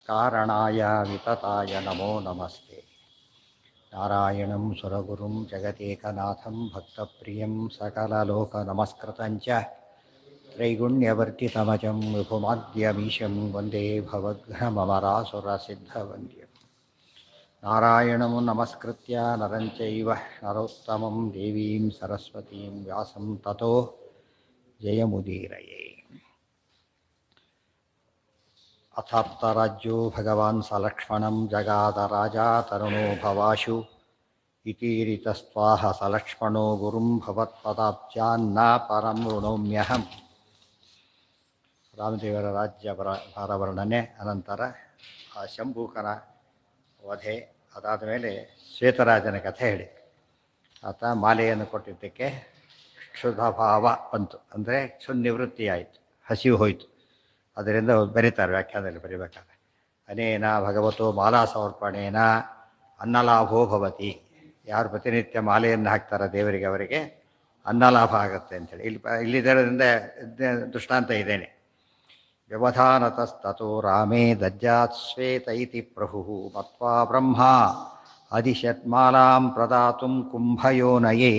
ಕಾರಣಾಯ ವಿತತಾಯ ನಮೋ ನಮಸ್ತೆ. ನಾರಾಯಣಂ ಸುರಗುರುಂ ಜಗದೇಕನಾಥಂ ಭಕ್ತಪ್ರಿಯಂ ಸಕಲಲೋಕನಮಸ್ಕೃತಂಚ ತ್ರೈಗುಣ್ಯವರ್ತಿತಮಜಂ ವಿಭುಮಾದ್ಯಮೀಶಂ ವಂದೇ ಭವಘ್ನಮರಾಸುರಸಿದ್ಧವಂದ್ಯಂ. ನಾರಾಯಣಂ ನಮಸ್ಕೃತ್ಯ ನರಂ ಚೈವ ನರೋತ್ತಮಂ ದೇವೀಂ ಸರಸ್ವತೀಂ ವ್ಯಾಸಂ ತತೋ ಜಯಮುದೀರಯೇ. ಅಥಾಪ್ತರಾಜ್ಯೋ ಭಗವಾನ್ ಸಲಕ್ಷ್ಮಣಂ ಜಗಾದ ರಾಜಾ ತರುಣೋ ಭವಾಶು ಇತೀರಿತಸ್ತ್ವಾಹ ಸಲಕ್ಷ್ಮಣೋ ಗುರುಂ ಭವತ್ಪದಾಬ್ಜಾನ್ನ ಪರಂ ಋಣೋಮ್ಯಹಂ. ರಾಮದೇವರ ರಾಜ್ಯ ಭಾರವರ್ಣನೆ ಅನಂತರ ಆ ಶಂಭೂಕನ ವಧೆ ಅದಾದ ಮೇಲೆ ಶ್ವೇತರಾಜನ ಕಥೆ ಹೇಳಿ. ಆತ ಮಾಲೆಯನ್ನು ಕೊಟ್ಟಿದ್ದಕ್ಕೆ ಕ್ಷುಧಾಭಾವ ಬಂತು, ಅಂದರೆ ಕ್ಷುನ್ನಿವೃತ್ತಿ ಆಯಿತು, ಹಸಿವು ಹೋಯಿತು. ಅದರಿಂದ ಬರೀತಾರೆ ವ್ಯಾಖ್ಯಾನದಲ್ಲಿ ಬರೀಬೇಕಾದ್ರೆ, ಅನೇನ ಭಗವತೋ ಮಾಲಾ ಸಮರ್ಪಣೇನ ಅನ್ನಲಾಭೋ ಭವತಿ. ಯಾರು ಪ್ರತಿನಿತ್ಯ ಮಾಲೆಯನ್ನು ಹಾಕ್ತಾರೆ ದೇವರಿಗೆ, ಅವರಿಗೆ ಅನ್ನಲಾಭ ಆಗುತ್ತೆ ಅಂತೇಳಿ ಇಲ್ಲಿದ್ದರಿಂದ ದೃಷ್ಟಾಂತ ಇದ್ದೇನೆ. ವ್ಯವಧಾನತಸ್ತೋ ರಾಮೇ ದಜ್ಜಾತ್ ಶ್ವೇತ ಇತಿ ಪ್ರಭು ಮತ್ವಾ ಬ್ರಹ್ಮ ಅದಿಶತ್ಮಾಲಾಂ ಪ್ರದಾತುಂ ಕುಂಭಯೋನಯೇ.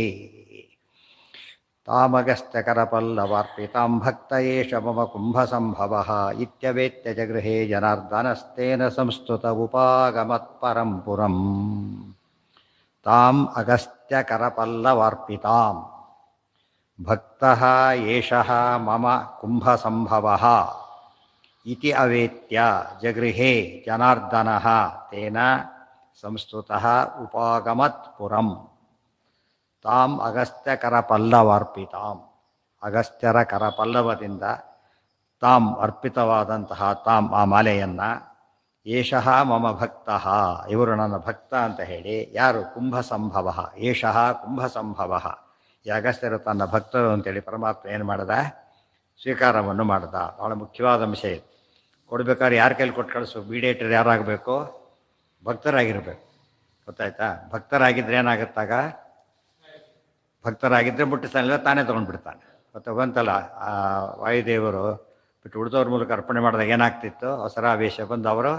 ತಾಮಗಸ್ತ್ಯಕರಪಲ್ಲವಾರ್ಪಿತಾಂ ಭಕ್ತ ಏಷ ಮಮ ಕುಂಭಸಂಭವಃ ಇತ್ಯವೇತ್ಯ ಜಗೃಹೇ ಜನಾರ್ದನಸ್ತೇನ ಸಂಸ್ತುತ ಉಪಾಗಮತ್ಪರಂ ಪುರಂ. ತಾಂ ಅಗಸ್ತ್ಯಕರಪಲ್ಲವಾರ್ಪಿತಾಂ ಭಕ್ತಃ ಏಷಃ ಮಮ ಕುಂಭಸಂಭವಃ ಇತಿ ಅವೇತ್ಯ ಜಗೃಹೇ ಜನಾರ್ದನಃ ತೇನ ಸಂಸ್ತುತಃ ಉಪಾಗಮತ್ ಪುರಂ. ತಾಂ ಅಗಸ್ತ್ಯ ಕರಪಲ್ಲವಾರ್ಪಿತಾಂ, ಅಗಸ್ತ್ಯರ ಕರಪಲ್ಲವದಿಂದ ತಾಂ ಅರ್ಪಿತವಾದಂತಹ ತಾಂ ಆ ಮಾಲೆಯನ್ನು, ಏಷಃ ಮಮ ಭಕ್ತಃ ಇವರು ನನ್ನ ಭಕ್ತ ಅಂತ ಹೇಳಿ. ಯಾರು? ಕುಂಭಸಂಭವ. ಏಷಃ ಕುಂಭಸಂಭವ. ಈ ಅಗಸ್ತ್ಯರು ತನ್ನ ಭಕ್ತರು ಅಂತೇಳಿ ಪರಮಾತ್ಮ ಏನು ಮಾಡ್ದ? ಸ್ವೀಕಾರವನ್ನು ಮಾಡ್ದ. ಭಾಳ ಮುಖ್ಯವಾದ ಅಂಶ ಇದು. ಕೊಡ್ಬೇಕಾದ್ರೆ ಯಾರ ಕೈಲಿ ಕೊಟ್ಟು ಕಳಿಸ್ಬೇಕು? ಮೀಡಿಯೇಟರ್ ಯಾರಾಗಬೇಕು? ಭಕ್ತರಾಗಿರ್ಬೇಕು. ಗೊತ್ತಾಯ್ತಾ? ಭಕ್ತರಾಗಿದ್ದರೆ ಏನಾಗುತ್ತಾಗ? ಭಕ್ತರಾಗಿದ್ದರೆ ಮುಟ್ಟಿಸ್ತಾನಿಲ್ಲ, ತಾನೇ ತೊಗೊಂಡ್ಬಿಡ್ತಾನೆ. ಮತ್ತು ಬಂತಲ್ಲ ಆ ವಾಯುದೇವರು ಬಿಟ್ಟು ಉಳಿದವ್ರ ಮೂಲಕ ಅರ್ಪಣೆ ಮಾಡಿದಾಗ ಏನಾಗ್ತಿತ್ತು? ಅವಸರಾವೇಶ ಬಂದು ಅವರು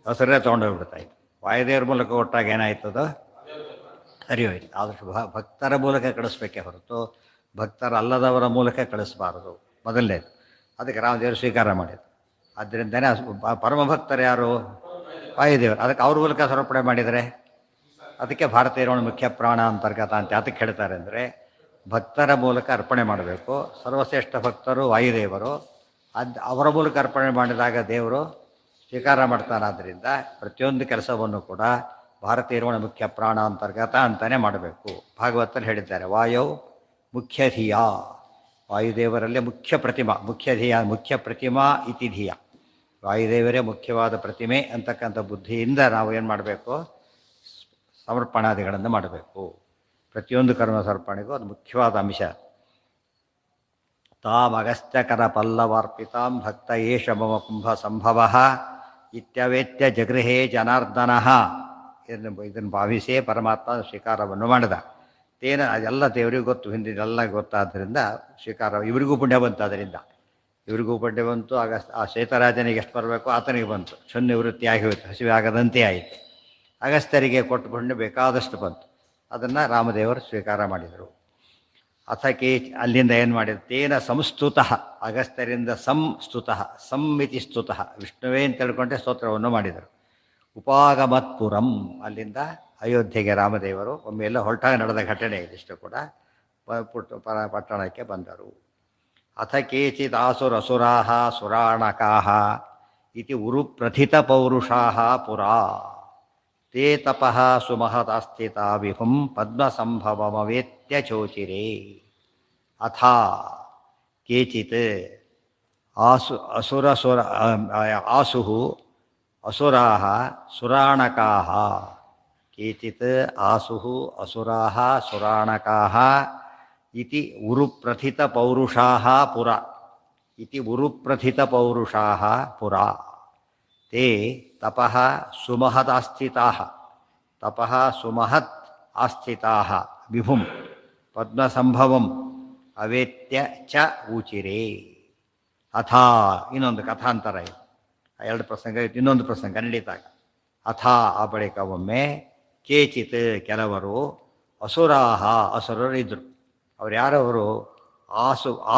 ಅವಸರೇ ತೊಗೊಂಡೋಗ್ಬಿಡ್ತಾಯಿತ್ತು. ವಾಯುದೇವ್ರ ಮೂಲಕ ಕೊಟ್ಟಾಗ ಏನಾಯ್ತದು? ಸರಿ ಹೋಯ್ತು. ಆದಷ್ಟು ಭಕ್ತರ ಮೂಲಕ ಕಳಿಸ್ಬೇಕೇ ಹೊರತು ಭಕ್ತರಲ್ಲದವರ ಮೂಲಕ ಕಳಿಸಬಾರದು, ಮೊದಲನೇದು. ಅದಕ್ಕೆ ರಾಮದೇವರು ಸ್ವೀಕಾರ ಮಾಡಿದ್ರು. ಆದ್ದರಿಂದನೇ ಪರಮಭಕ್ತರು ಯಾರು? ವಾಯುದೇವರು. ಅದಕ್ಕೆ ಅವ್ರ ಮೂಲಕ ಸಮರ್ಪಣೆ ಮಾಡಿದರೆ ಅದಕ್ಕೆ ಭಾರತೀಯರ ಮುಖ್ಯ ಪ್ರಾಣ ಅಂತರ್ಗತ ಅಂತ ಅದಕ್ಕೆ ಹೇಳ್ತಾರೆ. ಅಂದರೆ ಭಕ್ತರ ಮೂಲಕ ಅರ್ಪಣೆ ಮಾಡಬೇಕು. ಸರ್ವಶ್ರೇಷ್ಠ ಭಕ್ತರು ವಾಯುದೇವರು. ಅವರ ಮೂಲಕ ಅರ್ಪಣೆ ಮಾಡಿದಾಗ ದೇವರು ಸ್ವೀಕಾರ ಮಾಡ್ತಾನಾದ್ದರಿಂದ ಪ್ರತಿಯೊಂದು ಕೆಲಸವನ್ನು ಕೂಡ ಭಾರತೀಯರ ಮುಖ್ಯ ಪ್ರಾಣ ಅಂತರ್ಗತ ಅಂತಲೇ ಮಾಡಬೇಕು. ಭಾಗವತಲ್ಲಿ ಹೇಳಿದ್ದಾರೆ, ವಾಯು ಮುಖ್ಯ ಧಿಯ. ವಾಯುದೇವರಲ್ಲೇ ಮುಖ್ಯ ಪ್ರತಿಮಾ, ಮುಖ್ಯ ಪ್ರತಿಮಾ ಇತಿ ಧಿಯ. ವಾಯುದೇವರೇ ಮುಖ್ಯವಾದ ಪ್ರತಿಮೆ ಅಂತಕ್ಕಂಥ ಬುದ್ಧಿಯಿಂದ ನಾವು ಏನು ಮಾಡಬೇಕು? ಸಮರ್ಪಣಾದಿಗಳನ್ನು ಮಾಡಬೇಕು. ಪ್ರತಿಯೊಂದು ಕರ್ಮ ಸಮರ್ಪಣೆಗೂ ಅದು ಮುಖ್ಯವಾದ ಅಂಶ. ತಾಂ ಅಗಸ್ತ್ಯಕರ ಪಲ್ಲವಾರ್ಪಿತಾಂ ಭಕ್ತ ಏಷ ಮಮ ಕುಂಭ ಸಂಭವ ಇತ್ಯವೇತ್ಯ ಜಗೃಹೇ ಜನಾರ್ದನಃ. ಇದನ್ನು ಭಾವಿಸೇ ಪರಮಾತ್ಮ ಸ್ವೀಕಾರವನ್ನು ಮಾಡಿದ. ತೇನ ಅದೆಲ್ಲ ದೇವರಿಗೂ ಗೊತ್ತು, ಹಿಂದಿನೆಲ್ಲ ಗೊತ್ತಾದ್ದರಿಂದ ಸ್ವೀಕಾರ ಇವರಿಗೂ ಪುಣ್ಯ ಬಂತು. ಅದರಿಂದ ಇವರಿಗೂ ಪುಣ್ಯ ಬಂತು. ಆಗ ಆ ಶ್ವೇತರಾಜನಿಗೆ ಎಷ್ಟು ಬರಬೇಕು ಆತನಿಗೆ ಬಂತು. ನಿವೃತ್ತಿ ಆಗಿ ಹೋಯಿತು, ಹಸಿವೆ ಆಗದಂತೆ ಆಯಿತು. ಅಗಸ್ತ್ಯರಿಗೆ ಕೊಟ್ಟು ಪುಣ್ಯ ಬೇಕಾದಷ್ಟು ಬಂತು. ಅದನ್ನು ರಾಮದೇವರು ಸ್ವೀಕಾರ ಮಾಡಿದರು. ಅಥಕೆ ಅಲ್ಲಿಂದ ಏನು ಮಾಡಿದ್ರು? ತೇನ ಸಂಸ್ತುತಃ, ಅಗಸ್ತ್ಯರಿಂದ ಸಂಸ್ತುತಃ, ಸಂಮಿತಿ ಸ್ತುತಃ, ವಿಷ್ಣುವೇ ಅಂತ ತಿಳ್ಕೊಂಡೆ ಸ್ತೋತ್ರವನ್ನು ಮಾಡಿದರು. ಉಪಾಗಮತ್ಪುರಂ, ಅಲ್ಲಿಂದ ಅಯೋಧ್ಯೆಗೆ ರಾಮದೇವರು ಒಮ್ಮೆಲ್ಲ ಹೊರಟಾಗ ನಡೆದ ಘಟನೆ ಇದಿಷ್ಟು ಕೂಡ. ಪಟ್ಟಣಕ್ಕೆ ಬಂದರು. ಅಥ ಕೇಚಿತ್ ಆಸುರಸುರಾಹ ಸುರಾಣಕಾಹ ಇತಿ ಉರುಪ್ರಥಿತ ಪೌರುಷಾಹ ಪುರಾ. ತೇ ತಪಃ ಸುಮಹತಾಸ್ಥಿತಾ ವಿಭುಂ ಪದ್ಮಸಂಭವಮವೇತ್ಯ ಚೋಚಿರೇ. ಅಥ ಕೇಚಿತ್ ಆಸುಃ ಅಸುರಾಃ ಸುರಾಣಕಾಃ. ಕೇಚಿತ್ ಆಸುಃ ಅಸುರಾಃ ಸುರಾಣಕಾಃ ಇತಿ ಉರುಪ್ರಥಿತ ಪೌರುಷಾಃ ಪುರ. ಇತಿ ಉರುಪ್ರಥಿತ ಪೌರುಷಾಃ ಪುರ. ತೇ ತಪಃ ಸುಮಹತ್ ಆಸ್ಥಿತಾಃ. ತಪಃ ಸುಮಹತ್ ಆಸ್ಥಿತಾಃ ವಿಭುಂ ಪದ್ಮಸಂಭವಂ ಅವೇತ್ಯ ಚ ಊಚಿರೇ. ಅಥಾ ಇನ್ನೊಂದು ಕಥಾಂತರ ಇದು. ಎರಡು ಪ್ರಸಂಗ ಇತ್ತು. ಇನ್ನೊಂದು ಪ್ರಸಂಗ ನಡೀತಾಗ ಅಥಾ ಆ ಬಳಿಕ ಒಮ್ಮೆ ಕೇಚಿತ್ ಕೆಲವರು ಅಸುರಾಹ ಅಸುರರು ಇದ್ದರು. ಅವ್ರು ಯಾರವರು?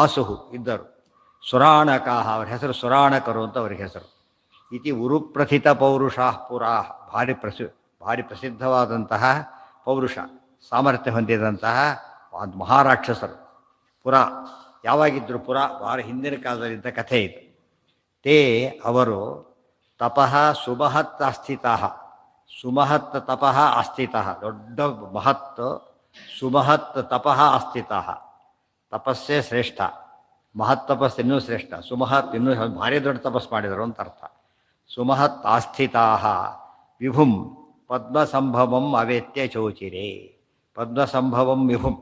ಆಸುಹು ಇದ್ದರು. ಸುರಾಣಕಾಹ ಅವ್ರ ಹೆಸರು ಸುರಾಣಕರು ಅಂತ ಅವ್ರಿಗೆ ಹೆಸರು. ಇತಿ ಉರುಪ್ರಥಿತ ಪೌರುಷಾಃ ಪುರಾಃ ಭಾರಿ ಪ್ರಸಿದ್ಧವಾದಂತಹ ಪೌರುಷ ಸಾಮರ್ಥ್ಯ ಹೊಂದಿದಂತಹ ಒಂದು ಮಹಾರಾಕ್ಷಸರು. ಪುರ ಯಾವಾಗಿದ್ದರು? ಪುರ ಭಾರಿ ಹಿಂದಿನ ಕಾಲದಲ್ಲಿದ್ದ ಕಥೆ ಇದು. ತೇ ಅವರು ತಪಃ ಸುಮಹತ್ ಆಸ್ಥಿತಃ, ಸುಮಹತ್ ತಪಃ ಆಸ್ಥಿತಃ, ದೊಡ್ಡ ಮಹತ್ ಸುಮಹತ್ ತಪಃ ಆಸ್ಥಿತಃ, ತಪಸ್ಸೇ ಶ್ರೇಷ್ಠ, ಮಹತ್ ತಪಸ್ಸು ಇನ್ನೂ ಶ್ರೇಷ್ಠ, ಸುಮಹತ್ ಇನ್ನೂ ಭಾರಿ ದೊಡ್ಡ ತಪಸ್ಸು ಮಾಡಿದರು ಅಂತ ಅರ್ಥ. ಸುಮಹತ್ ಆಸ್ಥಿತಾಃ ವಿಭುಂ ಪದ್ಮಸಂಭವಂ ಅವೇತ್ಯ ಚೋಚಿರೆ. ಪದ್ಮಸಂಭವಂ ವಿಭುಂ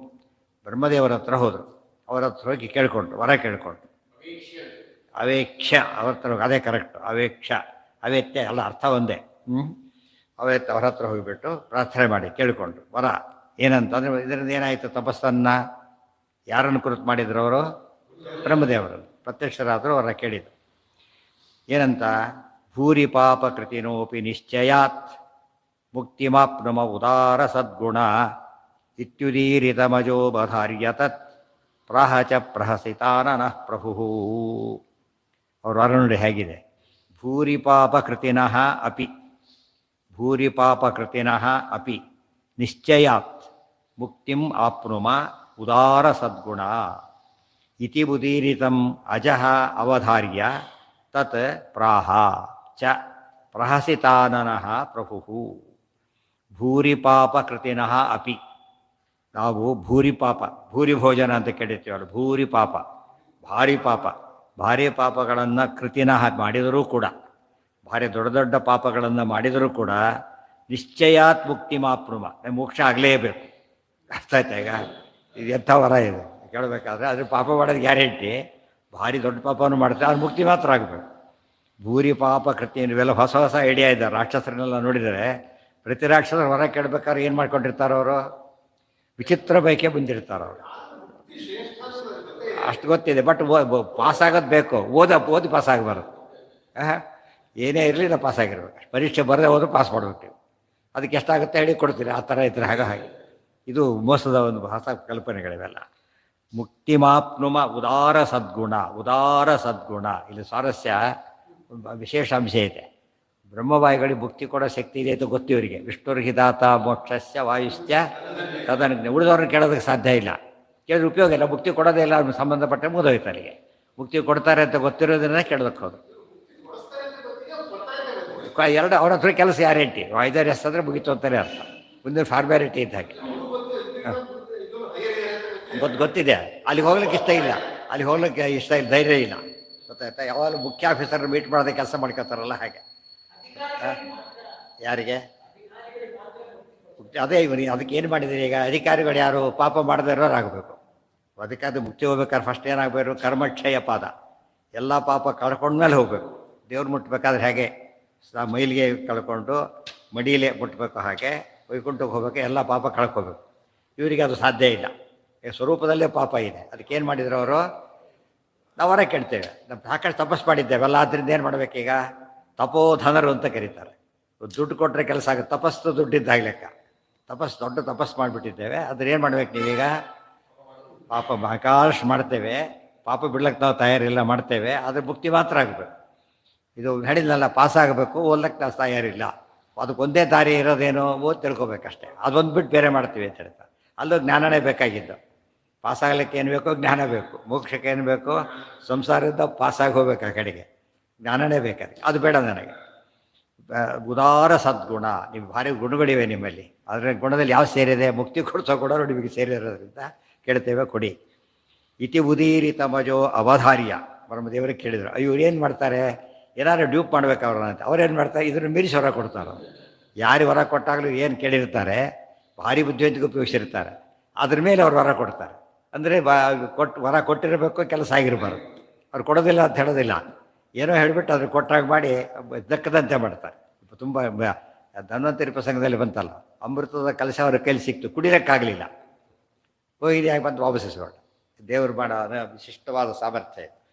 ಬ್ರಹ್ಮದೇವರ ಹತ್ರ ಹೋದರು. ಅವರ ಹತ್ರ ಹೋಗಿ ಕೇಳ್ಕೊಂಡ್ರು, ವರ ಕೇಳ್ಕೊಂಡ್ರು. ಅವೇಕ್ಷ ಅವ್ರ ಹತ್ರ ಹೋಗಿ, ಅದೇ ಕರೆಕ್ಟು, ಅವೇಕ್ಷ ಅವೇತ್ಯ ಎಲ್ಲ ಅರ್ಥ ಒಂದೇ. ಅವೇತ್ಯ ಅವ್ರ ಹತ್ರ ಹೋಗಿಬಿಟ್ಟು ಪ್ರಾರ್ಥನೆ ಮಾಡಿ ಕೇಳಿಕೊಂಡ್ರು ವರ. ಏನಂತಂದರೆ ಇದರಿಂದ ಏನಾಯಿತು? ತಪಸ್ಸನ್ನು ಯಾರನ್ನು ಕುರಿತು ಮಾಡಿದ್ರು ಅವರು? ಬ್ರಹ್ಮದೇವರು ಪ್ರತ್ಯಕ್ಷರಾದರು. ಅವರ ಕೇಳಿದರು ಏನಂತ? ಭೂರಿ ಪಾಪ ಕೃತಿನೋಪಿ ನಿಶ್ಚಯಾತ್ ಮುಕ್ತಿಮಾಪ್ನುಮ ಉದಾರ ಸದ್ಗುಣ ಇತ್ಯುದೀರಿತಮಜೋಬಧಾರ್ಯತತ್ ಪ್ರಾಹಚ ಪ್ರಹಸಿತಾನನಃ ಪ್ರಭು. ಅವ್ರ ವರ ನೋಡಿ ಹೇಗಿದೆ. ಭೂರಿಪಾಪ ಕೃತಿನಃ ಅಪಿ, ಭೂರಿಪಾಪ ಕೃತಿನಃ ಅಪಿ ನಿಶ್ಚಯಾತ್ ಮುಕ್ತಿಂ ಆಪ್ನುಮ ಉದಾರ ಸದ್ಗುಣ ಇತಿ ಉದೀರಿತಂ ಅಜಃ ಅವಧಾರ್ಯ ತತ್ ಪ್ರಾಹ ಚ ಪ್ರಹಸಿತಾನನಃ ಪ್ರಭು. ಭೂರಿಪಾಪ ಕೃತಿನಃ ಅಪಿ, ನಾವು ಭೂರಿ ಪಾಪ, ಭೂರಿ ಭೋಜನ ಅಂತ ಕೇಳಿರ್ತೀವಲ್ಲ, ಭೂರಿ ಪಾಪ, ಭಾರಿ ಪಾಪ, ಭಾರಿ ಪಾಪಗಳನ್ನು ಕೃತಿನಃ ಮಾಡಿದರೂ ಕೂಡ, ಭಾರಿ ದೊಡ್ಡ ದೊಡ್ಡ ಪಾಪಗಳನ್ನು ಮಾಡಿದರೂ ಕೂಡ ನಿಶ್ಚಯಾತ್ ಮುಕ್ತಿ ಮಾಪ್ನುಮ, ಮೋಕ್ಷ ಆಗಲೇಬೇಕು. ಅರ್ಥ ಆಯ್ತಾ? ಈಗ ಇದು ಎಂಥ ವರ ಇದು ಕೇಳಬೇಕಾದ್ರೆ. ಅದ್ರ ಪಾಪ ಮಾಡೋದು ಗ್ಯಾರಂಟಿ. ಭಾರಿ ದೊಡ್ಡ ಪಾಪವನ್ನು ಮಾಡ್ತಾರೆ, ಅದು ಮುಕ್ತಿ ಮಾತ್ರ ಆಗಬೇಕು. ಭೂರಿ ಪಾಪ ಕೃತಿ ಇವೆಲ್ಲ ಹೊಸ ಹೊಸ ಐಡಿಯಾ ಇದೆ. ರಾಕ್ಷಸರನ್ನೆಲ್ಲ ನೋಡಿದರೆ ಪ್ರತಿ ರಾಕ್ಷಸರು ವರ ಕೇಳಬೇಕಾದ್ರೆ ಏನು ಮಾಡ್ಕೊಂಡಿರ್ತಾರೆ ಅವರು? ವಿಚಿತ್ರ ಬೈಕೆ ಬಂದಿರ್ತಾರೆ ಅವರು. ಅಷ್ಟು ಗೊತ್ತಿದೆ. ಬಟ್ ಪಾಸಾಗೋದು ಬೇಕು, ಓದಿ ಪಾಸ್ ಆಗಬಾರ್ದು. ಏನೇ ಇರಲಿ ನಾವು ಪಾಸಾಗಿರ್ಬೇಕು. ಪರೀಕ್ಷೆ ಬರದೆ ಹೋದ್ರೆ ಪಾಸ್ ಮಾಡಬೇಕು. ಅದಕ್ಕೆ ಎಷ್ಟಾಗುತ್ತೆ ಹೇಳಿ ಕೊಡ್ತೀರಿ. ಆ ಥರ ಇದ್ರೆ ಹಾಗೆ ಇದು ಮೋಸದ ಒಂದು ಹೊಸ ಕಲ್ಪನೆಗಳಿವೆಲ್ಲ. ಮುಕ್ತಿಮಾಪ್ನುಮ ಉದಾರ ಸದ್ಗುಣ, ಉದಾರ ಸದ್ಗುಣ. ಇಲ್ಲಿ ಸ್ವಾರಸ್ಯ ವಿಶೇಷ ಅಂಶ ಇದೆ. ಬ್ರಹ್ಮವಾಯುಗಳಿಗೆ ಮುಕ್ತಿ ಕೊಡೋ ಶಕ್ತಿ ಇದೆ ಅಂತ ಗೊತ್ತು ಇವರಿಗೆ. ವಿಷ್ಣುರ್ಹಿದಾತ ಮೋಕ್ಷಸ್ಯ ವಾಯುಶ್ಚ ತದನ. ಉಳಿದವ್ರನ್ನ ಕೇಳೋದಕ್ಕೆ ಸಾಧ್ಯ ಇಲ್ಲ, ಕೇಳಿದ್ರೆ ಉಪಯೋಗ ಇಲ್ಲ. ಮುಕ್ತಿ ಕೊಡೋದೇ ಇಲ್ಲ, ಅವ್ರಿಗೆ ಸಂಬಂಧಪಟ್ಟ ಮುಗಿದೋಯ್ತು. ಅಲ್ಲಿಗೆ ಮುಕ್ತಿ ಕೊಡ್ತಾರೆ ಅಂತ ಗೊತ್ತಿರೋದನ್ನೇ ಕೇಳೋದಕ್ಕೆ ಹೋದ್ರು. ಎರಡು ಅವ್ರ ಹತ್ರ ಕೆಲಸ ಗ್ಯಾರಂಟಿ. 5 ಎಸ್ ಅಂದರೆ ಮುಗಿತು ಅಂತಲೇ ಅರ್ಥ. ಮುಂದೆ ಫಾರ್ಮ್ಯಾಲಿಟಿ ಇದ್ದ ಹಾಗೆ ಗೊತ್ತಿದೆ. ಅಲ್ಲಿಗೆ ಹೋಗ್ಲಿಕ್ಕೆ ಇಷ್ಟ ಇಲ್ಲ, ಅಲ್ಲಿಗೆ ಹೋಗ್ಲಿಕ್ಕೆ ಇಷ್ಟ ಇಲ್ಲ, ಧೈರ್ಯ ಇಲ್ಲ. ಗೊತ್ತಾಯ್ತಾ? ಯಾವಾಗಲೂ ಮುಖ್ಯ ಆಫೀಸರ್ ಮೀಟ್ ಮಾಡೋದೇ ಕೆಲಸ ಮಾಡ್ಕೊತಾರಲ್ಲ ಹಾಗೆ. ಯಾರಿಗೆ? ಅದೇ ಇವನಿಗೆ. ಅದಕ್ಕೆ ಏನು ಮಾಡಿದ್ದೀರಿ ಈಗ? ಅಧಿಕಾರಿಗಳು ಯಾರು? ಪಾಪ ಮಾಡದೇ ಇರೋರಾಗಬೇಕು. ಅದಕ್ಕಾದ್ರೆ ಮುಕ್ತಿ ಹೋಗ್ಬೇಕಾದ್ರೆ ಫಸ್ಟ್ ಏನಾಗಬೇಕು? ಕರ್ಮಕ್ಷಯ ಪಾದ. ಎಲ್ಲ ಪಾಪ ಕಳ್ಕೊಂಡ್ಮೇಲೆ ಹೋಗಬೇಕು. ದೇವ್ರು ಮುಟ್ಬೇಕಾದ್ರೆ ಹೇಗೆ ಮೈಲಿಗೆ ಕಳ್ಕೊಂಡು ಮಡಿಯಲ್ಲೇ ಮುಟ್ಬೇಕು, ಹಾಗೆ ವೈಕುಂಠಕ್ಕೆ ಹೋಗ್ಬೇಕು, ಎಲ್ಲ ಪಾಪ ಕಳ್ಕೋಬೇಕು. ಇವರಿಗೆ ಅದು ಸಾಧ್ಯ ಇಲ್ಲ. ಸ್ವರೂಪದಲ್ಲೇ ಪಾಪ ಇದೆ. ಅದಕ್ಕೇನು ಮಾಡಿದ್ರು ಅವರು? ನಾವು ಹೊರ ಕೇಳ್ತೇವೆ, ನಮ್ಮ ಸಾಕಷ್ಟು ತಪಸ್ಸು ಮಾಡಿದ್ದೇವೆಲ್ಲ, ಆದ್ದರಿಂದ ಏನು ಮಾಡಬೇಕೀಗ? ತಪೋಧನರು ಅಂತ ಕರೀತಾರೆ. ದುಡ್ಡು ಕೊಟ್ಟರೆ ಕೆಲಸ ಆಗುತ್ತೆ. ತಪಸ್ಸು ದುಡ್ಡಿದ್ದಾಗ ಲೆಕ್ಕ. ದೊಡ್ಡ ತಪಸ್ಸು ಮಾಡಿಬಿಟ್ಟಿದ್ದೇವೆ, ಅದ್ರ ಏನು ಮಾಡ್ಬೇಕು ನೀವೀಗ? ಪಾಪ ಬೇಕಾಷ್ಟು ಮಾಡ್ತೇವೆ, ಪಾಪ ಬಿಡ್ಲಕ್ಕೆ ನಾವು ತಯಾರಿಲ್ಲ, ಮಾಡ್ತೇವೆ, ಆದರೆ ಮುಕ್ತಿ ಮಾತ್ರ ಆಗಬೇಕು. ಇದು ಹೇಳಿದ್ನಲ್ಲ, ಪಾಸಾಗಬೇಕು, ಓದ್ಲಕ್ಕೆ ನಾವು ತಯಾರಿಲ್ಲ. ಅದಕ್ಕೊಂದೇ ದಾರಿ ಇರೋದೇನು? ಓದಿ ತಿಳ್ಕೊಬೇಕಷ್ಟೇ. ಅದೊಂದು ಬಿಟ್ಟು ಬೇರೆ ಮಾಡ್ತೀವಿ ಅಂತ ಹೇಳ್ತಾರೆ. ಅಲ್ಲೂ ಜ್ಞಾನನೇ ಬೇಕಾಗಿದ್ದು. ಪಾಸಾಗಲಿಕ್ಕೆ ಏನು ಬೇಕು? ಜ್ಞಾನ ಬೇಕು. ಮೋಕ್ಷಕ್ಕೆ ಏನು ಬೇಕು? ಸಂಸಾರದಿಂದ ಪಾಸಾಗಿ ಹೋಗ್ಬೇಕು ಆ ಕಡೆಗೆ, ಜ್ಞಾನನೇ ಬೇಕಾದ್ರೆ. ಅದು ಬೇಡ ನನಗೆ. ಉದಾರ ಸದ್ಗುಣ. ನೀವು ಭಾರಿ ಗುಣಗಳಿವೆ ನಿಮ್ಮಲ್ಲಿ, ಆದರೆ ಗುಣದಲ್ಲಿ ಯಾವ ಸೇರಿದೆ? ಮುಕ್ತಿ ಕೊಡಿಸೋ ಗುಣ ನಿಮಗೆ ಸೇರಿರೋದ್ರಿಂದ ಕೇಳ್ತೇವೆ, ಕೊಡಿ. ಇತಿ ಉದೀರಿತ ಮಜೋ ಅವಧಾರ್ಯ. ಬ್ರಹ್ಮದೇವರಿಗೆ ಕೇಳಿದರು, ಇವ್ರು ಏನು ಮಾಡ್ತಾರೆ? ಏನಾದ್ರು ಡ್ಯೂಪ್ ಮಾಡ್ಬೇಕು ಅವ್ರನ್ನ ಅಂತ. ಅವ್ರೇನು ಮಾಡ್ತಾರೆ? ಇದನ್ನು ಮೀರಿಸಿ ಹೊರ ಕೊಡ್ತಾರೆ. ಯಾರು ಹೊರ ಕೊಟ್ಟಾಗಲೂ ಏನು ಕೇಳಿರ್ತಾರೆ, ಭಾರಿ ಬುದ್ಧಿವಂತಿಗೆ ಉಪಯೋಗಿಸಿರ್ತಾರೆ, ಅದ್ರ ಮೇಲೆ ಅವ್ರು ಹೊರ ಕೊಡ್ತಾರೆ. ಅಂದರೆ ಹೊರ ಕೊಟ್ಟಿರಬೇಕು, ಕೆಲಸ ಆಗಿರಬಾರ್ದು. ಅವ್ರು ಕೊಡೋದಿಲ್ಲ ಅಂತ ಹೇಳೋದಿಲ್ಲ, ಏನೋ ಹೇಳಿಬಿಟ್ಟು ಅದ್ರ ಕೊಟ್ಟಾಗ ಮಾಡಿ ದಕ್ಕದಂತೆ ಮಾಡ್ತಾರೆ. ತುಂಬ ಧನ್ವಂತರಿ ಪ್ರಸಂಗದಲ್ಲಿ ಬಂತಲ್ಲ, ಅಮೃತದ ಕಲಶ ಅವ್ರ ಕೈಲಿ ಸಿಕ್ತು, ಕುಡಿಯೋಕ್ಕಾಗಲಿಲ್ಲ, ಹೋಗಿದ್ಯಾಗಿ ಬಂದು ವಾಪಸ್ಸಿಸ್ಕೊಂಡು. ದೇವರು ಮಾಡೋ ವಿಶಿಷ್ಟವಾದ ಸಾಮರ್ಥ್ಯ.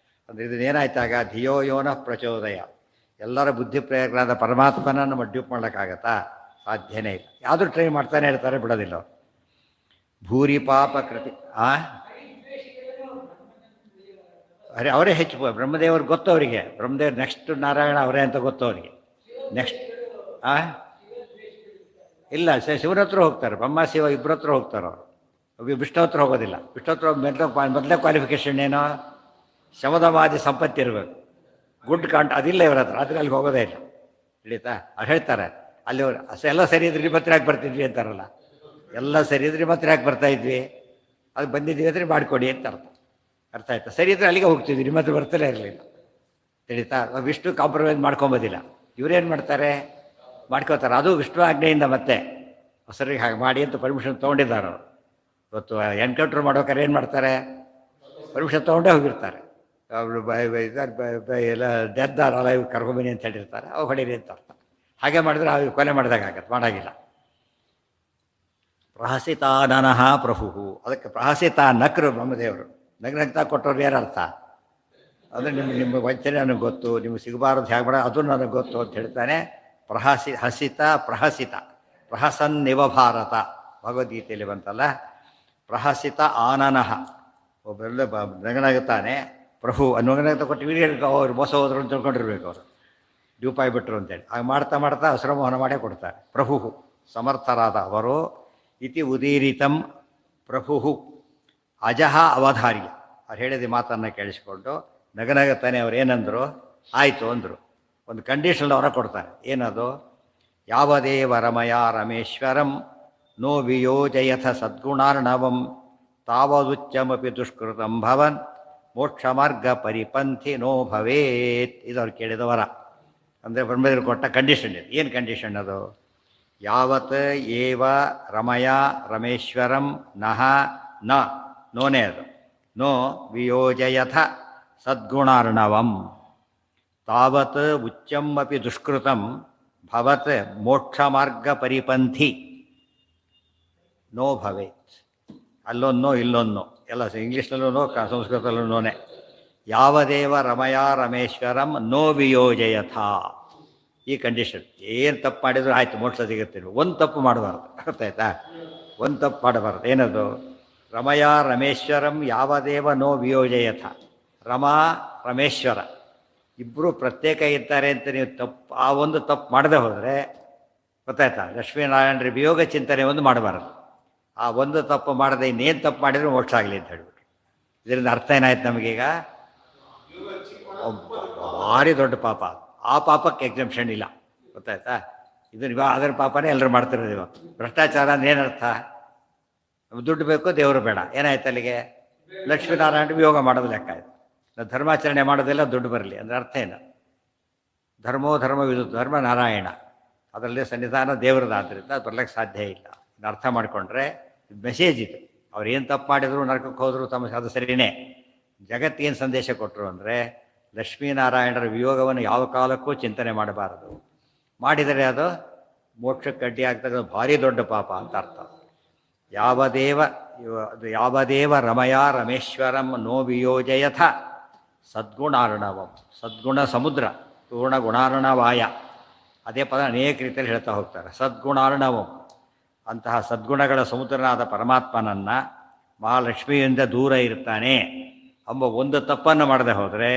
ಅಂದರೆ ಇದನ್ನೇನಾಯ್ತಾಗ ಧಿಯೋ ಯೋನ ಪ್ರಚೋದಯ. ಎಲ್ಲರ ಬುದ್ಧಿ ಪ್ರಯೋಗರಾದ ಪರಮಾತ್ಮನ ನಮ್ಮ ಡ್ಯೂಪ್ ಮಾಡೋಕ್ಕಾಗತ್ತಾ? ಸಾಧ್ಯನೇ ಇಲ್ಲ. ಯಾವುದೂ ಟ್ರೈ ಮಾಡ್ತಾನೆ ಇರ್ತಾರೆ, ಬಿಡೋದಿಲ್ಲ ಅವ್ರು. ಭೂರಿ ಪಾಪ ಕೃತಿ ಅರೆ ಅವರೇ ಹೆಚ್ಚು ಬ್ರಹ್ಮದೇವ್ರಿಗೆ ಗೊತ್ತು ಅವರಿಗೆ. ಬ್ರಹ್ಮದೇವ್ರು ನೆಕ್ಸ್ಟ್ ನಾರಾಯಣ ಅವರೇ ಅಂತ ಗೊತ್ತು ಅವರಿಗೆ. ನೆಕ್ಸ್ಟ್ ಇಲ್ಲ, ಶಿವನ ಹತ್ರ ಹೋಗ್ತಾರೆ. ಬ್ರಹ್ಮ ಶಿವ ಇಬ್ಬರ ಹತ್ರ ಹೋಗ್ತಾರೆ ಅವರು. ವಿಷ್ಣು ಹತ್ರ ಹೋಗೋದಿಲ್ಲ. ವಿಷ್ಣು ಹತ್ರ ಮೊದಲೇ ಕ್ವಾಲಿಫಿಕೇಷನ್ ಏನೋ ಶಮದವಾದಿ ಸಂಪತ್ತಿ ಇರಬೇಕು, ಗುಡ್ ಕಾಂಟ್ ಅದಿಲ್ಲ ಇವ್ರ ಹತ್ರ. ಆದರೆ ಅಲ್ಲಿ ಹೋಗೋದೇ ಇಲ್ಲ. ತಿಳಿತಾ? ಅವ್ರು ಹೇಳ್ತಾರೆ ಅಲ್ಲಿ ಅವ್ರು ಎಲ್ಲ ಸರಿ ಇದ್ರಿ ಮತ್ತೆ ಯಾಕೆ ಬರ್ತಿದ್ವಿ ಅಂತಾರಲ್ಲ. ಎಲ್ಲ ಸರಿ ಇದ್ರಿ ಮತ್ತೆ ಯಾಕೆ ಬರ್ತಾ ಇದ್ವಿ, ಅದು ಬಂದಿದ್ವಿ ಅಂದರೆ ಮಾಡಿಕೊಡಿ ಅಂತ ಅರ್ಥ. ಅರ್ಥ ಆಯ್ತಾ? ಸರಿ ಇದ್ರೆ ಅಲ್ಲಿಗೆ ಹೋಗ್ತಿದ್ವಿ, ನಿಮ್ಮ ಹತ್ರ ಬರ್ತಲೇ ಇರಲಿಲ್ಲ. ತಿಳಿತಾ? ವಿಷ್ಣು ಕಾಂಪ್ರಮೈಸ್ ಮಾಡ್ಕೊಂಬೋದಿಲ್ಲ. ಇವರೇನು ಮಾಡ್ತಾರೆ, ಮಾಡ್ಕೋತಾರೆ. ಅದು ವಿಷ್ಣು ಆಜ್ಞೆಯಿಂದ ಮತ್ತೆ ಹೊಸರಿಗೆ ಹಾಗೆ ಮಾಡಿ ಅಂತ ಪರ್ಮಿಷನ್ ತೊಗೊಂಡಿದ್ದಾರೆ ಅವರು. ಇವತ್ತು ಎನ್ಕೌಂಟ್ರ್ ಮಾಡ್ಬೇಕಾದ್ರೆ ಏನು ಮಾಡ್ತಾರೆ, ಪರ್ಮಿಷನ್ ತೊಗೊಂಡೇ ಹೋಗಿರ್ತಾರೆ. ಅವರು ಎಲ್ಲ ಡೆದ್ದಾರಲ್ಲ ಇವ್ರು ಕರ್ಕೊಂಬನಿ ಅಂತ ಹೇಳಿರ್ತಾರೆ, ಅವು ಹೊಡೀರಿ ಅಂತ ಅರ್ಥ. ಹಾಗೆ ಮಾಡಿದ್ರೆ ಅವು ಕೊಲೆ ಮಾಡಿದಾಗ ಆಗತ್ತೆ, ಮಾಡೋಂಗಿಲ್ಲ. ಪ್ರಹಸಿತಾನನಃ ಪ್ರಭು, ಅದಕ್ಕೆ ಪ್ರಹಸಿತ ನಕ್ರು ಬ್ರಹ್ಮದೇವರು. ನಗ್ನಗ್ತಾ ಕೊಟ್ಟವ್ರು ಏನರ್ಥ ಅಂದರೆ ನಿಮ್ಮ ವಂಚನೆ ನನಗೆ ಗೊತ್ತು, ನಿಮ್ಗೆ ಸಿಗಬಾರದು ಹೇಗೆ ಮಾಡ ಅದು ನನಗೆ ಗೊತ್ತು ಅಂತ ಹೇಳ್ತಾನೆ. ಹಸಿತ ಪ್ರಹಸಿತ ಪ್ರಹಸನ್ನಿವ ಭಾರತ ಭಗವದ್ಗೀತೆಯಲ್ಲಿ ಬಂತಲ್ಲ. ಪ್ರಹಸಿತ ಆನನಃ, ಒಬ್ಬರೆಲ್ಲ ನಗನಾಗುತ್ತಾನೆ ಪ್ರಭು ನಗನಾಗ್ತಾ ಕೊಟ್ಟು ಇವ್ರಿಗೆ ಅವ್ರು ಮೋಸ ಹೋದ್ರು ಅಂತ ತಿಳ್ಕೊಂಡಿರ್ಬೇಕು ಅವರು, ಡ್ಯೂಪಾಯಿ ಬಿಟ್ಟರು ಅಂತೇಳಿ. ಹಾಗೆ ಮಾಡ್ತಾ ಮಾಡ್ತಾ ಅಸುರಮೋಹನ ಮಾಡೇ ಕೊಡ್ತಾರೆ. ಪ್ರಭು ಸಮರ್ಥರಾದ ಅವರು. ಇತಿ ಉದೀರಿತಂ ಪ್ರಭು ಅಜಃ ಅವಧಾರ್ಯ. ಅವ್ರು ಹೇಳಿದ ಮಾತನ್ನು ಕೇಳಿಸಿಕೊಂಡು ನಗನಗುತ್ತಾನೆ ಅವ್ರು ಏನಂದರು, ಆಯಿತು ಅಂದರು. ಒಂದು ಕಂಡೀಷನ್ ಅವರ ಕೊಡ್ತಾರೆ. ಏನದು? ಯಾವದೇವ ರಮಯ ರಮೇಶ್ವರಂ ನೋ ವಿಯೋಜಯಥ ಸದ್ಗುಣಾರ್ಣವಂ ತಾವದುಚ್ಚಮಪಿ ದುಷ್ಕೃತಂ ಭವನ್ ಮೋಕ್ಷ ಮಾರ್ಗ ಪರಿಪಂಥಿ ನೋ ಭವೇತ್. ಇದವ್ರು ಕೇಳಿದ ವರ. ಅಂದರೆ ಬ್ರಹ್ಮದೇವರು ಕೊಟ್ಟ ಕಂಡೀಷನ್ ಇದೆ. ಏನು ಕಂಡೀಷನ್ ಅದು? ಯಾವತ್ ಏವ ರಮಯ ರಮೇಶ್ವರಂ ನಹ ನ ನೋನೇ ಅದು ನೋ ವಿಯೋಜಯಥ ಸದ್ಗುಣಾರ್ಣವಂ ತಾವತ್ ಉಚ್ಚಂ ಅಪಿ ದುಷ್ಕೃತಂ ಭವತ್ ಮೋಕ್ಷ ಮಾರ್ಗ ಪರಿಪಂಥಿ ನೋ ಭವೇತ್. ಅಲ್ಲೊಂದೋ ಇಲ್ಲೊಂದೋ ಎಲ್ಲ ಇಂಗ್ಲೀಷ್ನಲ್ಲೂ ನೋ, ಸಂಸ್ಕೃತದಲ್ಲೂ ನೋನೆ. ಯಾವದೇವ ರಮಯ ರಮೇಶ್ವರಂ ನೋ ವಿಯೋಜಯಥ. ಈ ಕಂಡೀಷನ್. ಏನು ತಪ್ಪು ಮಾಡಿದ್ರು ಆಯಿತು ಮೋಕ್ಷ ಸಿಗುತ್ತೆ. ಒಂದು ತಪ್ಪು ಮಾಡಬಾರ್ದು. ಗೊತ್ತಾಯ್ತಾ? ಒಂದು ತಪ್ಪು ಮಾಡಬಾರ್ದು. ಏನದು? ರಮಯ ರಮೇಶ್ವರಂ ಯಾವದೇವ ನೋ ವಿಯೋಜಯಥ. ರಮಾ ರಮೇಶ್ವರ ಇಬ್ಬರು ಪ್ರತ್ಯೇಕ ಇರ್ತಾರೆ ಅಂತ ನೀವು ತಪ್ಪು ಆ ಒಂದು ತಪ್ಪು ಮಾಡದೆ ಹೋದರೆ, ಗೊತ್ತಾಯ್ತಾ, ಲಕ್ಷ್ಮೀನಾರಾಯಣರ ವಿಯೋಗ ಚಿಂತನೆ ಒಂದು ಮಾಡಬಾರದು. ಆ ಒಂದು ತಪ್ಪು ಮಾಡದೆ ಇನ್ನೇನು ತಪ್ಪು ಮಾಡಿದರೂ ಮೋಕ್ಷ ಆಗಲಿ ಅಂತ ಹೇಳ್ಬಿಟ್ಟು. ಇದರಿಂದ ಅರ್ಥ ಏನಾಯ್ತು ನಮಗೀಗ? ಭಾರಿ ದೊಡ್ಡ ಪಾಪ. ಆ ಪಾಪಕ್ಕೆ ಎಕ್ಸಂಪ್ಷನ್ ಇಲ್ಲ. ಗೊತ್ತಾಯ್ತಾ? ಇದು ಇವಾಗ ಅದರ ಪಾಪನೇ ಎಲ್ಲರೂ ಮಾಡ್ತಿರೋದು. ಇವಾಗ ಭ್ರಷ್ಟಾಚಾರ ಅಂದೇನರ್ಥ? ದುಡ್ಡು ಬೇಕು, ದೇವರು ಬೇಡ. ಏನಾಯ್ತು ಅಲ್ಲಿಗೆ? ಲಕ್ಷ್ಮೀನಾರಾಯಣ ವಿಯೋಗ ಮಾಡೋದು ಲೆಕ್ಕ ಆಯಿತು. ನಾವು ಧರ್ಮಾಚರಣೆ ಮಾಡೋದೆಲ್ಲ ದುಡ್ಡು ಬರಲಿ ಅಂದರೆ ಅರ್ಥ ಏನು? ಧರ್ಮೋ ಧರ್ಮವಿದು ಧರ್ಮ ನಾರಾಯಣ, ಅದರಲ್ಲಿ ಸನ್ನಿಧಾನ ದೇವರದಾದ್ದರಿಂದ ಅದು ಬರ್ಲಿಕ್ಕೆ ಸಾಧ್ಯ ಇಲ್ಲ. ಇದು ಅರ್ಥ ಮಾಡಿಕೊಂಡ್ರೆ ಇದು ಮೆಸೇಜ್ ಇದು. ಅವ್ರು ಏನು ತಪ್ಪು ಮಾಡಿದ್ರು, ನರಕಕ್ಕೆ ಹೋದ್ರು, ತಮ್ಮ ಅದು ಸರಿಯೇ. ಜಗತ್ತೇನು ಸಂದೇಶ ಕೊಟ್ಟರು ಅಂದರೆ ಲಕ್ಷ್ಮೀನಾರಾಯಣರ ವಿಯೋಗವನ್ನು ಯಾವ ಕಾಲಕ್ಕೂ ಚಿಂತನೆ ಮಾಡಬಾರದು. ಮಾಡಿದರೆ ಅದು ಮೋಕ್ಷಕ್ಕೆ ಅಡ್ಡಿ ಆಗ್ತಕ್ಕಂಥ ಭಾರಿ ದೊಡ್ಡ ಪಾಪ ಅಂತ ಅರ್ಥ. ಯಾವದೇವ ರಮಯ ರಮೇಶ್ವರಂ ನೋ ವಿಯೋಜಯಥ ಸದ್ಗುಣಾರ್ಣವಂ. ಸದ್ಗುಣ ಸಮುದ್ರ, ಪೂರ್ಣ ಗುಣಾರ್ಣವಾಯ. ಅದೇ ಪದ ಅನೇಕ ರೀತಿಯಲ್ಲಿ ಹೇಳ್ತಾ ಹೋಗ್ತಾರೆ. ಸದ್ಗುಣಾರ್ಣವಂ, ಅಂತಹ ಸದ್ಗುಣಗಳ ಸಮುದ್ರನಾದ ಪರಮಾತ್ಮನನ್ನು ಮಹಾಲಕ್ಷ್ಮಿಯಿಂದ ದೂರ ಇರ್ತಾನೆ ಎಂಬ ಒಂದು ತಪ್ಪನ್ನು ಮಾಡದೆ ಹೋದರೆ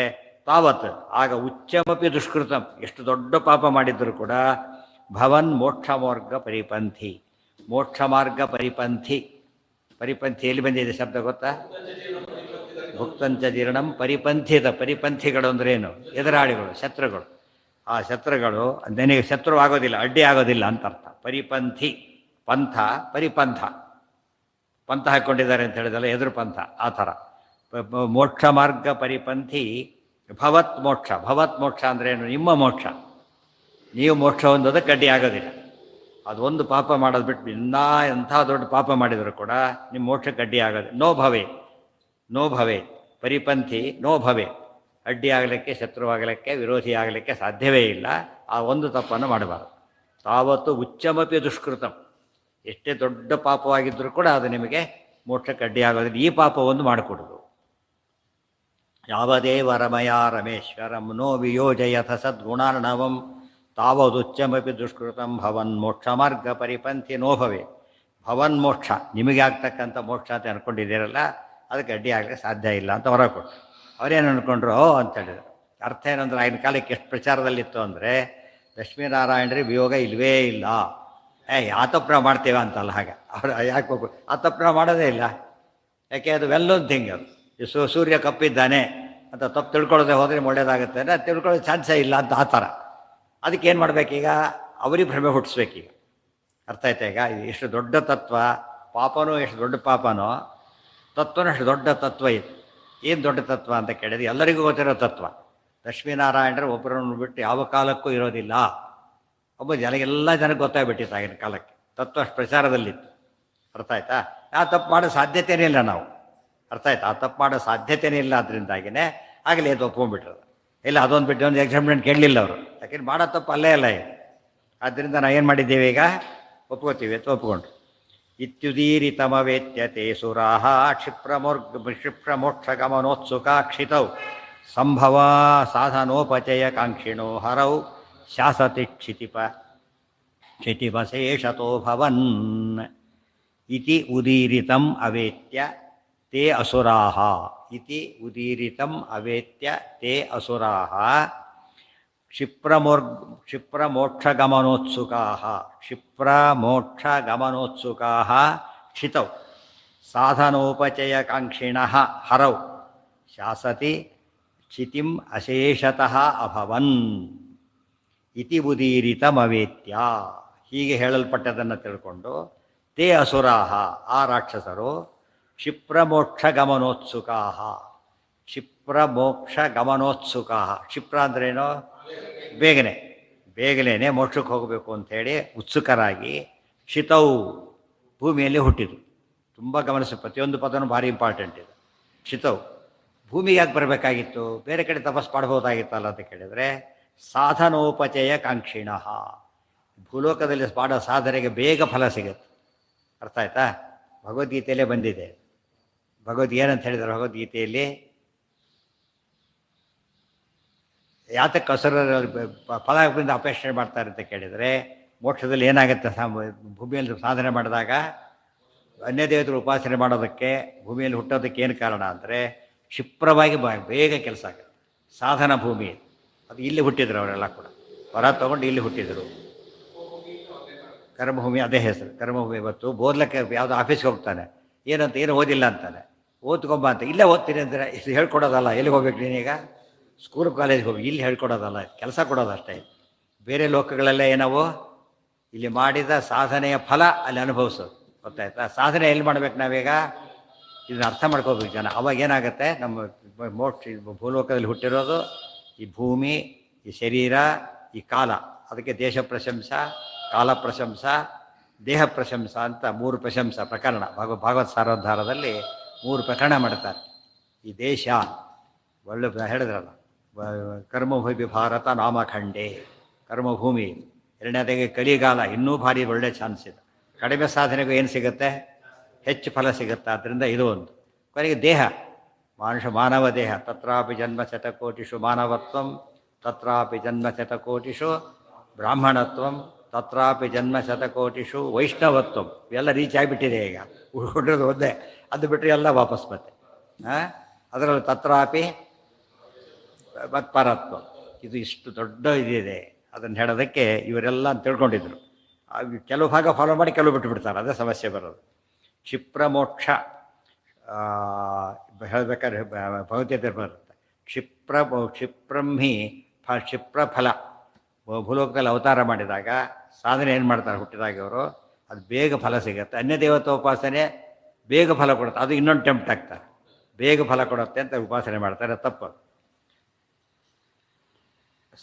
ತಾವತ್ ಆಗ ಉಚ್ಚಮಪಿ ದುಷ್ಕೃತಂ, ಎಷ್ಟು ದೊಡ್ಡ ಪಾಪ ಮಾಡಿದ್ದರೂ ಕೂಡ ಭವನ್ ಮೋಕ್ಷ ಮಾರ್ಗ ಪರಿಪಂಥಿ. ಮೋಕ್ಷ ಮಾರ್ಗ ಪರಿಪಂಥಿ. ಪರಿಪಂಥಿ ಎಲ್ಲಿ ಬಂದಿದೆ ಶಬ್ದ ಗೊತ್ತಾ? ಭುಕ್ತಂಚ ಜೀರ್ಣಂ ಪರಿಪಂಥಿತ. ಪರಿಪಂಥಿಗಳು ಅಂದ್ರೇನು? ಎದುರಾಳಿಗಳು, ಶತ್ರುಗಳು. ಆ ಶತ್ರುಗಳು ನನಗೆ ಶತ್ರು ಆಗೋದಿಲ್ಲ, ಅಡ್ಡಿ ಆಗೋದಿಲ್ಲ ಅಂತ ಅರ್ಥ. ಪರಿಪಂಥಿ ಪಂಥ, ಪರಿಪಂಥ. ಪಂಥ ಹಾಕ್ಕೊಂಡಿದ್ದಾರೆ ಅಂತ ಹೇಳಿದಲ್ಲ, ಎದುರು ಪಂಥ. ಆ ಥರ ಮೋಕ್ಷ ಮಾರ್ಗ ಪರಿಪಂಥಿ ಭವತ್ ಮೋಕ್ಷ. ಭವತ್ ಮೋಕ್ಷ ಅಂದ್ರೇನು? ನಿಮ್ಮ ಮೋಕ್ಷ. ನೀವು ಮೋಕ್ಷ ಹೊಂದೋದಕ್ಕೆ ಅಡ್ಡಿ ಆಗೋದಿಲ್ಲ. ಅದೊಂದು ಪಾಪ ಮಾಡೋದು ಬಿಟ್ಟು ಇನ್ನೂ ಎಂಥ ದೊಡ್ಡ ಪಾಪ ಮಾಡಿದರೂ ಕೂಡ ನಿಮ್ಮ ಮೋಕ್ಷಕ್ಕೆ ಅಡ್ಡಿ ಆಗೋದು. ನೋ ಭವೆ, ನೋ ಭವೆ. ಪರಿಪಂಥಿ ನೋ ಭವೆ. ಅಡ್ಡಿ ಆಗಲಿಕ್ಕೆ, ಶತ್ರುವಾಗಲಿಕ್ಕೆ, ವಿರೋಧಿ ಆಗಲಿಕ್ಕೆ ಸಾಧ್ಯವೇ ಇಲ್ಲ. ಆ ಒಂದು ತಪ್ಪನ್ನು ಮಾಡಬಾರದು. ತಾವತ್ತು ಉಚ್ಚಮಪಿ ದುಷ್ಕೃತಂ. ಎಷ್ಟೇ ದೊಡ್ಡ ಪಾಪವಾಗಿದ್ದರೂ ಕೂಡ ಅದು ನಿಮಗೆ ಮೋಕ್ಷಕ್ಕೆ ಅಡ್ಡಿ ಆಗೋದಿಲ್ಲ. ಈ ಪಾಪ ಒಂದು ಮಾಡಿಕೊಡೋದು. ಯಾವದೇವ ರಮಯ ರಮೇಶ್ವರಂ ನೋ ವಿಯೋಜಯಥ ಸದ್ಗುಣಾರ್ಣವಂ ತಾವದುಚ್ಚಮಪಿ ದುಷ್ಕೃತಂ ಭವನ್ ಮೋಕ್ಷ ಮಾರ್ಗ ಪರಿಪಂಥಿ ನೋ ಭವೆ. ಭವನ್ ಮೋಕ್ಷ ನಿಮಗೆ ಆಗ್ತಕ್ಕಂಥ ಮೋಕ್ಷ ಅಂತ ಅಂದ್ಕೊಂಡಿದ್ದೀರಲ್ಲ, ಅದಕ್ಕೆ ಅಡ್ಡಿ ಆಗಲಿಕ್ಕೆ ಸಾಧ್ಯ ಇಲ್ಲ ಅಂತ ಹೊರ ಕೊಟ್ಟರು. ಅವರೇನು ಅಂದ್ಕೊಂಡ್ರು ಅಂತ ಹೇಳಿದ್ರು. ಅರ್ಥ ಏನಂದ್ರೆ ಆಗಿನ ಕಾಲಕ್ಕೆ ಎಷ್ಟು ಪ್ರಚಾರದಲ್ಲಿತ್ತು ಅಂದರೆ, ಲಕ್ಷ್ಮೀನಾರಾಯಣರಿಗೆ ವಿಯೋಗ ಇಲ್ಲವೇ ಇಲ್ಲ, ಆತಪ್ರ ಮಾಡ್ತೇವೆ ಅಂತಲ್ಲ. ಹಾಗೆ ಅವ್ರು ಯಾಕೆ ಹೋಗ್ಬೇಕು, ಆತಪ್ರ ಮಾಡೋದೇ ಇಲ್ಲ. ಯಾಕೆ ಅದು ವೆಲ್ಲೊಂದು ಥಿಂಗ್. ಅದು ಸೂರ್ಯ ಕಪ್ಪಿದ್ದಾನೆ ಅಂತ ತಪ್ಪು ತಿಳ್ಕೊಳ್ಳೋದೇ ಹೋದರೆ ಒಳ್ಳೇದಾಗುತ್ತೆ ಅಂದರೆ ತಿಳ್ಕೊಳ್ಳೋ ಚಾನ್ಸೇ ಇಲ್ಲ ಅಂತ ಆ ಥರ. ಅದಕ್ಕೆ ಏನು ಮಾಡಬೇಕೀಗ, ಅವರಿಗೆ ಭ್ರಮೆ ಹುಟ್ಟಿಸ್ಬೇಕೀಗ. ಅರ್ಥ ಆಯ್ತಾ? ಈಗ ಎಷ್ಟು ದೊಡ್ಡ ತತ್ವ, ಪಾಪನೂ ಎಷ್ಟು ದೊಡ್ಡ ಪಾಪನೋ, ತತ್ವನೂ ಎಷ್ಟು ದೊಡ್ಡ ತತ್ವ ಇದು. ಏನು ದೊಡ್ಡ ತತ್ವ ಅಂತ ಕೇಳಿದ್ರೆ ಎಲ್ಲರಿಗೂ ಗೊತ್ತಿರೋ ತತ್ವ. ಲಕ್ಷ್ಮೀನಾರಾಯಣರು ಒಬ್ಬರನ್ನು ಬಿಟ್ಟು ಯಾವ ಕಾಲಕ್ಕೂ ಇರೋದಿಲ್ಲ. ಎಲ್ಲ ಜನಕ್ಕೆ ಗೊತ್ತಾಗ್ಬಿಟ್ಟಿತ್ತು ಆಗಿನ ಕಾಲಕ್ಕೆ. ತತ್ವ ಅಷ್ಟು ಪ್ರಚಾರದಲ್ಲಿತ್ತು. ಅರ್ಥ ಆಯ್ತಾ? ಆ ತಪ್ಪು ಮಾಡೋ ಸಾಧ್ಯತೆಯೇ ಇಲ್ಲ ನಾವು. ಅರ್ಥ ಆಯ್ತಾ? ಆ ತಪ್ಪು ಮಾಡೋ ಸಾಧ್ಯತೆಯೇ ಇಲ್ಲ. ಅದರಿಂದಾಗಿನೇ ಆಗಲಿ ಅದು ಒಪ್ಕೊಂಡ್ಬಿಟ್ರು. ಇಲ್ಲ ಅದೊಂದು ಬಿಟ್ಟು ಒಂದು ಎಕ್ಸಾಮಿನೆಂಟ್ ಕೇಳಲಿಲ್ಲ ಅವರು. ಯಾಕೆಂದ್ರೆ ಮಾಡೋ ತಪ್ಪು ಅಲ್ಲೇ ಅಲ್ಲ ಇದು. ಆದ್ದರಿಂದ ನಾವು ಏನು ಮಾಡಿದ್ದೇವೆ ಈಗ, ಒಪ್ಕೋತೀವಿ ಅಂತ ಒಪ್ಕೊಂಡ್ರು. ಇತ್ಯುದೀರಿತಮವೇತ್ಯತೆ ಸುರಾಹ ಕ್ಷಿಪ್ರಮೋಕ್ಷಗಮನೋತ್ಸುಕಾಕ್ಷಿತೌ ಸಂಭವ ಸಾಧನೋಪಚಯ ಕಾಂಕ್ಷಿಣೋ ಹರೌ ಶಾಸತಿ ಕ್ಷಿತಿಪಶೇಷತೋ ಭವನ್ ಇತಿ ಉದೀರಿತಂ ಅವೇತ್ಯ ತೇ ಅಸುರಾಹ. ಇತಿ ಉದೀರಿತಂ ಅವೇತ್ಯ ತೇ ಅಸುರಾಹ ಕ್ಷಿಪ್ರಮೋಕ್ಷಗಮನೋತ್ಸುಕಾಃ ಕ್ಷಿಪ್ರಮೋಕ್ಷಗಮನೋತ್ಸುಕಾಃ ಕ್ಷಿತೌ ಸಾಧನೋಪಚಯಕಾಂಕ್ಷಿಣಃ ಹರೌ ಶಾಸತಿ ಕ್ಷಿತಿಂ ಅಶೇಷತಃ ಅಭವನ್ ಇತಿ ಉದೀರಿತಮವೇತ್ಯ. ಹೀಗೆ ಹೇಳಲ್ಪಟ್ಟದನ್ನು ತಿಳ್ಕೊಂಡು ತೇ ಅಸುರಾಹ, ಆ ರಾಕ್ಷಸರು, ಕ್ಷಿಪ್ರಮೋಕ್ಷಗಮನೋತ್ಸುಕಾಃ ಕ್ಷಿಪ್ರಮೋಕ್ಷಗಮನೋತ್ಸುಕಾಃ. ಕ್ಷಿಪ್ರ ಅಂದ್ರೇನು? ಬೇಗನೆ ಮೋಕ್ಷಕ್ಕೆ ಹೋಗಬೇಕು ಅಂಥೇಳಿ ಉತ್ಸುಕರಾಗಿ ಕ್ಷಿತೌ ಭೂಮಿಯಲ್ಲಿ ಹುಟ್ಟಿದ್ರು. ತುಂಬ ಗಮನಿಸಿ, ಪ್ರತಿಯೊಂದು ಪದನೂ ಭಾರಿ ಇಂಪಾರ್ಟೆಂಟ್ ಇದು. ಕ್ಷಿತೌ ಭೂಮಿಗೆ ಯಾಕೆ ಬರಬೇಕಾಗಿತ್ತು, ಬೇರೆ ಕಡೆ ತಪಸ್ ಮಾಡ್ಬೋದಾಗಿತ್ತಲ್ಲ ಅಂತ ಕೇಳಿದರೆ, ಸಾಧನೋಪಚಯ ಕಾಂಕ್ಷಿಣಃ, ಭೂಲೋಕದಲ್ಲಿ ಮಾಡೋ ಸಾಧನೆಗೆ ಬೇಗ ಫಲ ಸಿಗುತ್ತೆ. ಅರ್ಥ ಆಯ್ತಾ? ಭಗವದ್ಗೀತೆಯಲ್ಲೇ ಬಂದಿದೆ. ಏನಂತ ಹೇಳಿದ್ದಾರೆ ಭಗವದ್ಗೀತೆಯಲ್ಲಿ? ಯಾತಕ್ಕೆ ಹಸುರ ಫಲದಿಂದ ಅಪೇಕ್ಷಣೆ ಮಾಡ್ತಾರೆ ಅಂತ ಕೇಳಿದರೆ, ಮೋಕ್ಷದಲ್ಲಿ ಏನಾಗುತ್ತೆ, ಭೂಮಿಯಲ್ಲಿ ಸಾಧನೆ ಮಾಡಿದಾಗ ಅನ್ಯ ದೇವತೆಗಳು ಉಪಾಸನೆ ಮಾಡೋದಕ್ಕೆ, ಭೂಮಿಯಲ್ಲಿ ಹುಟ್ಟೋದಕ್ಕೆ ಏನು ಕಾರಣ ಅಂದರೆ ಕ್ಷಿಪ್ರವಾಗಿ ಬೇಗ ಕೆಲಸ ಆಗುತ್ತೆ. ಸಾಧನ ಭೂಮಿ ಅದು. ಇಲ್ಲಿ ಹುಟ್ಟಿದ್ರು ಅವರೆಲ್ಲ ಕೂಡ, ಹೊರ ತೊಗೊಂಡು ಇಲ್ಲಿ ಹುಟ್ಟಿದರು. ಕರ್ಮಭೂಮಿ ಅದೇ ಹೆಸರು, ಕರ್ಮಭೂಮಿ. ಇವತ್ತು ಓದ್ಲಿಕ್ಕೆ ಯಾವುದೋ ಆಫೀಸ್ಗೆ ಹೋಗ್ತಾನೆ, ಏನು ಓದಿಲ್ಲ ಅಂತಾನೆ, ಓದ್ಕೊಂಬ ಅಂತ. ಇಲ್ಲೇ ಓದ್ತೀನಿ ಅಂದರೆ ಇದು ಹೇಳ್ಕೊಡೋದಲ್ಲ. ಎಲ್ಲಿಗೆ ಹೋಗ್ಬೇಕು ನೀನೀಗ? ಸ್ಕೂಲ್ ಕಾಲೇಜ್ಗೆ ಹೋಗಿ. ಇಲ್ಲಿ ಹೇಳ್ಕೊಡೋದಲ್ಲ, ಕೆಲಸ ಕೊಡೋದು ಅಷ್ಟೇ. ಬೇರೆ ಲೋಕಗಳೆಲ್ಲ ಏನವು, ಇಲ್ಲಿ ಮಾಡಿದ ಸಾಧನೆಯ ಫಲ ಅಲ್ಲಿ ಅನುಭವಿಸೋದು. ಗೊತ್ತಾಯ್ತಾ? ಸಾಧನೆ ಎಲ್ಲಿ ಮಾಡ್ಬೇಕು ನಾವೀಗ? ಇದನ್ನ ಅರ್ಥ ಮಾಡ್ಕೋಬೇಕು ಜನ. ಅವಾಗ ಏನಾಗುತ್ತೆ, ನಮ್ಮ ಮೋಕ್ಷ ಭೂಲೋಕದಲ್ಲಿ ಹುಟ್ಟಿರೋದು ಈ ಭೂಮಿ, ಈ ಶರೀರ, ಈ ಕಾಲ. ಅದಕ್ಕೆ ದೇಶ ಪ್ರಶಂಸ, ಕಾಲ ಪ್ರಶಂಸ, ದೇಹ ಪ್ರಶಂಸ ಅಂತ 3 ಪ್ರಶಂಸ ಪ್ರಕರಣ ಭಾಗವತ್ ಸಾರೋದ್ಧಾರದಲ್ಲಿ 3 ಪ್ರಕರಣ ಮಾಡ್ತಾರೆ. ಈ ದೇಶ ಒಳ್ಳೆ ಹೇಳಿದ್ರಲ್ಲ, ಕರ್ಮಭೂಮಿ ಭಾರತ ನಾಮಖಂಡೆ, ಕರ್ಮಭೂಮಿ. ಎರಡನೇದಾಗಿ ಕಲಿಗಾಲ, ಇನ್ನೂ ಭಾರಿ ಒಳ್ಳೆ ಚಾನ್ಸ್ ಇದೆ. ಕಡಿಮೆ ಸಾಧನೆಗೂ ಏನು ಸಿಗುತ್ತೆ, ಹೆಚ್ಚು ಫಲ ಸಿಗುತ್ತೆ. ಆದ್ದರಿಂದ ಇದು ಒಂದು. ಕೊನೆಗೆ ದೇಹ, ಮಾನವ ದೇಹ. ತತ್ರಾಪಿ ಜನ್ಮ ಶತಕೋಟಿಷು ಮಾನವತ್ವಂ, ತತ್ರಾಪಿ ಜನ್ಮ ಶತಕೋಟಿಷು ಬ್ರಾಹ್ಮಣತ್ವಂ, ತತ್ರಾಪಿ ಜನ್ಮ ಶತಕೋಟಿಷು ವೈಷ್ಣವತ್ವಂ. ಇವೆಲ್ಲ ರೀಚ್ ಆಗಿಬಿಟ್ಟಿದೆ ಈಗ. ಉಳ್ಕೊಂಡಿರೋದು ಒಂದೇ, ಅದು ಬಿಟ್ಟರೆ ಎಲ್ಲ ವಾಪಸ್ ಮತ್ತೆ. ಅದರಲ್ಲಿ ತತ್ರಾಪಿ ಮತ್ಪರತ್ವ. ಇದು ಇಷ್ಟು ದೊಡ್ಡ ಇದಿದೆ. ಅದನ್ನು ಹೇಳೋದಕ್ಕೆ ಇವರೆಲ್ಲ ಅಂತ ತಿಳ್ಕೊಂಡಿದ್ರು. ಕೆಲವು ಭಾಗ ಫಾಲೋ ಮಾಡಿ ಕೆಲವು ಬಿಟ್ಟುಬಿಡ್ತಾರೆ. ಅದೇ ಸಮಸ್ಯೆ ಬರೋದು. ಕ್ಷಿಪ್ರಮೋಕ್ಷ ಹೇಳಬೇಕಾದ್ರೆ ಭಗವದ್ಗೀತೆ ಬರುತ್ತೆ. ಕ್ಷಿಪ್ರಹಿ ಕ್ಷಿಪ್ರಫಲ. ಭೂಲೋಕದಲ್ಲಿ ಅವತಾರ ಮಾಡಿದಾಗ ಸಾಧನೆ ಏನು ಮಾಡ್ತಾರೆ ಹುಟ್ಟಿದಾಗ ಅವರು, ಅದು ಬೇಗ ಫಲ ಸಿಗುತ್ತೆ. ಅನ್ಯ ದೇವತೋಪಾಸನೆ ಬೇಗ ಫಲ ಕೊಡುತ್ತೆ, ಅದು ಇನ್ನೊಂದು ಟೆಂಪ್ಟ್ ಆಗ್ತಾರೆ. ಬೇಗ ಫಲ ಕೊಡುತ್ತೆ ಅಂತ ಉಪಾಸನೆ ಮಾಡ್ತಾರೆ, ತಪ್ಪು.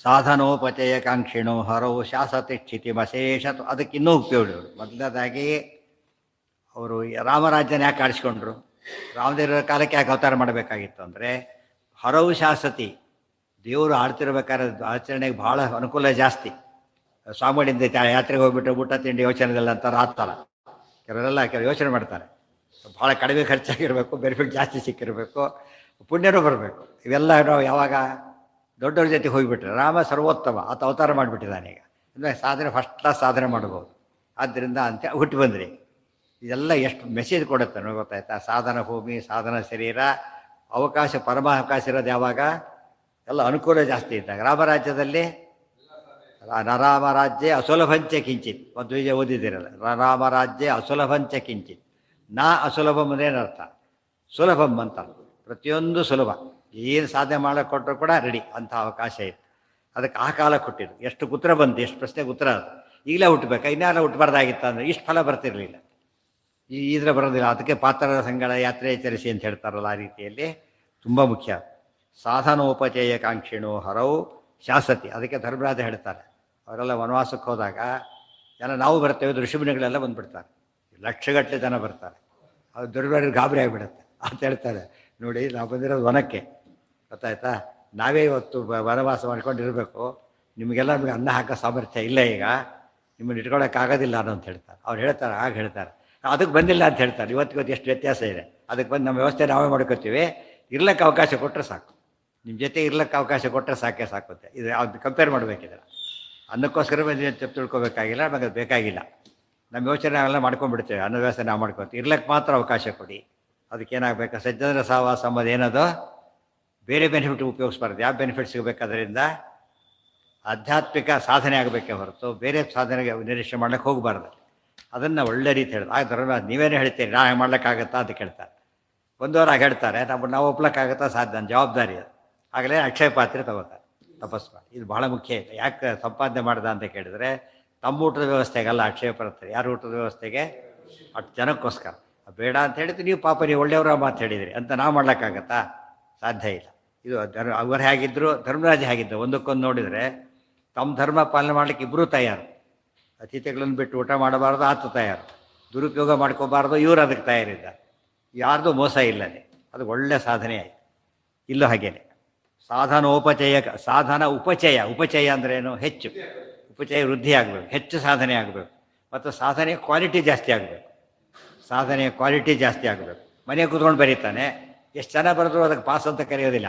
ಸಾಧನೋಪಚಯ ಕಾಂಕ್ಷಿಣೋ ಹರೌ ಶಾಸತಿ ಕ್ಷಿತಿಮಶೇಷ. ಅದಕ್ಕೆ ಇನ್ನೂ ಉಪಯೋಗ. ಮೊದಲನೇದಾಗಿ ಅವರು ರಾಮರಾಜ್ಯನ ಯಾಕೆ ಆಡಿಸ್ಕೊಂಡ್ರು, ರಾಮದೇವರ ಕಾಲಕ್ಕೆ ಯಾಕೆ ಅವತಾರ ಮಾಡಬೇಕಾಗಿತ್ತು ಅಂದರೆ, ಹರವು ಶಾಸತಿ, ದೇವರು ಆಡ್ತಿರ್ಬೇಕಾದ್ರೆ ಆಚರಣೆಗೆ ಭಾಳ ಅನುಕೂಲ ಜಾಸ್ತಿ. ಸ್ವಾಮಿಗಳಿಂದ ಯಾತ್ರೆಗೆ ಹೋಗ್ಬಿಟ್ಟು ಊಟ ತಿಂಡಿ ಯೋಚನೆಲ್ಲ ಅಂತಾರೆ. ಆಗ್ತಾರ ಕೆಲವರೆಲ್ಲ ಯೋಚನೆ ಮಾಡ್ತಾರೆ, ಭಾಳ ಕಡಿಮೆ ಖರ್ಚಾಗಿರಬೇಕು, ಬೆನಿಫಿಟ್ ಜಾಸ್ತಿ ಸಿಕ್ಕಿರಬೇಕು, ಪುಣ್ಯನೂ ಬರಬೇಕು. ಇವೆಲ್ಲ ನಾವು ಯಾವಾಗ ದೊಡ್ಡವ್ರ ಜೊತೆಗೆ ಹೋಗಿಬಿಟ್ರೆ ರಾಮ ಸರ್ವೋತ್ತಮ ಆತ ಅವತಾರ ಮಾಡಿಬಿಟ್ಟಿದ್ದಾನೆ. ಈಗ ಅಂದರೆ ಸಾಧನೆ ಫಸ್ಟ್ ಕ್ಲಾಸ್ ಸಾಧನೆ ಮಾಡ್ಬೋದು. ಆದ್ದರಿಂದ ಅಂತ ಹುಟ್ಟು ಬಂದ್ರಿ. ಇದೆಲ್ಲ ಎಷ್ಟು ಮೆಸೇಜ್ ಕೊಡುತ್ತೆ ನಮಗೆ ಗೊತ್ತಾಯ್ತಾ. ಸಾಧನ ಭೂಮಿ, ಸಾಧನ ಶರೀರ, ಅವಕಾಶ, ಪರಮಾವಕಾಶ ಇರೋದು ಯಾವಾಗ ಎಲ್ಲ ಅನುಕೂಲ ಜಾಸ್ತಿ ಇದ್ದಾಗ. ರಾಮರಾಜ್ಯದಲ್ಲಿ ನರಾಮರಾಜ್ಯ ಅಸುಲಭಂಚ ಕಿಂಚಿತ್, ಒಂದು ವಿಜಯ ಓದಿದ್ದೀರಲ್ಲ, ರಾಮರಾಜ್ಯ ಅಸುಲಭಂಚ ಕಿಂಚಿತ್. ನಾ ಅಸುಲಭಂ ಅಂದೇನರ್ಥ, ಸುಲಭಂ ಅಂತ. ಪ್ರತಿಯೊಂದು ಸುಲಭ, ಏನು ಸಾಧನೆ ಮಾಡೋಕ್ಕೆ ಕೊಟ್ಟರು ಕೂಡ ರೆಡಿ ಅಂಥ ಅವಕಾಶ ಇತ್ತು. ಅದಕ್ಕೆ ಆ ಕಾಲ ಕೊಟ್ಟಿದ್ದು. ಎಷ್ಟು ಉತ್ತರ ಬಂತು, ಎಷ್ಟು ಪ್ರಶ್ನೆಗೆ ಉತ್ತರ ಅದು. ಈಗಲೇ ಹುಟ್ಟಬೇಕಾ, ಇನ್ಯಾರ ಹುಟ್ಟಬಾರ್ದಾಗಿತ್ತ ಅಂದರೆ ಇಷ್ಟು ಫಲ ಬರ್ತಿರಲಿಲ್ಲ. ಇದ್ರೆ ಬರೋದಿಲ್ಲ. ಅದಕ್ಕೆ ಪಾತ್ರದ ಸಂಗಡ ಯಾತ್ರೆ ಚರಿಸಿ ಅಂತ ಹೇಳ್ತಾರಲ್ಲ, ಆ ರೀತಿಯಲ್ಲಿ ತುಂಬ ಮುಖ್ಯ. ಸಾಧನೋಪಚಯ ಕಾಂಕ್ಷಿಣೋ ಹರವು ಶಾಸತಿ. ಅದಕ್ಕೆ ಧರ್ಮರಾಜ ಹೇಳ್ತಾರೆ, ಅವರೆಲ್ಲ ವನವಾಸಕ್ಕೆ ಹೋದಾಗ ಜನ ನಾವು ಬರ್ತೇವೆ, ಋಷಿಮುನಿಗಳೆಲ್ಲ ಬಂದುಬಿಡ್ತಾರೆ, ಲಕ್ಷಗಟ್ಟಲೆ ಜನ ಬರ್ತಾರೆ. ಅದು ದುರ್ಬಾರಿ ಗಾಬರಿ ಆಗಿಬಿಡುತ್ತೆ ಅಂತ ಹೇಳ್ತಾರೆ. ನೋಡಿ, ನಾವು ಬಂದಿರೋದು ವನಕ್ಕೆ, ಗೊತ್ತಾಯ್ತಾ, ನಾವೇ ಇವತ್ತು ವನವಾಸ ಮಾಡ್ಕೊಂಡಿರಬೇಕು, ನಿಮಗೆಲ್ಲ ನಮಗೆ ಅನ್ನ ಹಾಕೋ ಸಾಮರ್ಥ್ಯ ಇಲ್ಲ, ಈಗ ನಿಮ್ಮನ್ನು ಇಟ್ಕೊಳ್ಳೋಕ್ಕಾಗೋದಿಲ್ಲ ಅನ್ನೋ ಅಂತ ಹೇಳ್ತಾರೆ. ಅವ್ರು ಹೇಳ್ತಾರೆ, ಆಗ ಹೇಳ್ತಾರೆ ಅದಕ್ಕೆ ಬಂದಿಲ್ಲ ಅಂತ ಹೇಳ್ತಾರೆ. ಇವತ್ತಿಗೆ ಎಷ್ಟು ವ್ಯತ್ಯಾಸ ಇದೆ. ಅದಕ್ಕೆ ಬಂದು ನಮ್ಮ ವ್ಯವಸ್ಥೆ ನಾವೇ ಮಾಡ್ಕೋತೀವಿ. ಇರ್ಲಿಕ್ಕೆ ಅವಕಾಶ ಕೊಟ್ಟರೆ ಸಾಕು, ನಿಮ್ಮ ಜೊತೆ ಇರ್ಲಿಕ್ಕೆ ಅವಕಾಶ ಕೊಟ್ಟರೆ ಸಾಕೇ ಸಾಕುತ್ತೆ. ಇದು ಅದು ಕಂಪೇರ್ ಮಾಡಬೇಕಿದ್ರೆ ಅನ್ನಕ್ಕೋಸ್ಕರ ಬಂದು ತಿಳ್ಕೊಬೇಕಾಗಿಲ್ಲ, ನಮಗೆ ಅದು ಬೇಕಾಗಿಲ್ಲ. ನಮ್ಮ ಯೋಚನೆ ನಾವೆಲ್ಲ ಮಾಡ್ಕೊಂಡ್ಬಿಡ್ತೇವೆ, ಅನ್ನದ ವ್ಯವಸ್ಥೆ ನಾವು ಮಾಡ್ಕೊತೀವಿ. ಇರ್ಲಿಕ್ಕೆ ಮಾತ್ರ ಅವಕಾಶ ಕೊಡಿ. ಅದಕ್ಕೇನಾಗಬೇಕು, ಸಜ್ಜನರ ಸಹವಾಸ ಅಂಬೋದು ಏನದು, ಬೇರೆ ಬೆನಿಫಿಟ್ ಉಪಯೋಗಿಸ್ಬಾರ್ದು. ಯಾವ ಬೆನಿಫಿಟ್ ಸಿಗಬೇಕಾದ್ರಿಂದ ಆಧ್ಯಾತ್ಮಿಕ ಸಾಧನೆ ಆಗಬೇಕೇ ಹೊರತು ಬೇರೆ ಸಾಧನೆಗೆ ನಿರೀಕ್ಷೆ ಮಾಡ್ಲಿಕ್ಕೆ ಹೋಗಬಾರ್ದು. ಅದನ್ನು ಒಳ್ಳೆ ರೀತಿ ಹೇಳಿದ್ರು. ಆಗ ಧರ್ಮರಾಜ ನೀವೇನೇ ಹೇಳ್ತೀರಿ, ನಾ ಮಾಡ್ಲಿಕ್ಕಾಗತ್ತಾ ಅಂತ ಕೇಳ್ತಾರೆ. ಒಂದವರು ಆಗ ಹೇಳ್ತಾರೆ, ನಾವು ಒಪ್ಲಕ್ಕಾಗತ್ತಾ, ಸಾಧ್ಯ, ನನ್ನ ಜವಾಬ್ದಾರಿ ಅದು. ಆಗಲೇ ಅಕ್ಷಯ ಪಾತ್ರೆ ತಗೋತಾರೆ, ತಪಸ್ಸು ಮಾಡಿ. ಇದು ಭಾಳ ಮುಖ್ಯ. ಯಾಕೆ ಸಂಪಾದನೆ ಮಾಡ್ದ ಅಂತ ಕೇಳಿದರೆ, ತಮ್ಮ ಊಟದ ವ್ಯವಸ್ಥೆಗಲ್ಲ ಅಕ್ಷಯ ಪಾತ್ರೆ. ಯಾರು ಊಟದ ವ್ಯವಸ್ಥೆಗೆ? ಅಷ್ಟು ಜನಕ್ಕೋಸ್ಕರ. ಬೇಡ ಅಂತ ಹೇಳಿದ್ರೆ ನೀವು ಪಾಪ ನೀವು ಒಳ್ಳೆಯವರ ಮಾತು ಹೇಳಿದಿರಿ ಅಂತ ನಾವು ಮಾಡ್ಲಿಕ್ಕಾಗತ್ತಾ? ಸಾಧ್ಯ ಇಲ್ಲ. ಇದು ಅವರು ಹೇಗಿದ್ದರು, ಧರ್ಮರಾಜ ಹೇಗಿದ್ದರು, ಒಂದಕ್ಕೊಂದು ನೋಡಿದರೆ ತಮ್ಮ ಧರ್ಮ ಪಾಲನೆ ಮಾಡಲಿಕ್ಕೆ ಇಬ್ಬರೂ ತಯಾರು. ಅತಿಥಿಗಳನ್ನು ಬಿಟ್ಟು ಊಟ ಮಾಡಬಾರ್ದು, ಆತ ತಯಾರು. ದುರುಪಯೋಗ ಮಾಡ್ಕೋಬಾರ್ದು, ಇವರು ಅದಕ್ಕೆ ತಯಾರಿದ್ದಾರೆ. ಯಾರ್ದು ಮೋಸ ಇಲ್ಲದೆ ಅದು ಒಳ್ಳೆಯ ಸಾಧನೆ ಆಯಿತು. ಇಲ್ಲೂ ಹಾಗೇನೆ ಸಾಧನೋಪಚಯ, ಸಾಧನ ಉಪಚಯ. ಉಪಚಯ ಅಂದ್ರೇನು? ಹೆಚ್ಚು. ಉಪಚಯ ವೃದ್ಧಿ ಆಗಬೇಕು, ಹೆಚ್ಚು ಸಾಧನೆ ಆಗಬೇಕು. ಮತ್ತು ಸಾಧನೆಯ ಕ್ವಾಲಿಟಿ ಜಾಸ್ತಿ ಆಗಬೇಕು. ಸಾಧನೆಯ ಕ್ವಾಲಿಟಿ ಜಾಸ್ತಿ ಆಗಬೇಕು. ಮನೆಗೆ ಕೂತ್ಕೊಂಡು ಬರೀತಾನೆ, ಎಷ್ಟು ಚೆನ್ನಾಗಿ ಬರೆದ್ರು ಅದಕ್ಕೆ ಪಾಸ್ ಅಂತ ಕರೆಯೋದಿಲ್ಲ.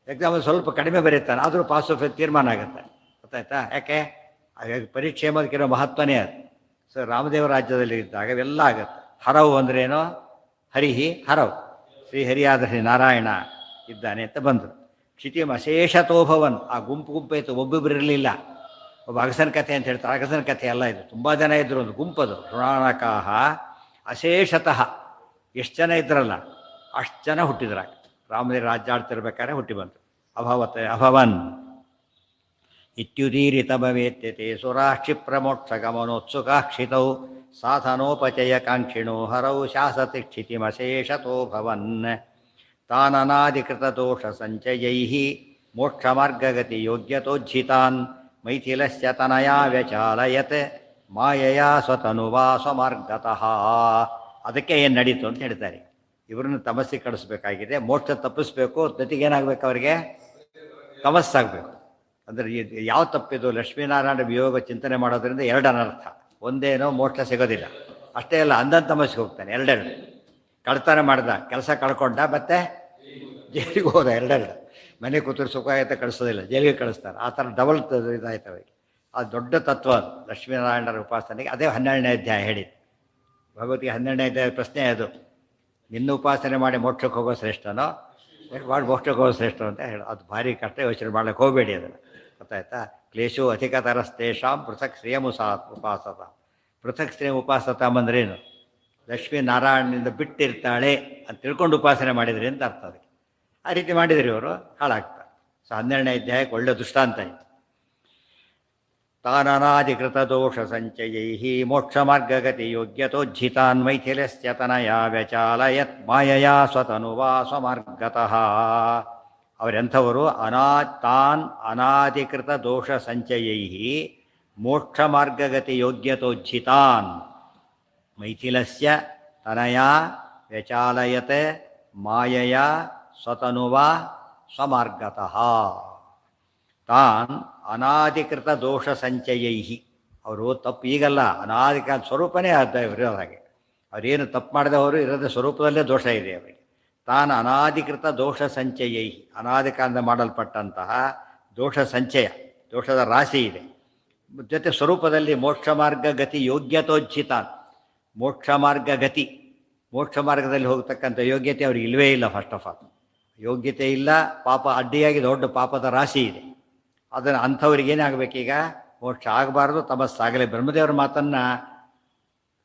ಎಕ್ಸಾಮಲ್ಲಿ ಸ್ವಲ್ಪ ಕಡಿಮೆ ಬರೀತಾನೆ, ಆದರೂ ಪಾಸು ತೀರ್ಮಾನ ಆಗುತ್ತೆ. ಗೊತ್ತಾಯ್ತಾ? ಯಾಕೆ? ಪರೀಕ್ಷೆ ಎಂಬುದಕ್ಕಿರೋ ಮಹತ್ವನೇ ಅದು. ಸೊ ರಾಮದೇವ ರಾಜ್ಯದಲ್ಲಿ ಇದ್ದಾಗ ಇವೆಲ್ಲ ಆಗುತ್ತೆ. ಹರವು ಅಂದ್ರೇನು? ಹರಿಹಿ ಹರವು, ಶ್ರೀಹರಿಯಾದ ಶ್ರೀ ನಾರಾಯಣ ಇದ್ದಾನೆ ಅಂತ ಬಂದರು. ಕ್ಷಿತಿಯಂ ಅಶೇಷತೋಭವನ್. ಆ ಗುಂಪು ಗುಂಪಾಯಿತು, ಒಬ್ಬೊಬ್ಬರು ಇರಲಿಲ್ಲ. ಒಬ್ಬ ಅಗಸನ ಕಥೆ ಅಂತ ಹೇಳ್ತಾರೆ, ಅಗಸನ ಕಥೆ ಎಲ್ಲ ಇದು. ತುಂಬ ಜನ ಇದ್ದರು, ಒಂದು ಗುಂಪದು. ಋಣಾನಕಾಹ ಅಶೇಷತಃ. ಎಷ್ಟು ಜನ ಇದ್ರಲ್ಲ ಅಷ್ಟು ಜನ ಹುಟ್ಟಿದ್ರ. ರಾಮದೇವ ರಾಜ್ಯ ಆಡ್ತಿರ್ಬೇಕಾದ್ರೆ ಹುಟ್ಟಿ ಬಂತು. ಅಭವನ್ ಇತ್ಯುದೀರಿತಮವೇತ್ಯತೆ ಸುರಾಕ್ಷಿಪ್ರಮೋಕ್ಷಗಮನೋತ್ಸುಕಾಕ್ಷಿತೌ ಸಾಧನೋಪಚಯ ಕಾಂಕ್ಷಿಣೋ ಹರೌ ಶಾಸತಿ ಕ್ಷಿತಿಮಶೇಷತೋ ಭವನ್. ತಾನನಾಧಿಕೃತದೋಷ ಸಂಚಯೈ ಮೋಕ್ಷಮಾರ್ಗಗತಿ ಯೋಗ್ಯತೋಜ್ಜಿತಾನ್ ಮೈಥಿಲಸ್ಯ ತನಯಾ ವ್ಯಚಾಲಯತ್ ಮಾಯೆಯ ಸ್ವತನುವಾ ಸ್ವಮಾರ್ಗತಃ. ಅದಕ್ಕೆ ಏನು ನಡೀತು ಅಂತ ಹೇಳ್ತಾರೆ. ಇವರನ್ನು ತಮಸ್ಸಿಗೆ ಕಳಿಸ್ಬೇಕಾಗಿದೆ, ಮೋಕ್ಷ ತಪ್ಪಿಸ್ಬೇಕು. ಜೊತೆಗೇನಾಗಬೇಕು, ಅವರಿಗೆ ತಮಸ್ಸಾಗಬೇಕು. ಅಂದರೆ ಯಾವ ತಪ್ಪಿದು? ಲಕ್ಷ್ಮೀನಾರಾಯಣ ವಿಯೋಗ ಚಿಂತನೆ ಮಾಡೋದ್ರಿಂದ ಎರಡು ಅನರ್ಥ. ಒಂದೇನೋ ಮೋಕ್ಷ ಸಿಗೋದಿಲ್ಲ, ಅಷ್ಟೇ ಅಲ್ಲ ಅಂಧನ ತಮಸ್ಸಿಗೆ ಹೋಗ್ತಾನೆ. ಎರಡೆರಡು. ಕಳ್ತನ ಮಾಡ್ದ, ಕೆಲಸ ಕಳ್ಕೊಂಡ, ಮತ್ತೆ ಜೈಲಿಗೆ ಹೋದ. ಎರಡೆರಡು. ಮನೆ ಕೂತರು ಸುಖ ಆಯ್ತಾ ಕಳಿಸೋದಿಲ್ಲ, ಜೈಲಿಗೆ ಕಳಿಸ್ತಾರೆ. ಆ ಥರ ಡಬಲ್ ಇದಾಯ್ತವೆ. ಅದು ದೊಡ್ಡ ತತ್ವ ಅದು ಲಕ್ಷ್ಮೀನಾರಾಯಣರ ಉಪಾಸನೆಗೆ. ಅದೇ 12ನೇ ಅಧ್ಯಾಯ ಹೇಳಿದ್ದು. ಭಗವತಿಗೆ 12ನೇ ಅಧ್ಯಾಯ ಪ್ರಶ್ನೆ ಅದು. ನಿನ್ನ ಉಪಾಸನೆ ಮಾಡಿ ಮೋಕ್ಷಕ್ಕೆ ಹೋಗೋ ಶ್ರೇಷ್ಠನೋ, ಮಾಡಿ ಮೋಕ್ಷಕ್ಕೆ ಹೋಗೋ ಶ್ರೇಷ್ಠ ಅಂತ ಹೇಳಿ. ಅದು ಭಾರಿ ಕಷ್ಟ, ಯೋಚನೆ ಮಾಡ್ಲಿಕ್ಕೆ ಹೋಗಬೇಡಿ ಅದನ್ನು. ಗೊತ್ತಾಯ್ತಾ? ಕ್ಲೇಶೋ ಅಧಿಕತರಸ್ತೇಷಾಂ ಪೃಥಕ್ ಉಪಾಸತ. ಪೃಥಕ್ ಶ್ರೇಯ ಉಪಾಸತಾಮ್ ಅಂದ್ರೇನು? ಲಕ್ಷ್ಮೀನಾರಾಯಣನಿಂದ ಬಿಟ್ಟಿರ್ತಾಳೆ ಅಂತ ತಿಳ್ಕೊಂಡು ಉಪಾಸನೆ ಮಾಡಿದ್ರಿ ಅಂತ ಅರ್ಥ. ಅದಕ್ಕೆ ಆ ರೀತಿ ಮಾಡಿದ್ರಿ ಇವರು, ಹಾಳಾಗ್ತಾರೆ. ಸೊ 12ನೇ ಅಧ್ಯಾಯಕ್ಕೆ ಒಳ್ಳೆ ದೃಷ್ಟಾಂತ ಇದೆ. ತಾನನಾಧಿಕೃತ ದೋಷ ಸಂಚಯೈ ಮೋಕ್ಷಮಾರ್ಗಗತಿ ಯೋಗ್ಯತೋಜ್ಜಿತಾನ್ ಮೈಥಿಲಸ್ಯ ತನಯಾ ವ್ಯಚಾಲಯತ್ ಮಾಯಯಾ ಸ್ವತನುವಾ ಸ್ವಮಾರ್ಗತಃ. ಅವರೆಂಥವರು? ತಾನ್ ಅನಾಧಿಕೃತ ದೋಷ ಸಂಚಯೈ ಮೋಕ್ಷಮಾರ್ಗಗತಿ ಯೋಗ್ಯತೋಜ್ಜಿತಾನ್ ಮೈಥಿಲಸ್ಯ ತನಯಾ ವ್ಯಚಾಲಯತ್ ಮಾಯಯಾ ಸ್ವತನುವಾ ಸ್ವಮಾರ್ಗತಃ. ತಾನ್ ಅನಾಧಿಕೃತ ದೋಷ ಸಂಚಯೈ. ಅವರು ತಪ್ಪು ಈಗಲ್ಲ, ಅನಾಧಿಕೃತ ಸ್ವರೂಪನೇ ಇರೋದು ಹಾಗೆ. ಅವರೇನು ತಪ್ಪು ಮಾಡಿದವರು ಇರೋದ ಸ್ವರೂಪದಲ್ಲೇ ದೋಷ ಇದೆ ಅವರಿಗೆ. ತಾನು ಅನಾಧಿಕೃತ ದೋಷ ಸಂಚಯೈ, ಅನಾದಿ ಕಾಲದಿಂದ ಮಾಡಲ್ಪಟ್ಟಂತಹ ದೋಷ ಸಂಚಯ, ದೋಷದ ರಾಶಿ ಇದೆ. ಜೊತೆ ಸ್ವರೂಪದಲ್ಲಿ ಮೋಕ್ಷ ಮಾರ್ಗ ಗತಿ ಯೋಗ್ಯತೋಜ್ಜಿತ, ಮೋಕ್ಷ ಮಾರ್ಗ ಗತಿ, ಮೋಕ್ಷ ಮಾರ್ಗದಲ್ಲಿ ಹೋಗ್ತಕ್ಕಂಥ ಯೋಗ್ಯತೆ ಅವ್ರಿಗೆ ಇಲ್ಲವೇ ಇಲ್ಲ. ಫಸ್ಟ್ ಆಫ್ ಆಲ್ ಯೋಗ್ಯತೆ ಇಲ್ಲ, ಪಾಪ ಅಡ್ಡಿಯಾಗಿ ದೊಡ್ಡ ಪಾಪದ ರಾಶಿ ಇದೆ. ಅದನ್ನು ಅಂಥವ್ರಿಗೆ ಏನಾಗಬೇಕೀಗ? ಮೋಕ್ಷ ಆಗಬಾರ್ದು, ತಮಸ್ಸಾಗಲೇ. ಬ್ರಹ್ಮದೇವರ ಮಾತನ್ನು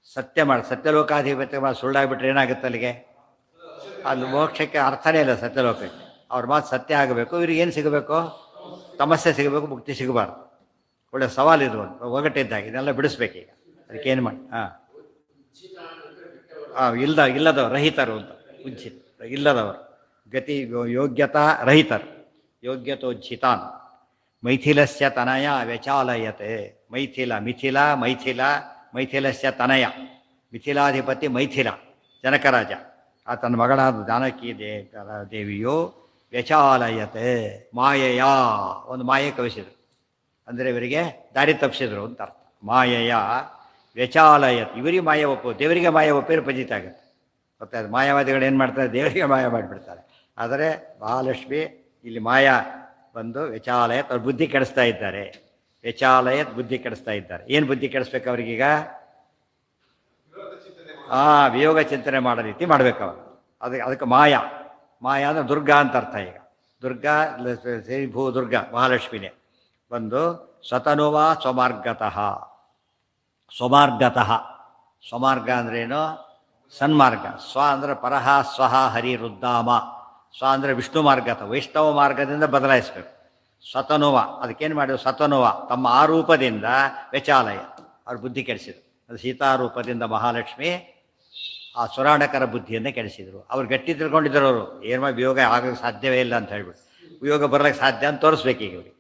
ಸತ್ಯ ಮಾಡಿ, ಸತ್ಯಲೋಕಾಧಿಪತ್ಯ ಮಾಡಿ ಸುಳ್ಳಾಗ್ಬಿಟ್ರೆ ಏನಾಗುತ್ತೆ ಅಲ್ಲಿಗೆ? ಅಲ್ಲಿ ಮೋಕ್ಷಕ್ಕೆ ಅರ್ಥನೇ ಇಲ್ಲ ಸತ್ಯಲೋಕಕ್ಕೆ. ಅವ್ರ ಮಾತು ಸತ್ಯ ಆಗಬೇಕು. ಇವ್ರಿಗೆ ಏನು ಸಿಗಬೇಕು? ತಮಸ್ಸೆ ಸಿಗಬೇಕು, ಮುಕ್ತಿ ಸಿಗಬಾರ್ದು. ಒಳ್ಳೆ ಸವಾಲಿದು, ಒಗಟಿದ್ದಾಗ ಇದನ್ನೆಲ್ಲ ಬಿಡಿಸ್ಬೇಕೀಗ. ಅದಕ್ಕೇನು ಮಾಡಿ ಇಲ್ಲದವರು ರಹಿತರು ಅಂತ, ಉಜ್ಜಿತ ಇಲ್ಲದವರು, ಗತಿ ಯೋಗ್ಯತಾ ರಹಿತರು, ಯೋಗ್ಯತೋಜ್ಜಿತಾನ್. ಮೈಥಿಲಸ್ಯ ತನಯ ವ್ಯಚಾಲಯತೆ, ಮೈಥಿಲಸ್ಯ ತನಯ, ಮಿಥಿಲಾಧಿಪತಿ ಮೈಥಿಲ ಜನಕರಾಜ, ಆತನ ಮಗಳಾದ ಜಾನಕಿ ದೇವಿಯು ವ್ಯಚಾಲಯತೆ ಮಾಯೆಯ, ಒಂದು ಮಾಯೆ ಕವಿಸಿದರು ಅಂದರೆ ಇವರಿಗೆ ದಾರಿ ತಪ್ಪಿಸಿದ್ರು ಅಂತ ಅರ್ಥ. ಮಾಯೆಯ ವ್ಯಚಾಲಯತ್, ಇವರಿಗೆ ಮಾಯ ಒಪ್ಪು, ದೇವರಿಗೆ ಮಾಯ ಒಪ್ಪಿದ್ರೆ ಪಜಿತ ಆಗುತ್ತೆ. ಗೊತ್ತಾಯ್ತು? ಮಾಯಾವಾದಿಗಳು ಏನು ಮಾಡ್ತಾರೆ? ದೇವರಿಗೆ ಮಾಯ ಮಾಡಿಬಿಡ್ತಾರೆ. ಆದರೆ ಮಹಾಲಕ್ಷ್ಮಿ ಇಲ್ಲಿ ಮಾಯಾ ಬಂದು ವ್ಯಚಾಲಯತ್ ಅವ್ರ ಬುದ್ಧಿ ಕೆಡಿಸ್ತಾ ಇದ್ದಾರೆ. ವ್ಯಚಾಲಯತ್ ಬುದ್ಧಿ ಕೆಡಿಸ್ತಾ ಇದ್ದಾರೆ. ಏನು ಬುದ್ಧಿ ಕೆಡಿಸ್ಬೇಕು ಅವ್ರಿಗೀಗ? ವಿಯೋಗ ಚಿಂತನೆ ಮಾಡೋ ರೀತಿ ಮಾಡ್ಬೇಕು ಅವರು. ಅದಕ್ಕೆ ಮಾಯಾ ಅಂದರೆ ದುರ್ಗಾ ಅಂತ ಅರ್ಥ. ಈಗ ದುರ್ಗಾ ಭೂ ದುರ್ಗಾ ಮಹಾಲಕ್ಷ್ಮಿನೇ ಬಂದು ಸ್ವತನುವ ಸ್ವಮಾರ್ಗತಃ, ಸ್ವಮಾರ್ಗ ಅಂದ್ರೇನು? ಸನ್ಮಾರ್ಗ. ಸ್ವ ಅಂದರೆ ಪರಹ ಸ್ವಹ ಹರಿ ರುದ್ದಾಮ, ಸ್ವ ಅಂದರೆ ವಿಷ್ಣು ಮಾರ್ಗತ, ವೈಷ್ಣವ ಮಾರ್ಗದಿಂದ ಬದಲಾಯಿಸ್ಬೇಕು. ಸ್ವತನುವ, ಅದಕ್ಕೇನು ಮಾಡಿದ್ರು? ಸ್ವತನುವ ತಮ್ಮ ಆರೂಪದಿಂದ ವ್ಯಚಾಲಯ ಅವ್ರ ಬುದ್ಧಿ ಕೆಡಿಸಿದ್ರು. ಅದು ಸೀತಾರೂಪದಿಂದ ಮಹಾಲಕ್ಷ್ಮಿ ಆ ಸುರಾಣಕರ ಬುದ್ಧಿಯನ್ನೇ ಕೆಡಿಸಿದರು. ಅವ್ರು ಗಟ್ಟಿ ತಿಳ್ಕೊಂಡಿದ್ರು. ಅವರು ಏನು ವಿಯೋಗ ಆಗೋಕ್ಕೆ ಸಾಧ್ಯವೇ ಇಲ್ಲ ಅಂತ ಹೇಳ್ಬಿಟ್ಟು, ವಿಯೋಗ ಬರಲಿಕ್ಕೆ ಸಾಧ್ಯ ಅಂತ ತೋರಿಸ್ಬೇಕು ಈಗ ಇವ್ರಿಗೆ.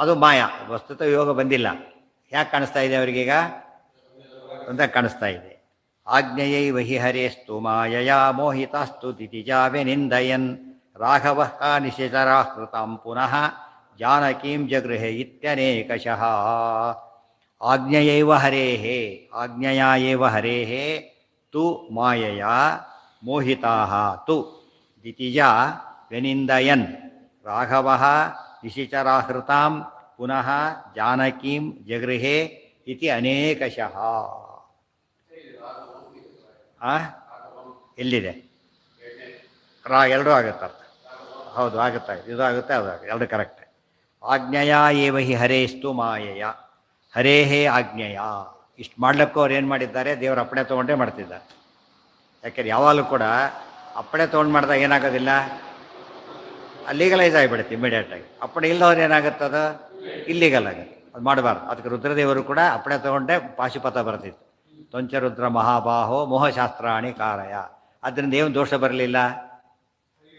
ಅದು ಮಾಯ. ವಸ್ತುತ ಯೋಗ ಬಂದಿಲ್ಲ. ಯಾಕೆ ಕಾಣಿಸ್ತಾ ಇದೆ ಅವರಿಗೀಗ ಅಂತ ಕಾಣಿಸ್ತಾ ಇದೆ. ಆಜ್ಞೆಯೈ ವಹಿ ಹರೇಸ್ತು ಮಾಯಯಾ ಮೋಹಿತಾಸ್ತು ದಿತಿಜಾವೆನಿಂದಯನ್ ರಾಘವ ನಿಶಿಚರಾಕೃತಾಂ ಪುನಃ ಜಾನಕೀಂ ಜಗೃಹೆ ಇತ್ಯನೇಕಶಃ. ಆಜ್ಞೆಯೈವ ಹರೇಹೇ, ಆಜ್ಞೆಯಾ ಏವ ಹರೇಹೇ ತು ಮಾಯಯಾ ಮೋಹಿತಾಃ ತು ದಿತಿಜಾ ವ್ಯನಿಂದಯನ್ ರಾಘವಃ ನಿಶಿಚರಾಹೃತಾಂ ಪುನಃ ಜಾನಕೀಂ ಜಗೃಹೇ ಇತಿ ಅನೇಕಶಃ. ಎಲ್ಲಿದೆ? ಎರಡೂ ಆಗುತ್ತೆ ಅರ್ಥ. ಹೌದು, ಆಗುತ್ತೆ. ಇದು ಆಗುತ್ತೆ, ಅದು ಆಗುತ್ತೆ, ಎರಡು ಕರೆಕ್ಟ್. ಆಜ್ಞೆಯ ಏವ ಹಿ ಹರೇಸ್ತು ಮಾಯೆಯ, ಹರೇಹೇ ಆಜ್ಞೆಯ. ಇಷ್ಟು ಮಾಡ್ಲಿಕ್ಕೂ ಅವ್ರು ಏನು ಮಾಡಿದ್ದಾರೆ? ದೇವರ ಅಪ್ಪಣೆ ತೊಗೊಂಡೇ ಮಾಡ್ತಿದ್ದಾರೆ. ಯಾಕೆಂದ್ರೆ ಯಾವಾಗಲೂ ಕೂಡ ಅಪ್ಪಣೆ ತೊಗೊಂಡು ಮಾಡಿದಾಗ ಏನಾಗೋದಿಲ್ಲ, ಲೀಗಲೈಸ್ ಆಗಿಬಿಡುತ್ತೆ ಇಮಿಡಿಯೇಟಾಗಿ. ಅಪ್ಪಣೆ ಇಲ್ಲದವ್ರು ಏನಾಗುತ್ತದ? ಇಲ್ಲೀಗಲ್ ಆಗುತ್ತೆ. ಅದು ಮಾಡಬಾರ್ದು. ಅದಕ್ಕೆ ರುದ್ರದೇವರು ಕೂಡ ಅಪ್ಪಣೆ ತೊಗೊಂಡೇ ಪಾಶುಪಥ ಬರ್ತಿತ್ತು. ತೊಂಚರುದ್ರ ಮಹಾಬಾಹೋ ಮೋಹಶಾಸ್ತ್ರಾಣಿ ಕಾರಯ. ಅದರಿಂದ ಏನು ದೋಷ ಬರಲಿಲ್ಲ,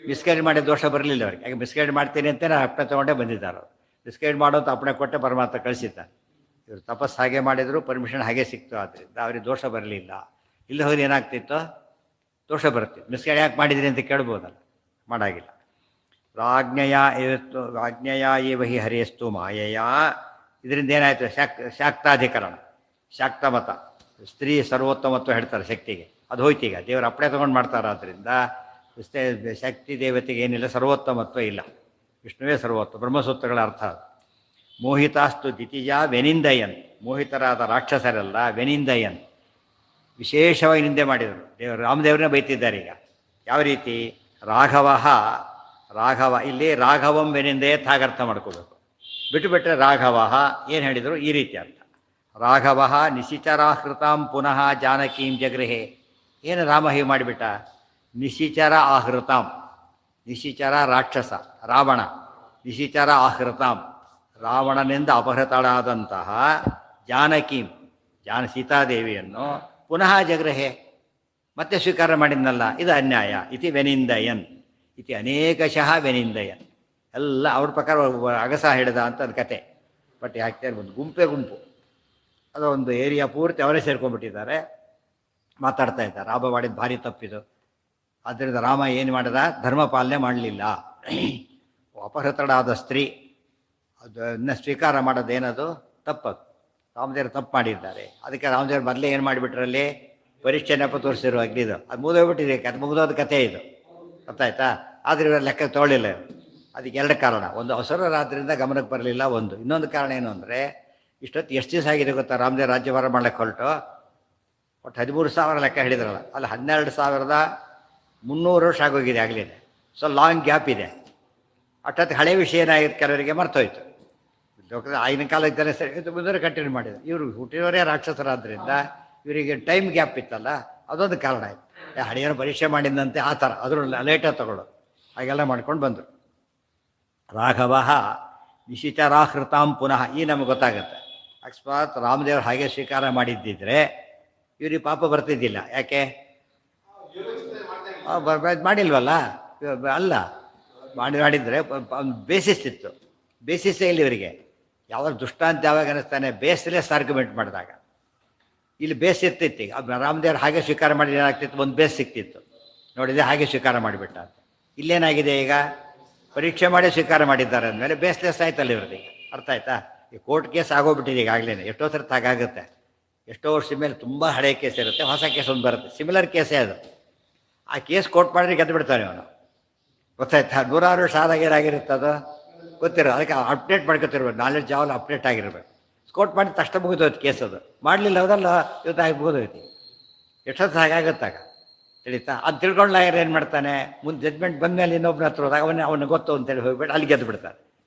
ಮಿಸ್ಗೈಡ್ ಮಾಡಿದ ದೋಷ ಬರಲಿಲ್ಲ ಅವ್ರಿಗೆ. ಯಾಕೆ ಮಿಸ್ಗೈಡ್ ಮಾಡ್ತೀನಿ ಅಂತ ಅಪ್ಪಣೆ ತೊಗೊಂಡೇ ಬಂದಿದ್ದಾರೆ. ಮಿಸ್ಗೈಡ್ ಮಾಡೋಂಥ ಅಪ್ಪಣೆ ಕೊಟ್ಟೆ ಪರಮಾತ್ಮ ಕಳಿಸಿದ್ದಾನೆ. ಇವರು ತಪಸ್ಸು ಹಾಗೆ ಮಾಡಿದರು, ಪರ್ಮಿಷನ್ ಹಾಗೆ ಸಿಕ್ತು. ಆದ್ದರಿಂದ ಅವ್ರಿಗೆ ದೋಷ ಬರಲಿಲ್ಲ. ಇಲ್ಲ ಹೋದ್ರೆ ಏನಾಗ್ತಿತ್ತು? ದೋಷ ಬರುತ್ತೆ. ಮಿಸ್ಗೈಡ್ ಯಾಕೆ ಮಾಡಿದ್ರಿ ಅಂತ ಕೇಳ್ಬೋದಲ್ಲ, ಮಾಡಾಗಿಲ್ಲ. ಆಜ್ಞೆಯ ಏವ ಹಿ ಹರಿಯಸ್ತು ಮಾಯೆಯ. ಇದರಿಂದ ಏನಾಯಿತು? ಶಾಕ್ತಾಧಿಕರಣ, ಶಾಕ್ತ ಮತ, ಸ್ತ್ರೀ ಸರ್ವೋತ್ತಮತ್ವ ಹೇಳ್ತಾರೆ ಶಕ್ತಿಗೆ. ಅದು ಹೋಯ್ತು. ಈಗ ದೇವರ ಅಪ್ಪಣೆ ತೊಗೊಂಡು ಮಾಡ್ತಾರೆ. ಆದ್ದರಿಂದ ಶಕ್ತಿ ದೇವತೆಗೆ ಏನಿಲ್ಲ, ಸರ್ವೋತ್ತಮತ್ವ ಇಲ್ಲ. ವಿಷ್ಣುವೇ ಸರ್ವೋತ್ತಮ. ಬ್ರಹ್ಮಸೂತ್ರಗಳ ಅರ್ಥ ಅದು. ಮೋಹಿತಾಸ್ತು ದಿತಿಜಾ ವೆನಿಂದಯನ್, ಮೋಹಿತರಾದ ರಾಕ್ಷಸರೆಲ್ಲ ವೆನಿಂದಯನ್ ವಿಶೇಷವಾಗಿ ನಿಂದೆ ಮಾಡಿದರು. ರಾಮದೇವರನ್ನೇ ಬೈತಿದ್ದಾರೆ. ಈಗ ಯಾವ ರೀತಿ? ರಾಘವ ಇಲ್ಲಿ ರಾಘವಂ ವೆನಿಂದಯತ್ ಹಾಗೆ ಅರ್ಥ ಮಾಡ್ಕೋಬೇಕು. ಬಿಟ್ಟುಬಿಟ್ರೆ ರಾಘವ ಏನು ಹೇಳಿದರು? ಈ ರೀತಿ ಅರ್ಥ. ರಾಘವ ನಿಶಿಚರಾಹೃತಾಂ ಪುನಃ ಜಾನಕೀಂ ಜಗೃಹೆ. ಏನು ರಾಮ ಹೀಗೆ ಮಾಡಿಬಿಟ್ಟ? ನಿಶಿಚರ ಆಹೃತಾಂ, ನಿಶಿಚರ ರಾಕ್ಷಸ ರಾವಣ, ನಿಶಿಚರ ಆಹೃತಾಂ ರಾವಣನಿಂದ ಅಪಹೃತಳಾದಂತಹ ಜಾನಕೀಂ ಸೀತಾದೇವಿಯನ್ನು ಪುನಃ ಜಗೃಹೆ ಮತ್ತೆ ಸ್ವೀಕಾರ ಮಾಡಿದ್ನಲ್ಲ, ಇದು ಅನ್ಯಾಯ. ಇತಿ ವೆನಿಂದಯನ್ ಇತಿ ಅನೇಕಶಃ ವೆನಿಂದಯನ್. ಎಲ್ಲ ಅವ್ರ ಪ್ರಕಾರ ಅಗಸ ಹಿಡಿದ ಅಂತ ಅದು ಕತೆ. ಬಟ್ ಯಾಕೆ ಒಂದು ಗುಂಪು ಅದೊಂದು ಏರಿಯಾ ಪೂರ್ತಿ ಅವರೇ ಸೇರ್ಕೊಂಡ್ಬಿಟ್ಟಿದ್ದಾರೆ, ಮಾತಾಡ್ತಾ ಇದ್ದಾರೆ. ರಾಮ ಮಾಡಿದ ಭಾರಿ ತಪ್ಪಿದು. ಆದ್ದರಿಂದ ರಾಮ ಏನು ಮಾಡಿದ? ಧರ್ಮ ಪಾಲನೆ ಮಾಡಲಿಲ್ಲ. ಅಪಹೃತಳಾದ ಸ್ತ್ರೀ ಅದನ್ನು ಸ್ವೀಕಾರ ಮಾಡೋದೇನದು? ತಪ್ಪದು. ರಾಮದೇವರು ತಪ್ಪು ಮಾಡಿದ್ದಾರೆ. ಅದಕ್ಕೆ ರಾಮದೇವರು ಮೊದಲೇ ಏನು ಮಾಡಿಬಿಟ್ರಲ್ಲಿ? ಪರೀಕ್ಷೆ ನೆಪ ತೋರಿಸಿರೋ ಅಗ್ನಿದು ಅದು ಮುಗಿದೋಗ್ಬಿಟ್ಟಿದೆ. ಅದು ಮುಗಿದೋದ ಕಥೆ ಇದು. ಗೊತ್ತಾಯ್ತಾ? ಆದರೆ ಇವರು ಲೆಕ್ಕ ತೊಗೊಳ್ಳಿಲ್ಲ ಇವರು. ಅದಕ್ಕೆ ಎರಡು ಕಾರಣ. ಒಂದು ಅಸುರರಾದ್ರಿಂದ ಗಮನಕ್ಕೆ ಬರಲಿಲ್ಲ. ಒಂದು ಇನ್ನೊಂದು ಕಾರಣ ಏನು ಅಂದರೆ ಇಷ್ಟೊತ್ತು ಎಷ್ಟು ದಿವಸ ಆಗಿದೆ ಗೊತ್ತಾ ರಾಮದೇವ್ ರಾಜ್ಯಭಾರ ಮಾಡ್ಲಿಕ್ಕೆ ಹೊರಟು? ಒಟ್ಟು 13,000 ಲೆಕ್ಕ ಹಿಡಿದ್ರಲ್ಲ, ಅಲ್ಲಿ 12,300 ವರ್ಷ ಆಗೋಗಿದೆ ಆಗಲೇ. ಸೊ ಲಾಂಗ್ ಗ್ಯಾಪ್ ಇದೆ. ಅಷ್ಟೊತ್ತಿಗೆ ಹಳೆ ವಿಷಯ ಏನಾಗಿತ್ತು ಕೆಲವರಿಗೆ ಮರ್ತೋಯ್ತು. ಆಗಿನ ಕಾಲಕ್ಕೆ ಸರಿ ಮುಂದೆ ಕಂಟಿನ್ಯೂ ಮಾಡಿದ್ರು. ಇವರು ಹುಟ್ಟಿದವರೇ ರಾಕ್ಷಸರಾದ್ರಿಂದ ಇವರಿಗೆ ಟೈಮ್ ಗ್ಯಾಪ್ ಇತ್ತಲ್ಲ, ಅದೊಂದು ಕಾರಣ ಆಯಿತು. ಹಳೆಯವರು ಪರೀಕ್ಷೆ ಮಾಡಿದಂತೆ ಆ ಥರ ಅದ್ರ ಲೇಟಾಗಿ ತಗೊಳ್ಳೋದು ಹಾಗೆಲ್ಲ ಮಾಡ್ಕೊಂಡು ಬಂದರು. ರಾಘವ ನಿಶಿಚರಾಹೃತಾಂ ಪುನಃ. ಈ ನಮಗೆ ಗೊತ್ತಾಗುತ್ತೆ, ಅಕಸ್ಮಾತ್ ರಾಮದೇವರು ಹಾಗೆ ಸ್ವೀಕಾರ ಮಾಡಿದ್ದಿದ್ರೆ ಇವ್ರಿಗೆ ಪಾಪ ಬರ್ತಿದ್ದಿಲ್ಲ. ಯಾಕೆ ಮಾಡಿಲ್ವಲ್ಲ? ಅಲ್ಲ, ಮಾಡಿದರೆ ಬೇಸಿಸ್ ಇತ್ತು. ಬೇಸಿಸೇ ಇಲ್ಲಿ ಇವರಿಗೆ. ಯಾವಾಗ ದುಷ್ಟ ಅಂತ ಯಾವಾಗ ಅನ್ನಿಸ್ತಾನೆ? ಬೇಸ್ಲೆಸ್ ಆರ್ಗ್ಯುಮೆಂಟ್ ಮಾಡಿದಾಗ. ಇಲ್ಲಿ ಬೇಸ್ ಇರ್ತಿತ್ತು. ಈಗ ರಾಮದೇವ್ರು ಹಾಗೆ ಸ್ವೀಕಾರ ಮಾಡಿದ್ರೆ ಏನಾಗ್ತಿತ್ತು? ಒಂದು ಬೇಸ್ ಸಿಕ್ತಿತ್ತು. ನೋಡಿದರೆ ಹಾಗೆ ಸ್ವೀಕಾರ ಮಾಡಿಬಿಟ್ಟ ಅಂತ. ಇಲ್ಲೇನಾಗಿದೆ? ಈಗ ಪರೀಕ್ಷೆ ಮಾಡಿ ಸ್ವೀಕಾರ ಮಾಡಿದ್ದಾರೆ ಅಂದಮೇಲೆ ಬೇಸ್ಲೆಸ್ ಆಯ್ತಲ್ಲ ಇವ್ರದ್ದು. ಈಗ ಅರ್ಥ ಆಯ್ತಾ? ಈ ಕೋರ್ಟ್ ಕೇಸ್ ಆಗೋಗ್ಬಿಟ್ಟಿದೆ ಈಗಾಗಲೇ. ಎಷ್ಟೋ ಸರಿ ಹಾಗಾಗುತ್ತೆ. ಎಷ್ಟೋ ವರ್ಷದ ಮೇಲೆ ತುಂಬ ಹಳೆಯ ಕೇಸ್ ಇರುತ್ತೆ, ಹೊಸ ಕೇಸ್ ಒಂದು ಬರುತ್ತೆ, ಸಿಮಿಲರ್ ಕೇಸೇ ಅದು. ಆ ಕೇಸ್ ಕೋರ್ಟ್ ಮಾಡಿದ್ರೆ ಗೆದ್ದು ಬಿಡ್ತಾನೆ ಅವನು. ಗೊತ್ತಾಯ್ತಾ? 100 ವರ್ಷ ಆದಾಗ ಏನಾಗಿರುತ್ತೆ ಅದು ಗೊತ್ತಿರೋ. ಅದಕ್ಕೆ ಅಪ್ಡೇಟ್ ಮಾಡ್ಕೊತಿರ್ಬೇಕು, ನಾಲೆಡ್ಜ್ ಯಾವಾಗ ಅಪ್ಡೇಟ್ ಆಗಿರ್ಬೇಕು. ಕೋರ್ಟ್ ಮಾಡಿದ ತಕ್ಷಣ ಮುಗಿದೋಯ್ತು ಕೇಸ್. ಅದು ಮಾಡಲಿಲ್ಲ ಹೋದಲ್ಲ, ಇವತ್ತು ಆಗಿ ಮುಗಿದೋಯ್ತು. ಎಷ್ಟೊತ್ತು ಹಾಗಾಗುತ್ತಾಗ ತಿಳಿತಾ? ಅದು ತಿಳ್ಕೊಂಡು ಲಾಯರ್ ಏನು ಮಾಡ್ತಾನೆ? ಮುಂದೆ ಜಡ್ಜ್ಮೆಂಟ್ ಬಂದಮೇಲೆ ಇನ್ನೊಬ್ಬನ ಹತ್ರ ಹೋದಾಗ ಅವನಿಗೆ ಗೊತ್ತು ಅಂತೇಳಿ ಹೋಗ್ಬಿಟ್ಟು ಅಲ್ಲಿ ಗೆದ್ದು ಬಿಡ್ತಾನೆ.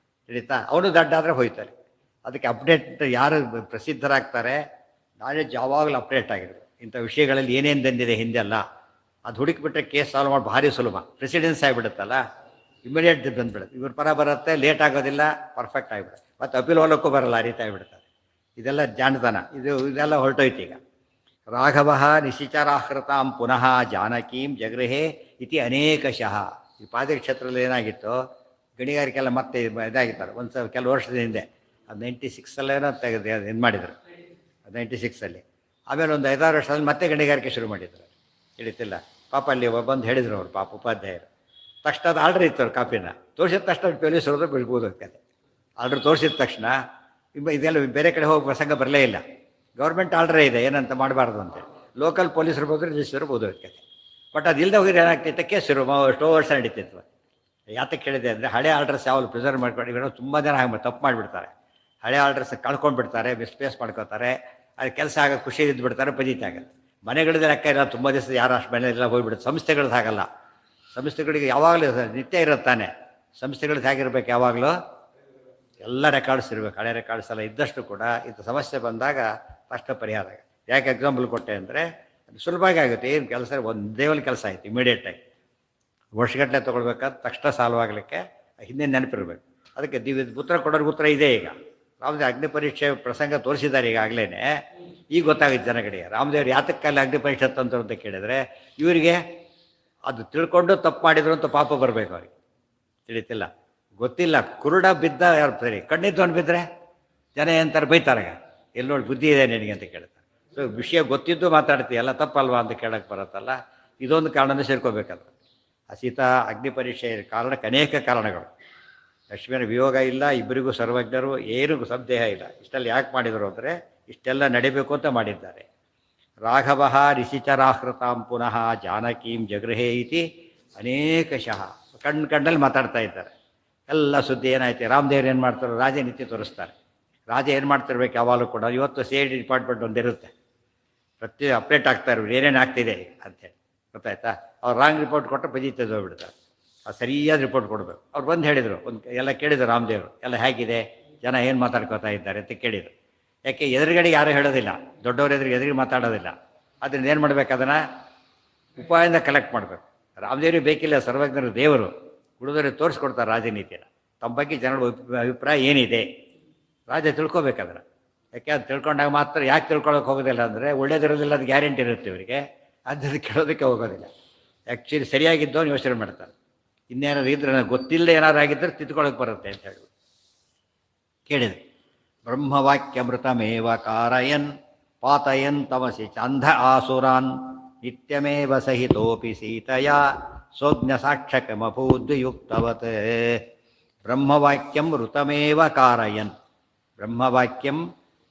ತಿಳಿತಾ? ಅವನು ದಡ್ಡ ಆದರೆ ಹೋಯ್ತಾರೆ. ಅದಕ್ಕೆ ಅಪ್ಡೇಟ್ ಯಾರು ಪ್ರಸಿದ್ಧರಾಗ್ತಾರೆ, ನಾಲೆಡ್ಜ್ ಯಾವಾಗಲೂ ಅಪ್ಡೇಟ್ ಆಗಿರ್ಬೇಕು. ಇಂಥ ವಿಷಯಗಳಲ್ಲಿ ಏನೇನು ಬಂದಿದೆ ಹಿಂದೆಲ್ಲ ಅದು ಹುಡುಕಿಬಿಟ್ರೆ ಕೇಸ್ ಸಾಲ್ವ್ ಮಾಡಿ ಭಾರಿ ಸುಲಭ. ಪ್ರೆಸಿಡೆನ್ಸ್ ಆಗಿಬಿಡುತ್ತಲ್ಲ, ಇಮಿಡಿಯೇಟ್ ಬಂದುಬಿಡುತ್ತೆ. ಇವ್ರ ಪರ ಬರುತ್ತೆ, ಲೇಟ್ ಆಗೋದಿಲ್ಲ, ಪರ್ಫೆಕ್ಟ್ ಆಗಿಬಿಡುತ್ತೆ. ಮತ್ತು ಅಪೀಲ್ ಹೋಲಕ್ಕೂ ಬರಲ್ಲ, ಆ ರೀತಿ ಆಗಿಬಿಡ್ತಾರೆ. ಇದೆಲ್ಲ ಜಾಣತನ. ಇದೆಲ್ಲ ಹೊರಟೋಯ್ತು ಈಗ. ರಾಘವ ನಿಶಿಚರಾಹೃತಾಂ ಪುನಃ ಜಾನಕೀಂ ಜಗೃಹೇ ಇತಿ ಅನೇಕಶಃ. ಈ ಪಾದಕ್ಷೇತ್ರದಲ್ಲಿ ಏನಾಗಿತ್ತು? ಗಣಿಗಾರಿಕೆಲ್ಲ ಮತ್ತೆ ಇದಾಗಿದ್ದಾರೆ ಒಂದು ಕೆಲವು ವರ್ಷದ ಹಿಂದೆ. ಅದು 96 ತೆಗೆದು ಇದು ಮಾಡಿದರು, 96. ಆಮೇಲೆ ಒಂದು 5-6 ವರ್ಷದಲ್ಲಿ ಮತ್ತೆ ಗಣಿಗಾರಿಕೆ ಶುರು ಮಾಡಿದರು. ತಿಳಿತಿಲ್ಲ ಪಾಪ. ಅಲ್ಲಿ ಬಂದು ಹೇಳಿದರು ಅವರು, ಪಾಪ ಉಪಾಧ್ಯಾಯರು. ತಕ್ಷಣ ಅದು ಆರ್ಡ್ರ್ ಇತ್ತು ಅವ್ರ ಕಾಪಿನ ತೋರಿಸಿದ ತಕ್ಷಣ ಪೊಲೀಸ್ ಹೋದ್ರೆ ಬಿಡ್ಬೋದು ಕತೆ. ಆರ್ಡ್ರ್ ತೋರಿಸಿದ ತಕ್ಷಣ ಇದೆಲ್ಲ ಬೇರೆ ಕಡೆ ಹೋಗಿ ಪ್ರಸಂಗ ಬರಲೇ ಇಲ್ಲ. ಗೌರ್ಮೆಂಟ್ ಆರ್ಡ್ರೇ ಇದೆ ಏನಂತ ಮಾಡಬಾರ್ದು ಅಂತೇಳಿ. ಲೋಕಲ್ ಪೊಲೀಸರು ಬಂದರೆ ರಿಜಿಸ್ಟರ್ ಬೋದೋದು ಕತೆ. ಬಟ್ ಅದು ಇಲ್ಲದೆ ಹೋಗಿದ್ರೆ ಏನಾಗ್ತಿತ್ತು? ಕೇಸ್ ಎಷ್ಟೋ ವರ್ಷ ನಡೀತಿತ್ತು. ಯಾತಕ್ಕೆ ಕೇಳಿದೆ ಅಂದರೆ ಹಳೆ ಆರ್ಡ್ರಸ್ ಯಾವಾಗ ಪ್ರಿಸರ್ವ್ ಮಾಡ್ಕೊಂಡು ಇರೋ ತುಂಬ ಜನ ಹಾಗೆ ತಪ್ಪು ಮಾಡಿಬಿಡ್ತಾರೆ. ಹಳೆ ಆರ್ಡ್ರಸ್ ಕಳ್ಕೊಂಡ್ಬಿಡ್ತಾರೆ, ಮಿಸ್ಪ್ಲೇಸ್ ಮಾಡ್ಕೋತಾರೆ. ಅದು ಕೆಲಸ ಆಗೋದು ಖುಷಿ ಇದ್ದುಬಿಡ್ತಾರೆ, ಪಜಿತ ಆಗುತ್ತೆ. ಮನೆಗಳದ್ದು ಲೆಕ್ಕ ಇಲ್ಲ, ತುಂಬ ದಿವಸ ಯಾರು ಅಷ್ಟು ಮನೆ ಎಲ್ಲ ಹೋಗ್ಬಿಡುತ್ತೆ. ಸಂಸ್ಥೆಗಳದ್ದು ಹಾಗಲ್ಲ. ಸಂಸ್ಥೆಗಳಿಗೆ ಯಾವಾಗಲೂ ನಿತ್ಯ ಇರುತ್ತಾನೆ. ಸಂಸ್ಥೆಗಳದ್ದು ಹೇಗಿರ್ಬೇಕು? ಯಾವಾಗಲೂ ಎಲ್ಲ ರೆಕಾರ್ಡ್ಸ್ ಇರಬೇಕು. ಹಳೆ ರೆಕಾರ್ಡ್ಸ್ ಎಲ್ಲ ಇದ್ದಷ್ಟು ಕೂಡ ಇಂಥ ಸಮಸ್ಯೆ ಬಂದಾಗ ತಕ್ಷಣ ಪರಿಹಾರ ಆಗುತ್ತೆ. ಯಾಕೆ ಎಕ್ಸಾಂಪಲ್ ಕೊಟ್ಟೆ ಅಂದರೆ ಅದು ಸುಲಭವಾಗಿ ಆಗುತ್ತೆ. ಏನು ಕೆಲಸ ಒಂದೇ ಒಂದು ಕೆಲಸ ಆಯಿತು ಇಮಿಡಿಯೇಟಾಗಿ. ವರ್ಷಗಟ್ಟಲೆ ತೊಗೊಳ್ಬೇಕಾದ್ರೆ ತಕ್ಷಣ ಸಾಲ್ವ್ ಆಗಲಿಕ್ಕೆ ಹಿಂದೆ ನೆನಪಿರಬೇಕು. ಅದಕ್ಕೆ ಉತ್ತರ ಕೊಡೋರಿಗೆ ಉತ್ತರ ಇದೆ. ಈಗ ರಾಮದೇವ್ ಅಗ್ನಿ ಪರೀಕ್ಷೆ ಪ್ರಸಂಗ ತೋರಿಸಿದ್ದಾರೆ ಈಗಾಗಲೇ. ಈಗ ಗೊತ್ತಾಗುತ್ತೆ ಜನಗಳಿಗೆ ರಾಮದೇವ್ರು ಯಾತಕ್ಕಲ್ಲಿ ಅಗ್ನಿ ಪರೀಕ್ಷೆ ತಂದರು ಅಂತ ಕೇಳಿದರೆ ಇವರಿಗೆ ಅದು ತಿಳ್ಕೊಂಡು ತಪ್ಪು ಮಾಡಿದ್ರು ಅಂತ ಪಾಪ ಬರಬೇಕು ಅವ್ರಿಗೆ. ತಿಳಿತಿಲ್ಲ, ಗೊತ್ತಿಲ್ಲ, ಕುರುಡ ಬಿದ್ದ ಯಾರು ಸರಿ, ಕಣ್ಣಿದ್ದವನು ಬಿದ್ದರೆ ಜನ ಎಂತಾರೆ, ಬೈತಾರೆ. ಎಲ್ಲಿ ನೋಡಿ ಬುದ್ಧಿ ಇದೆ ನಿನಗೆ ಅಂತ ಕೇಳ್ತಾರೆ. ಸೊ ವಿಷಯ ಗೊತ್ತಿದ್ದು ಮಾತಾಡ್ತೀವಿ, ಎಲ್ಲ ತಪ್ಪಲ್ವಾ ಅಂತ ಕೇಳೋಕ್ಕೆ ಬರುತ್ತಲ್ಲ. ಇದೊಂದು ಕಾರಣನೇ ಸೇರ್ಕೋಬೇಕಲ್ಲ. ಆ ಸೀತಾ ಅಗ್ನಿ ಪರೀಕ್ಷೆ ಕಾರಣಕ್ಕೆ ಅನೇಕ ಕಾರಣಗಳು. ಲಕ್ಷ್ಮಿಯರ ವಿಯೋಗ ಇಲ್ಲ, ಇಬ್ಬರಿಗೂ ಸರ್ವಜ್ಞರು, ಏನೂ ಸಂದೇಹ ಇಲ್ಲ. ಇಷ್ಟೆಲ್ಲ ಯಾಕೆ ಮಾಡಿದರು ಅಂದರೆ ಇಷ್ಟೆಲ್ಲ ನಡಿಬೇಕು ಅಂತ ಮಾಡಿದ್ದಾರೆ. ರಾಘವ ರಿಷಿಚರಾಹೃತಾಂ ಪುನಃ ಜಾನಕೀಂ ಜಗೃಹೇ ಇತಿ ಅನೇಕಶಃ. ಕಣ್ಣಲ್ಲಿ ಮಾತಾಡ್ತಾ ಇದ್ದಾರೆ. ಎಲ್ಲ ಸುದ್ದಿ ಏನಾಯ್ತು? ರಾಮದೇವ್ರು ಏನು ಮಾಡ್ತಾರೆ? ರಾಜನೀತಿ ತೋರಿಸ್ತಾರೆ. ರಾಜ ಏನು ಮಾಡ್ತಿರ್ಬೇಕು ಯಾವಾಗಲೂ ಕೂಡ. ಇವತ್ತು CID ಡಿಪಾರ್ಟ್ಮೆಂಟ್ ಒಂದಿರುತ್ತೆ, ಪ್ರತಿ ಅಪ್ಡೇಟ್ ಆಗ್ತಾ ಇರ್ಬೋದು ಏನೇನು ಆಗ್ತಿದೆ ಅಂತೇಳಿ. ಗೊತ್ತಾಯ್ತಾ? ಅವ್ರು ರಾಂಗ್ ರಿಪೋರ್ಟ್ ಕೊಟ್ಟರೆ ಪಜಿತದ ಹೋಗ್ಬಿಡ್ತಾರೆ. ಅದು ಸರಿಯಾದ ರಿಪೋರ್ಟ್ ಕೊಡಬೇಕು. ಅವ್ರು ಬಂದು ಹೇಳಿದರು, ಎಲ್ಲ ಕೇಳಿದರು ರಾಮದೇವರು, ಎಲ್ಲ ಹೇಗಿದೆ, ಜನ ಏನು ಮಾತಾಡ್ಕೋತಾ ಇದ್ದಾರೆ ಅಂತ ಕೇಳಿದರು. ಯಾಕೆ ಎದುರುಗಡೆ ಯಾರೂ ಹೇಳೋದಿಲ್ಲ, ದೊಡ್ಡವ್ರ ಎದುರಿಗೆ ಮಾತಾಡೋದಿಲ್ಲ. ಅದರಿಂದ ಏನು ಮಾಡಬೇಕು? ಅದನ್ನು ಉಪಾಯದಿಂದ ಕಲೆಕ್ಟ್ ಮಾಡಬೇಕು. ರಾಮದೇವ್ರಿಗೆ ಬೇಕಿಲ್ಲ, ಸರ್ವಜ್ಞರು ದೇವರು. ಉಳಿದವ್ರಿಗೆ ತೋರಿಸ್ಕೊಡ್ತಾರೆ ರಾಜನೀತಿನ. ತಮ್ಮ ಬಗ್ಗೆ ಜನಗಳ ಅಭಿಪ್ರಾಯ ಏನಿದೆ ರಾಜ ತಿಳ್ಕೊಬೇಕಂದ್ರೆ. ಯಾಕೆ ಅದು ತಿಳ್ಕೊಂಡಾಗ ಮಾತ್ರ. ಯಾಕೆ ತಿಳ್ಕೊಳಕ್ಕೆ ಹೋಗೋದಿಲ್ಲ ಅಂದರೆ ಒಳ್ಳೇದಿರೋದಿಲ್ಲ, ಅದು ಗ್ಯಾರಂಟಿ ಇರುತ್ತೆ ಇವರಿಗೆ. ಅದನ್ನು ಕೇಳೋದಕ್ಕೆ ಹೋಗೋದಿಲ್ಲ. ಆ್ಯಕ್ಚುಲಿ ಸರಿಯಾಗಿದ್ದವನು ಯೋಚನೆ ಮಾಡ್ತಾರೆ. ಇನ್ನೇನಾದ್ರು ಇದ್ರೆ ನನಗೆ ಗೊತ್ತಿಲ್ಲದೆ ಏನಾದ್ರು ಆಗಿದ್ದರೆ ತಿದ್ಕೊಳ್ಳೋಕೆ ಬರುತ್ತೆ ಅಂತ ಹೇಳಿ ಕೇಳಿದೆ. ಬ್ರಹ್ಮವಾಕ್ಯಮೃತಮೇವ ಕಾರಯನ್ ಪಾತಯನ್ ತಮಸಿ ಚಂಧ ಆಸುರಾನ್ ನಿತ್ಯಮೇವ ಸಹಿತೋಪಿ ಸೀತೆಯ ಸೋಜ್ಞ ಸಾಕ್ಷಕಮಭೂದ್ಯುಕ್ತವತ್. ಬ್ರಹ್ಮವಾಕ್ಯಂ ಋತಮೇವ ಕಾರಯನ್, ಬ್ರಹ್ಮವಾಕ್ಯಂ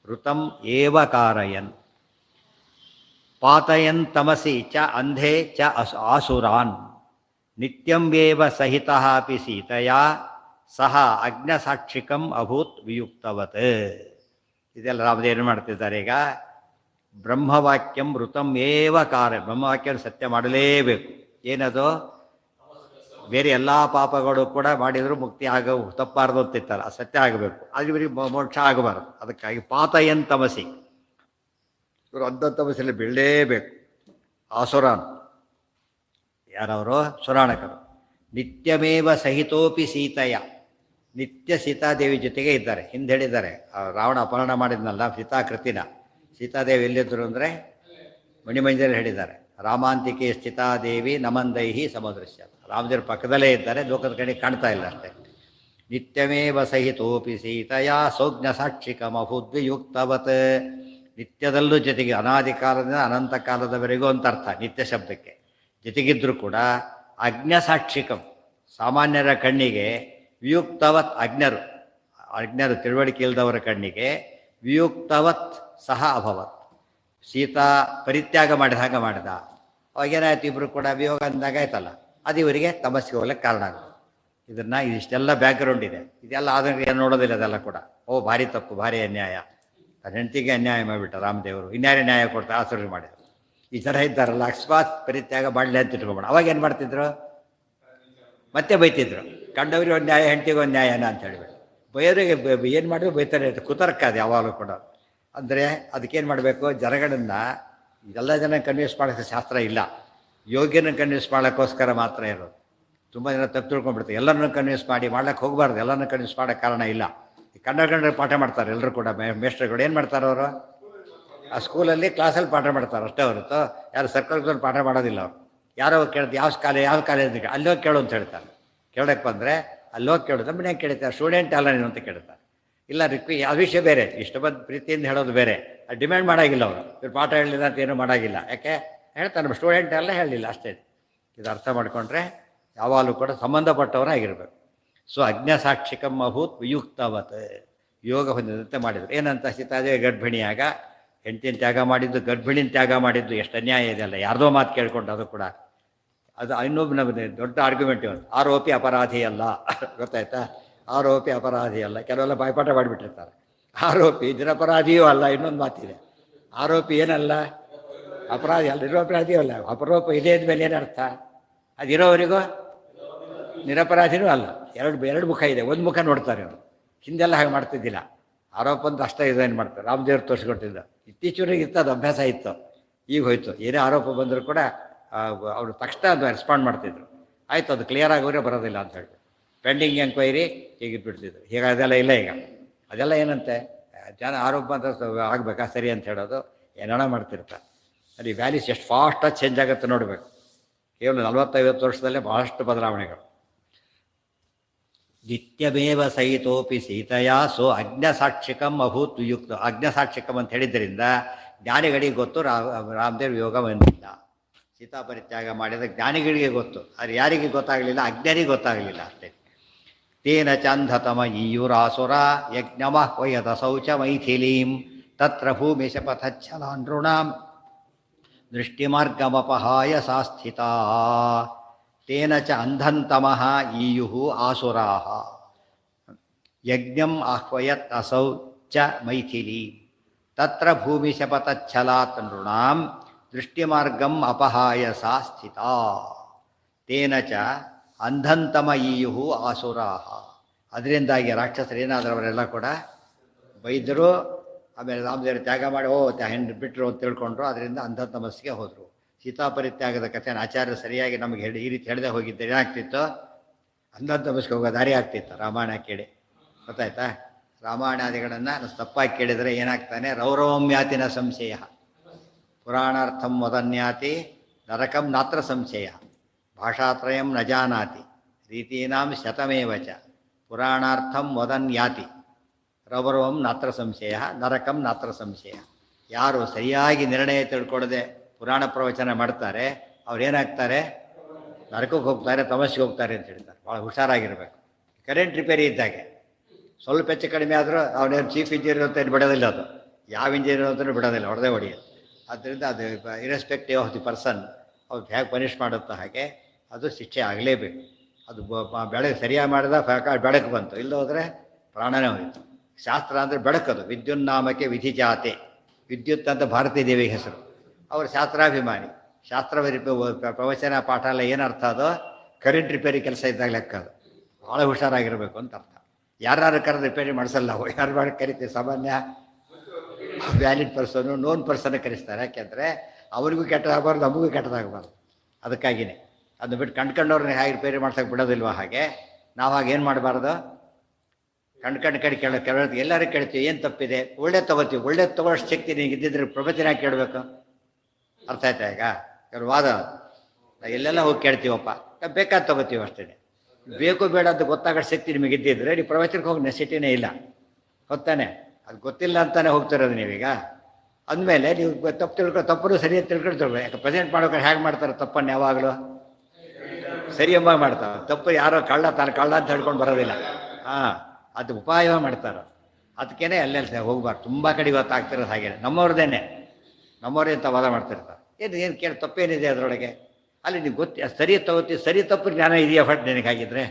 ಋತಂ ಏವ ಕಾರಯನ್ ಪಾತಯನ್ ತಮಸಿ ಚ ಅಂಧೇ ಚ ಆಸುರಾನ್. ನಿತ್ಯಂವೇವ ಸಹಿತ ಅಪಿ ಸೀತೆಯ ಸಹ ಅಗ್ನಸಾಕ್ಷಿಕಂ ಅಭೂತ್ ವಿಯುಕ್ತವತ್. ಇದೆಲ್ಲ ರಾಮದೇವ್ ಏನು ಮಾಡ್ತಿದ್ದಾರೆ ಈಗ? ಬ್ರಹ್ಮವಾಕ್ಯಂ ಋತಂ ಏವ ಕಾರ್ಯ, ಬ್ರಹ್ಮವಾಕ್ಯ ಸತ್ಯ ಮಾಡಲೇಬೇಕು. ಏನದು? ಬೇರೆ ಎಲ್ಲ ಪಾಪಗಳು ಕೂಡ ಮಾಡಿದರೂ ಮುಕ್ತಿ ತಪ್ಪಾರ್ದು ಅಂತಿರ್ತಾರೆ, ಅದು ಸತ್ಯ ಆಗಬೇಕು. ಅದು ಇವರಿಗೆ ಮೋಕ್ಷ ಆಗಬಾರದು. ಅದಕ್ಕಾಗಿ ಪಾತಯನ್ ತಮಸಿ, ಇವರು ಅಂಧ ತಮಸಲ್ಲಿ ಬೀಳಲೇಬೇಕು. ಆಸುರಾನ್ ಯಾರವರು? ಸುರಾಣಕರು. ನಿತ್ಯಮೇವ ಸಹಿತೋಪಿ ಸೀತೆಯ, ನಿತ್ಯ ಸೀತಾದೇವಿ ಜೊತೆಗೆ ಇದ್ದಾರೆ. ಹಿಂದೆ ಹೇಳಿದ್ದಾರೆ, ರಾವಣ ಅಪಹರಣ ಮಾಡಿದ್ನಲ್ಲ ಸೀತಾಕೃತಿನ, ಸೀತಾದೇವಿ ಎಲ್ಲಿದ್ದರು ಅಂದರೆ ಮಣಿಮಂಜಲ್ಲಿ ಹೇಳಿದ್ದಾರೆ, ರಾಮಾಂತಿಕೆ ಸ್ಥಿತಾದೇವಿ ನಮಂದೈಹಿ ಸಮದೃಶ್ಯ. ರಾಮದೇವ್ರ ಪಕ್ಕದಲ್ಲೇ ಇದ್ದಾರೆ, ಲೋಕದ ಕಡೆ ಕಾಣ್ತಾ ಇಲ್ಲ ಅಷ್ಟೇ. ನಿತ್ಯಮೇವ ಸಹಿತೋಪಿ ಸೀತೆಯ ಸೌಜ್ಞ ಸಾಕ್ಷಿಕಮಭುದ್ವಿಯುಕ್ತವತ್. ನಿತ್ಯದಲ್ಲೂ ಜೊತೆಗೆ, ಅನಾದಿ ಕಾಲದಿಂದ ಅನಂತ ಕಾಲದವರೆಗೂ ಅಂತ ಅರ್ಥ ನಿತ್ಯ ಶಬ್ದಕ್ಕೆ. ಜೊತೆಗಿದ್ದರೂ ಕೂಡ ಅಜ್ಞಸಾಕ್ಷಿಕಂ, ಸಾಮಾನ್ಯರ ಕಣ್ಣಿಗೆ ವಿಯುಕ್ತವತ್, ಅಜ್ಞರು ತಿಳುವಳಿಕೆ ಇಲ್ಲದವರ ಕಣ್ಣಿಗೆ ವಿಯುಕ್ತವತ್ ಸಹ ಅಭವತ್. ಸೀತಾ ಪರಿತ್ಯಾಗ ಮಾಡಿದ ಹಾಗೆ ಮಾಡಿದ. ಅವಾಗೇನಾಯ್ತು? ಇಬ್ಬರು ಕೂಡ ವಿಯೋಗ ಅಂದಾಗ ಆಯ್ತಲ್ಲ, ಅದು ಇವರಿಗೆ ತಮಸ್ಸಿಗೆ ಹೋಗ್ಲಿಕ್ಕೆ ಕಾರಣ ಆಗುತ್ತೆ. ಇದನ್ನು ಇಷ್ಟೆಲ್ಲ ಬ್ಯಾಕ್ಗ್ರೌಂಡ್ ಇದೆ. ಇದೆಲ್ಲ ಆದ್ರೆ ಏನು ನೋಡೋದಿಲ್ಲ. ಅದೆಲ್ಲ ಕೂಡ ಭಾರಿ ತಪ್ಪು, ಭಾರಿ ಅನ್ಯಾಯ. ತನ್ನ ಹೆಂಡತಿಗೆ ಅನ್ಯಾಯ ಮಾಡಿಬಿಟ್ಟ ರಾಮದೇವರು. ಇನ್ಯಾರೇ ನ್ಯಾಯ ಕೊಡ್ತಾರೆ? ಆಸುರಿ ಮಾಡಿದರು. ಈ ಥರ ಇದ್ದಾರಲ್ಲ, ಅಕಸ್ಮಾತ್ ಪರಿತ್ಯಾಗ ಮಾಡಲಿ ಅಂತ ಇಟ್ಕೊಂಬೇಡ. ಅವಾಗ ಏನು ಮಾಡ್ತಿದ್ರು? ಮತ್ತೆ ಬೈತಿದ್ರು. ಕಂಡವ್ರಿಗೆ ಒಂದು ನ್ಯಾಯ, ಹೆಂಡತಿಗೆ ಒಂದು ನ್ಯಾಯನ ಅಂತ ಹೇಳಿಬಿಟ್ಟು ಬೈಯೋರಿಗೆ ಏನು ಮಾಡಿದ್ರು ಬೈತಾರೆ. ಕುತರ್ಕ ಅದು ಯಾವಾಗಲೂ ಕೂಡ. ಅಂದರೆ ಅದಕ್ಕೇನು ಮಾಡಬೇಕು? ಜನಗಳನ್ನು, ಎಲ್ಲ ಜನ ಕನ್ವಿನ್ಸ್ ಮಾಡೋಕ್ಕೆ ಶಾಸ್ತ್ರ ಇಲ್ಲ, ಯೋಗ್ಯನ ಕನ್ವಿನ್ಸ್ ಮಾಡೋಕ್ಕೋಸ್ಕರ ಮಾತ್ರ ಇರೋದು. ತುಂಬ ಜನ ತಪ್ಪು ತಿಳ್ಕೊಂಡ್ಬಿಡ್ತಾರೆ. ಎಲ್ಲರನ್ನೂ ಕನ್ವಿನ್ಸ್ ಮಾಡಿ ಮಾಡ್ಲಿಕ್ಕೆ ಹೋಗಬಾರ್ದು. ಎಲ್ಲರನ್ನೂ ಕನ್ವಿನ್ಸ್ ಮಾಡೋಕ್ಕೆ ಕಾರಣ ಇಲ್ಲ. ಈ ಕನ್ನಡ ಪಾಠ ಮಾಡ್ತಾರೆ ಎಲ್ಲರೂ ಕೂಡ. ಮೇಸ್ಟ್ರುಗಳು ಏನು ಮಾಡ್ತಾರೆ? ಅವರು ಆ ಸ್ಕೂಲಲ್ಲಿ ಕ್ಲಾಸಲ್ಲಿ ಪಾಠ ಮಾಡ್ತಾರೆ ಅಷ್ಟೇ ಹೊರತು ಯಾರು ಸರ್ಕಾರದಲ್ಲಿ ಪಾಠ ಮಾಡೋದಿಲ್ಲ. ಅವರು ಯಾರೋ ಕೇಳ್ದು ಯಾವ ಕಾಲೇಜ್ ಅಲ್ಲೋಗಿ ಕೇಳು ಅಂತ ಹೇಳ್ತಾರೆ. ಕೇಳೋಕ್ಕೆ ಬಂದರೆ ಅಲ್ಲೋಗಿ ಕೇಳೋದು. ನಮ್ಮನೆ ಕೇಳ್ತಾರೆ, ಸ್ಟೂಡೆಂಟ್ ಅಲ್ಲ ನೀನು ಅಂತ ಕೇಳ್ತಾರೆ. ಇಲ್ಲ ಆ ವಿಷಯ ಬೇರೆ, ಇಷ್ಟು ಬಂದು ಪ್ರೀತಿಯಿಂದ ಹೇಳೋದು ಬೇರೆ. ಅದು ಡಿಮ್ಯಾಂಡ್ ಮಾಡೋಂಗಿಲ್ಲ. ಅವರು ಇವ್ರು ಪಾಠ ಹೇಳಲಿಲ್ಲ ಅಂತ ಏನೂ ಮಾಡೋಂಗಿಲ್ಲ. ಯಾಕೆ ಹೇಳ್ತಾರೆ? ನಮ್ಮ ಸ್ಟೂಡೆಂಟ್ ಎಲ್ಲ ಹೇಳಲಿಲ್ಲ ಅಷ್ಟೇ. ಇದು ಅರ್ಥ ಮಾಡಿಕೊಂಡ್ರೆ ಯಾವಾಗಲೂ ಕೂಡ ಸಂಬಂಧಪಟ್ಟವರಾಗಿರ್ಬೇಕು. ಸೊ ಅಜ್ಞಸಾಕ್ಷಿಕಂ ಅಭೂತ್ ವಿಯುಕ್ತವತ್, ಯೋಗ ಹೊಂದಿದಂತೆ ಮಾಡಿದರು. ಏನಂತ? ಸೀತಾದೇವಿ ಗರ್ಭಿಣಿಯಾಗ ಹೆಂಡತಿನ ತ್ಯಾಗ ಮಾಡಿದ್ದು, ಗರ್ಭಿಣಿನ ತ್ಯಾಗ ಮಾಡಿದ್ದು ಎಷ್ಟು ಅನ್ಯಾಯ ಇದೆ ಅಲ್ಲ. ಯಾರ್ದೋ ಮಾತು ಕೇಳ್ಕೊಂಡು ಅದು ಕೂಡ ಅದು ಇನ್ನೊಬ್ಬ ದೊಡ್ಡ ಆರ್ಗ್ಯುಮೆಂಟ್. ಇವತ್ತು ಆರೋಪಿ ಅಪರಾಧಿ ಅಲ್ಲ, ಗೊತ್ತಾಯ್ತಾ? ಆರೋಪಿ ಅಪರಾಧಿ ಅಲ್ಲ. ಕೆಲವೆಲ್ಲ ಬಾಯ್ಪಾಠ ಮಾಡಿಬಿಟ್ಟಿರ್ತಾರೆ. ಆರೋಪಿ ನಿರಪರಾಧಿಯೂ ಅಲ್ಲ. ಇನ್ನೊಂದು ಮಾತಿದೆ, ಆರೋಪಿ ಏನಲ್ಲ, ಅಪರಾಧಿ ಅಲ್ಲ, ನಿರಪರಾಧಿಯೂ ಅಲ್ಲ. ಅಪರೋಪ ಇದೆ ಅಂದಮೇಲೆ ಏನು ಅರ್ಥ? ಅದಿರೋವರೆಗೂ ನಿರಪರಾಧಿನೂ ಅಲ್ಲ. ಎರಡು ಮುಖ ಇದೆ. ಒಂದು ಮುಖ ನೋಡ್ತಾರೆ ಅವರು. ಹಿಂದೆಲ್ಲ ಹಾಗೆ ಮಾಡ್ತಿದ್ದಿಲ್ಲ. ಆರೋಪ ಅಂತ ಅಷ್ಟೇ ಇದೇನು ಮಾಡ್ತಾರೆ. ರಾಮದೇವ್ರು ತೋರಿಸ್ಕೊಟ್ಟಿದ್ದ. ಇತ್ತೀಚೆಗೆ ಇತ್ತು, ಅದು ಅಭ್ಯಾಸ ಇತ್ತು. ಈಗ ಹೋಯ್ತು. ಏನೇ ಆರೋಪ ಬಂದರೂ ಕೂಡ ಅವರು ತಕ್ಷಣ ಅದು ರೆಸ್ಪಾಂಡ್ ಮಾಡ್ತಿದ್ರು. ಆಯಿತು, ಅದು ಕ್ಲಿಯರ್ ಆಗೋರೆ ಬರೋದಿಲ್ಲ ಅಂತ ಹೇಳಿ ಪೆಂಡಿಂಗ್ ಎಂಕ್ವೈರಿ ಹೀಗಿಟ್ಬಿಡ್ತಿದ್ರು. ಈಗ ಅದೆಲ್ಲ ಇಲ್ಲ. ಈಗ ಅದೆಲ್ಲ ಏನಂತೆ, ಜನ ಆರೋಪ ಅಂತ ಆಗಬೇಕಾ ಸರಿ ಅಂತ ಹೇಳೋದು ಏನೇನೋ ಮಾಡ್ತಿರ್ತಾರೆ. ಅಲ್ಲಿ ವ್ಯಾಲ್ಯೂಸ್ ಎಷ್ಟು ಫಾಸ್ಟಾಗಿ ಚೇಂಜ್ ಆಗುತ್ತೆ ನೋಡಬೇಕು. ಕೇವಲ 40-50 ವರ್ಷದಲ್ಲೇ ಭಾಳಷ್ಟು ಬದಲಾವಣೆಗಳು. ನಿತ್ಯಮೇವ ಸಹಿತೋಪಿ ಸೀತೆಯ ಸೋ ಅಜ್ಞಸಾಕ್ಷಿಕಂ ಅಭೂತ್ ವಿಯುಕ್ತ. ಅಜ್ಞಸಾಕ್ಷಿಕಂ ಅಂತ ಹೇಳಿದ್ದರಿಂದ ಜ್ಞಾನಿಗಳಿಗೆ ಗೊತ್ತು, ರಾಮದೇವ್ ಯೋಗ ಬಂದಿಲ್ಲ. ಸೀತಾಪರಿತ್ಯಾಗ ಮಾಡಿದ ಜ್ಞಾನಿಗಳಿಗೆ ಗೊತ್ತು. ಅದು ಯಾರಿಗೆ ಗೊತ್ತಾಗಲಿಲ್ಲ? ಅಜ್ಞರಿಗೆ ಗೊತ್ತಾಗಲಿಲ್ಲ ಅಷ್ಟೇ. ತೇನ ಚಂಧತಮ ಈಯುರಾಸುರ ಯಜ್ಞಮಃ ವಯದ ಶೌಚ ಮೈಥಿಲೀಂ ತತ್ರ ಭೂಮಿ ಶಪಥಚ್ಛಲಾನ್ ನೃಣಾಂ ದೃಷ್ಟಿಮಾರ್ಗಮಪಹಾಯ ಸಾ ಸ್ಥಿತಾ. ತೇನ ಚ ಅಂಧಂತಮಃ ಈಯುಃ ಆಸುರಾಃ ಯಜ್ಞಂ ಆಹ್ವಯತ್ ಅಸೌ ಚ ಮೈಥಿಲೀ ತತ್ರ ಭೂಮಿ ಶಪಥಚ್ಛಲಾತ್ ನೃಣಾಂ ದೃಷ್ಟಿಮಾರ್ಗಂ ಅಪಹಾಯ ಸಾ ಸ್ಥಿತಾ. ತೇನ ಚ ಅಂಧಂತಮ ಈಯುಃ ಆಸುರಾಃ. ಅದರಿಂದಾಗಿ ರಾಕ್ಷಸರು ಏನಾದರೂ ಅವರೆಲ್ಲ ಕೂಡ ಬೈದರು. ಆಮೇಲೆ ರಾಮದೇವರು ತ್ಯಾಗ ಮಾಡಿ ಹೆಣ್ಣು ಬಿಟ್ಟರು ಅಂತ ತಿಳ್ಕೊಂಡ್ರು. ಅದರಿಂದ ಅಂಧತಮಸ್ಸಿಗೆ ಹೋದರು. ಸೀತಾಪರಿತ್ಯಾಗದ ಕಥೆಯನ್ನು ಆಚಾರ್ಯರು ಸರಿಯಾಗಿ ನಮಗೆ ಹೇಳಿ ಈ ರೀತಿ ಹೇಳಿದೆ ಹೋಗಿದ್ದೆ ಏನಾಗ್ತಿತ್ತು? ಅಂಧತಮಸ್ಸಿಗೆ ಹೋಗೋ ದಾರಿ ಆಗ್ತಿತ್ತು. ರಾಮಾಯಣ ಕೇಳಿ ಗೊತ್ತಾಯ್ತಾ? ರಾಮಾಯಣಾದಿಗಳನ್ನು ತಪ್ಪಾಗಿ ಕೇಳಿದರೆ ಏನಾಗ್ತಾನೆ? ರೌರವಮ್ಯಾತಿನ ಸಂಶಯ, ಪುರಾಣಾರ್ಥಂ ವದನ್ಯಾತಿ ನರಕಂ ನಾತ್ರ ಸಂಶಯ, ಭಾಷಾತ್ರಯಂ ನ ಜಾನಾತಿ ರೀತೀನಾಂ ಶತಮೇವ ಚ ಪುರಾಣಾರ್ಥಂ ವದನ್ಯಾತಿ ರೌರವಂ ನಾತ್ರ ಸಂಶಯ ನರಕಂ ನಾತ್ರ ಸಂಶಯ. ಯಾರು ಸರಿಯಾಗಿ ನಿರ್ಣಯ ತಿಳ್ಕೊಳ್ಳದೆ ಪುರಾಣ ಪ್ರವಚನ ಮಾಡ್ತಾರೆ ಅವ್ರೇನಾಗ್ತಾರೆ? ನರಕಕ್ಕೆ ಹೋಗ್ತಾರೆ, ತಮಸ್ಸಿಗೆ ಹೋಗ್ತಾರೆ ಅಂತ ಹೇಳ್ತಾರೆ. ಭಾಳ ಹುಷಾರಾಗಿರ್ಬೇಕು. ಕರೆಂಟ್ ರಿಪೇರಿ ಇದ್ದಾಗೆ ಸ್ವಲ್ಪ ಹೆಚ್ಚು ಕಡಿಮೆ ಆದರೂ ಅವನೇನು ಚೀಫ್ ಇಂಜಿನಿಯರ್ ಅಂತ ಏನು ಬಿಡೋದಿಲ್ಲ. ಅದು ಯಾವ ಇಂಜಿನಿಯರ್ ಅಂತಲೂ ಬಿಡೋದಿಲ್ಲ, ಹೊಡೆದೇ ಹೊಡೆಯೋದು. ಆದ್ದರಿಂದ ಅದು ಇರೆಸ್ಪೆಕ್ಟಿವ್ ಆಫ್ ದಿ ಪರ್ಸನ್ ಅವ್ರು ಹೇಗೆ ಪನಿಷ್ ಮಾಡುತ್ತೋ ಹಾಗೆ ಅದು ಶಿಕ್ಷೆ ಆಗಲೇಬೇಕು. ಅದು ಬೆಳಗ್ಗೆ ಸರಿಯಾಗಿ ಮಾಡಿದ ಬೆಳಕು ಬಂತು, ಇಲ್ಲ ಹೋದರೆ ಪ್ರಾಣನೇ ಹೋಯಿತು. ಶಾಸ್ತ್ರ ಅಂದರೆ ಬೆಳಕದು. ವಿದ್ಯುನ್ನಾಮಕ್ಕೆ ವಿಧಿ ಜಾತೆ. ವಿದ್ಯುತ್ ಅಂತ ಭಾರತೀ ದೇವಿಗೆ ಹೆಸರು. ಅವರು ಶಾಸ್ತ್ರಾಭಿಮಾನಿ. ಶಾಸ್ತ್ರ ಪ್ರವಚನ ಪಾಠ ಎಲ್ಲ ಏನರ್ಥ ಅದು? ಕರೆಂಟ್ ರಿಪೇರಿ ಕೆಲಸ ಇದ್ದಾಗ ಲೆಕ್ಕ ಅದು. ಭಾಳ ಹುಷಾರಾಗಿರಬೇಕು ಅಂತ ಅರ್ಥ. ಯಾರು ಕರೆದು ರಿಪೇರಿ ಮಾಡಿಸಲ್ಲ ನಾವು. ಯಾರು ಮಾಡಿ ಕರಿತೀವಿ? ಸಾಮಾನ್ಯ ವ್ಯಾಲಿಡ್ ಪರ್ಸನು, ನೋನ್ ಪರ್ಸನ್ನೇ ಕರೆಸ್ತಾರೆ. ಯಾಕೆಂದರೆ ಅವ್ರಿಗೂ ಕೆಟ್ಟದಾಗಬಾರ್ದು, ನಮಗೂ ಕೆಟ್ಟದಾಗಬಾರ್ದು. ಅದಕ್ಕಾಗಿಯೇ ಅದನ್ನ ಬಿಟ್ಟು ಕಂಡ್ಕೊಂಡವ್ರನ್ನ ಹೇಗೆ ರಿಪೇರಿ ಮಾಡ್ಸೋಕೆ ಬಿಡೋದಿಲ್ವ, ಹಾಗೆ ನಾವು ಹಾಗೇನು ಮಾಡಬಾರ್ದು. ಕೆಲವ್ರಿಗೆ ಎಲ್ಲರೂ ಕೇಳ್ತೀವಿ, ಏನು ತಪ್ಪಿದೆ? ಒಳ್ಳೇದು ತೊಗೋತೀವಿ. ಒಳ್ಳೇದು ತೊಗೊಳ್ಳೋಷ್ಟು ಶಕ್ತಿ ನಿನಗೆ ಇದ್ದಿದ್ರೆ ಪ್ರವಚನ ಕೇಳಬೇಕು. ಅರ್ಥ ಆಯ್ತಾ? ಈಗ ಕೆಲವು ವಾದ ಎಲ್ಲೆಲ್ಲ ಹೋಗಿ ಕೇಳ್ತೀವಪ್ಪ, ಬೇಕಾದ ತೊಗೋತೀವಿ ಅಷ್ಟೇ. ಬೇಕು ಬೇಡ ಅಂತ ಗೊತ್ತಾಗೋ ಶಕ್ತಿ ನಿಮಗೆ ಇದ್ದಿದ್ರೆ ನೀವು ಪ್ರವಚನಕ್ಕೆ ಹೋಗಿ ನೆಸಿಟಿನೇ ಇಲ್ಲ. ಗೊತ್ತಾನೆ? ಅದು ಗೊತ್ತಿಲ್ಲ ಅಂತಾನೆ ಹೋಗ್ತಿರೋದು ನೀವೀಗ. ಅಂದಮೇಲೆ ನೀವು ತಪ್ಪನ್ನು ಸರಿಯಾಗಿ ತಿಳ್ಕೊಳ್ತೀವಿ. ಯಾಕೆ ಪ್ರೆಸೆಂಟ್ ಮಾಡೋಕೆ ಹೇಗೆ ಮಾಡ್ತಾರೆ ತಪ್ಪನ್ನು? ಯಾವಾಗಲೂ ಸರಿಯಮ್ಮ ಮಾಡ್ತಾರೆ. ತಪ್ಪು ಯಾರೋ ಕಳ್ಳ ಕಳ್ಳ ಅಂತ ಹೇಳ್ಕೊಂಡು ಬರೋದಿಲ್ಲ. ಹಾಂ, ಅದು ಉಪಾಯ ಮಾಡ್ತಾರೆ. ಅದಕ್ಕೇ ಅಲ್ಲೆಲ್ಲ ಹೋಗ್ಬಾರ್ದು. ತುಂಬ ಕಡೆ ಗೊತ್ತಾಗ್ತಿರೋದು ಹಾಗೆ. ನಮ್ಮವ್ರೇ ಅಂತ ವಾದ ಮಾಡ್ತಿರ್ತಾರೆ. ಏನು ಕೇಳಿ ತಪ್ಪೇನಿದೆ ಅದರೊಳಗೆ? ಅಲ್ಲಿ ನೀವು ಸರಿ ತಗೋತೀವಿ. ಸರಿ ತಪ್ಪು ಜ್ಞಾನ ಇದೆಯಾ ಫಟ್ ನಿನಗಾಗಿದ್ರೆ?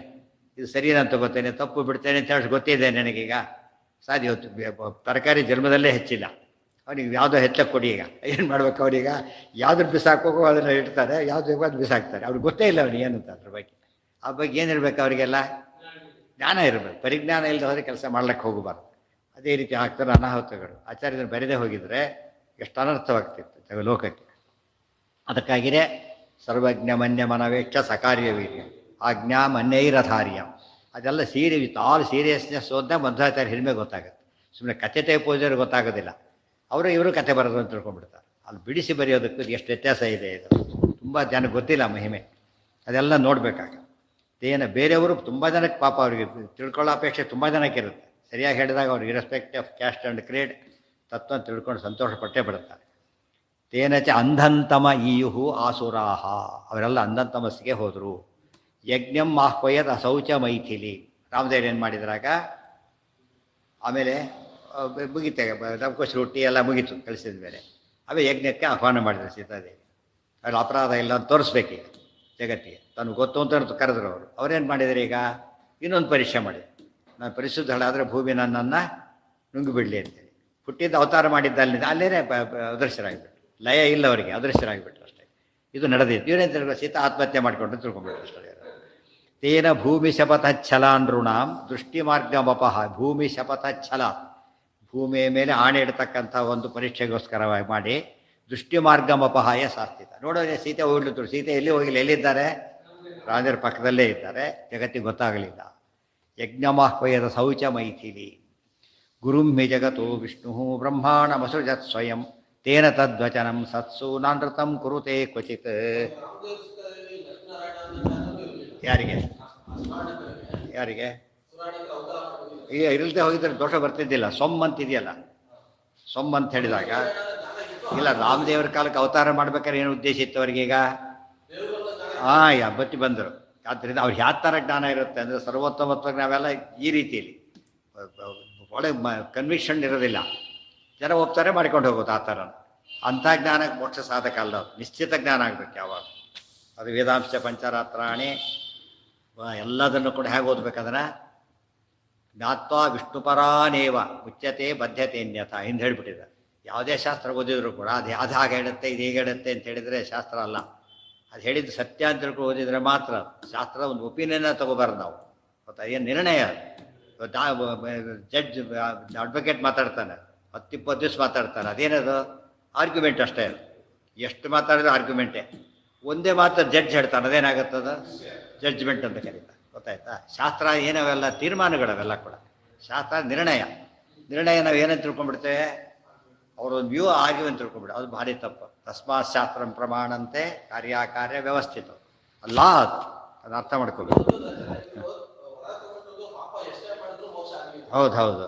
ಇದು ಸರಿ ನಾನು ತಗೋತೇನೆ, ತಪ್ಪು ಬಿಡ್ತೇನೆ ಅಂತ ಹೇಳಿ ಗೊತ್ತಿದೆ ನನಗೀಗ. ಸಾಧ್ಯ ಹೊತ್ತು ತರಕಾರಿ ಜನ್ಮದಲ್ಲೇ ಹೆಚ್ಚಿಲ್ಲ. ಅವನಿಗೆ ಯಾವುದೋ ಹೆಚ್ಚಕ್ಕೆ ಕೊಡಿ. ಈಗ ಏನು ಮಾಡ್ಬೇಕು? ಅವರೀಗ ಯಾವ್ದು ಬಿಸಾಕೋಗೋ ಅದನ್ನು ಇಡ್ತಾರೆ, ಯಾವ್ದು ಅದು ಬಿಸಾಕ್ತಾರೆ. ಅವ್ರಿಗೆ ಗೊತ್ತೇ ಇಲ್ಲ ಅವ್ನಿಗೆ ಏನಂತ ಅದ್ರ ಬಗ್ಗೆ. ಆ ಬಗ್ಗೆ ಏನಿರ್ಬೇಕು ಅವರಿಗೆಲ್ಲ? ಜ್ಞಾನ ಇರಬೇಕು. ಪರಿಜ್ಞಾನ ಇಲ್ಲದೆ ಹೋದರೆ ಕೆಲಸ ಮಾಡ್ಲಿಕ್ಕೆ ಹೋಗಬಾರ್ದು. ಅದೇ ರೀತಿ ಆಗ್ತಾರೆ ಅನಾಹುತಗಳು. ಆಚಾರ್ಯರು ಬರೆದೇ ಹೋಗಿದ್ರೆ ಎಷ್ಟು ಅನರ್ಥವಾಗ್ತಿತ್ತು ಲೋಕಕ್ಕೆ. ಅದಕ್ಕಾಗಿಯೇ ಸರ್ವಜ್ಞ ಮನ್ಯ ಮನವೇಕ್ಷ ಸಕಾರ್ಯ ವೀರ್ಯ ಆಜ್ಞಾ ಮನ್ಯೈರಧಾರ್ಯ. ಅದೆಲ್ಲ ಆಲ್ ಸೀರಿಯಸ್ನೆಸ್ ಹೋದಾಗ ಮಧ್ವಾಚಾರ್ಯ ಹಿರಿಮೆ ಗೊತ್ತಾಗುತ್ತೆ. ಸುಮ್ಮನೆ ಕಥೆ ಟೈಪ್ ಓದಿದ್ರೆ ಗೊತ್ತಾಗೋದಿಲ್ಲ. ಇವರು ಕತೆ ಬರೋದು ಅಂತ ತಿಳ್ಕೊಂಡ್ಬಿಡ್ತಾರೆ. ಅಲ್ಲಿ ಬಿಡಿಸಿ ಬರೆಯೋದಕ್ಕೂ ಎಷ್ಟು ವ್ಯತ್ಯಾಸ ಇದೆ. ಇದು ತುಂಬ ಜನ ಗೊತ್ತಿಲ್ಲ ಮಹಿಮೆ. ಅದೆಲ್ಲ ನೋಡಬೇಕಾಗ ಬೇರೆಯವರು ತುಂಬ ಜನಕ್ಕೆ ಪಾಪ ಅವ್ರಿಗೆ ತಿಳ್ಕೊಳ್ಳೋ ಅಪೇಕ್ಷೆ ತುಂಬ ಜನಕ್ಕೆ ಇರುತ್ತೆ. ಸರಿಯಾಗಿ ಹೇಳಿದಾಗ ಅವ್ರಿಗೆ ಇರೆಸ್ಪೆಕ್ಟ್ ಆಫ್ ಕ್ಯಾಸ್ಟ್ ಆ್ಯಂಡ್ ಕ್ರೇಡ್ ತತ್ವ ತಿಳ್ಕೊಂಡು ಸಂತೋಷ ಪಟ್ಟೇ ಬಿಡುತ್ತಾರೆ. ತೇನಚ ಅಂಧಂತಮ ಈಯುಹು ಆಸುರಾಹ. ಅವರೆಲ್ಲ ಅಂಧಂತಮಸ್ಸಿಗೆ ಹೋದರು. ಯಜ್ಞಂ ಆಹ್ವಯದ ಅಸೌಚ ಮೈಥಿಲಿ. ರಾಮದೇವ್ರು ಏನು ಮಾಡಿದ್ರಾಗ ಆಮೇಲೆ ಮುಗಿತೆ ನವಕೋಶ ರೊಟ್ಟಿ ಎಲ್ಲ ಮುಗೀತು ಕಳಿಸಿದ ಮೇಲೆ. ಆಮೇಲೆ ಯಜ್ಞಕ್ಕೆ ಆಹ್ವಾನ ಮಾಡಿದ್ರು ಸೀತಾದೇವಿ. ಅಲ್ಲಿ ಅಪರಾಧ ಇಲ್ಲ ಅಂತ ತೋರಿಸ್ಬೇಕೀಗ ಜಗತ್ತಿಗೆ. ತನಗೆ ಗೊತ್ತು ಅಂತ ಕರೆದ್ರು ಅವರು. ಅವ್ರೇನು ಮಾಡಿದ್ರು? ಈಗ ಇನ್ನೊಂದು ಪರೀಕ್ಷೆ ಮಾಡಿದ್ರು. ನಾನು ಪರಿಶುದ್ಧಳಾದರೆ ಭೂಮಿ ನನ್ನನ್ನು ನುಂಗಿಬಿಡಲಿ ಅಂತೇಳಿ ಹುಟ್ಟಿದ್ದು ಅವತಾರ ಮಾಡಿದ್ದಲ್ಲಿಂದ ಅಲ್ಲೇನೇ ಅದೃಶ್ಯರಾಗಿಬಿಟ್ರು. ಲಯ ಇಲ್ಲ ಅವರಿಗೆ, ಅದೃಶ್ಯರಾಗಿಬಿಟ್ರು ಅಷ್ಟೇ. ಇದು ನಡೆದಿತ್ತು. ಇವರೇನು ತಿಳ್ಕೊ ಸೀತಾ ಆತ್ಮಹತ್ಯೆ ಮಾಡಿಕೊಂಡು ತಿಳ್ಕೊಂಡ್ಬಿಟ್ರು ಅಷ್ಟೇ. ತೇನ ಭೂಮಿ ಶಪಥ ಛಲಾನೃಣಾಂ ದೃಷ್ಟಿ ಮಾರ್ಗಮಪಹ. ಭೂಮಿ ಶಪಥ ಛಲ, ಭೂಮಿಯ ಮೇಲೆ ಆಣೆ ಇಡ್ತಕ್ಕಂಥ ಒಂದು ಪರೀಕ್ಷೆಗೋಸ್ಕರವಾಗಿ ಮಾಡಿ ದೃಷ್ಟಿ ಮಾರ್ಗಮಪಹಾಯ ಶಾಸ್ತಿತ. ನೋಡೋದೇ ಸೀತೆ ಹೋಗ್ಲಿದ್ರು. ಸೀತೆ ಎಲ್ಲಿ ಹೋಗಿಲ್ಲ, ಎಲ್ಲಿದ್ದಾರೆ? ರಾಜರ ಪಕ್ಕದಲ್ಲೇ ಇದ್ದಾರೆ. ಜಗತ್ತಿಗೆ ಗೊತ್ತಾಗಲಿಲ್ಲ. ಯಜ್ಞಮಾಹ್ವಯದ ಶೌಚ ಮೈಥಿಲಿ. ಗುರುಂ ಹಿ ಜಗತೋ ವಿಷ್ಣು ಬ್ರಹ್ಮಾಣಮಸೃಜತ್ ಸ್ವಯಂ ತೇನ ತದ್ವಚನಂ ಸತ್ಸು ನಾನೃತಂ ಕುರುತೆ ಕ್ವಚಿತ್. ಯಾರಿಗೆ ಈಗ ಇರಲ್ದೆ ಹೋಗಿದ್ರೆ ದೋಷ ಬರ್ತಿದ್ದಿಲ್ಲ. ಸೊಮ್ಮಂತಿದೆಯಲ್ಲ, ಸೊಮ್ಮಂತ ಹೇಳಿದಾಗ ಇಲ್ಲ, ರಾಮದೇವರ ಕಾಲಕ್ಕೆ ಅವತಾರ ಮಾಡ್ಬೇಕಾದ್ರೆ ಏನು ಉದ್ದೇಶ ಇತ್ತು ಅವರಿಗೀಗ? ಬತ್ತಿ ಬಂದರು. ಆದ್ದರಿಂದ ಅವ್ರಿಗೆ ಯಾವ ಥರ ಜ್ಞಾನ ಇರುತ್ತೆ ಅಂದರೆ ಸರ್ವೋತ್ತಮತ್ವ ನಾವೆಲ್ಲ ಈ ರೀತಿಯಲ್ಲಿ ಒಳಗೆ ಕನ್ವಿಕ್ಷನ್ ಇರೋದಿಲ್ಲ. ಜನ ಒಪ್ತಾರೆ ಮಾಡ್ಕೊಂಡು ಹೋಗೋದು ಆ ಥರ. ಅಂಥ ಜ್ಞಾನಕ್ಕೆ ಮೋಕ್ಷ ಸಾಧಕ ಅಲ್ಲ. ನಿಶ್ಚಿತ ಜ್ಞಾನ ಆಗಬೇಕು ಯಾವಾಗ. ಅದು ವೇದಾಂಶ ಪಂಚರಾತ್ರಾಣಿ ಎಲ್ಲದನ್ನು ಕೂಡ ಹೇಗೆ ಓದ್ಬೇಕಂದ್ರೆ ಜ್ಞಾತ್ವಾ ವಿಷ್ಣುಪರಾನೇವ ಉಚ್ಯತೆ ಬದ್ಧತೆ ಅನ್ಯಥ ಹಿಂದೆ ಹೇಳಿಬಿಟ್ಟಿದ್ದಾರೆ. ಯಾವುದೇ ಶಾಸ್ತ್ರ ಓದಿದ್ರು ಕೂಡ ಅದು ಹಾಗೆ ಹೇಳುತ್ತೆ, ಇದು ಹೇಗೆ ಹೇಳುತ್ತೆ ಅಂತ ಹೇಳಿದರೆ ಶಾಸ್ತ್ರ ಅಲ್ಲ. ಅದು ಹೇಳಿದ್ದು ಸತ್ಯ ಅಂತ ತಿಳ್ಕೊಂಡು ಓದಿದರೆ ಮಾತ್ರ ಶಾಸ್ತ್ರದ ಒಂದು ಒಪಿನಿಯನ್ನ ತಗೋಬಾರ್ದು ನಾವು. ಗೊತ್ತಾ? ಏನು ನಿರ್ಣಯ? ಜಡ್ಜ್ ಅಡ್ವೊಕೇಟ್ ಮಾತಾಡ್ತಾನೆ, 10-20 ದಿವಸ ಮಾತಾಡ್ತಾನೆ. ಅದೇನದು? ಆರ್ಗ್ಯುಮೆಂಟ್ ಅಷ್ಟೇ. ಅದು ಎಷ್ಟು ಮಾತಾಡಿದ್ರು ಆರ್ಗ್ಯುಮೆಂಟೇ. ಒಂದೇ ಮಾತ್ರ ಜಡ್ಜ್ ಹೇಳ್ತಾನೆ, ಅದೇನಾಗುತ್ತದ? ಜಡ್ಜ್ಮೆಂಟ್ ಅಂತ ಕರೀತಾರೆ. ಗೊತ್ತಾಯ್ತಾ? ಶಾಸ್ತ್ರ ಏನವೆಲ್ಲ ತೀರ್ಮಾನಗಳವೆಲ್ಲ ಕೂಡ ಶಾಸ್ತ್ರ ನಿರ್ಣಯ ನಾವು ಏನಂತ ತಿಳ್ಕೊಂಡ್ಬಿಡ್ತೇವೆ? ಅವರೊಂದು ವ್ಯೂ ಆರ್ಗ್ಯುಮೆಂಟ್ ತಿಳ್ಕೊಂಡ್ಬಿಡ. ಅದು ಭಾರಿ ತಪ್ಪು. ತಸ್ಮಾತ್ ಶಾಸ್ತ್ರಂ ಪ್ರಮಾಣಂತೆ ಕಾರ್ಯಕಾರ್ಯ ವ್ಯವಸ್ಥಿತ ಅಲ್ಲ. ಅದು ಅರ್ಥ ಮಾಡ್ಕೋಬೇಕು. ಹೌದು ಹೌದು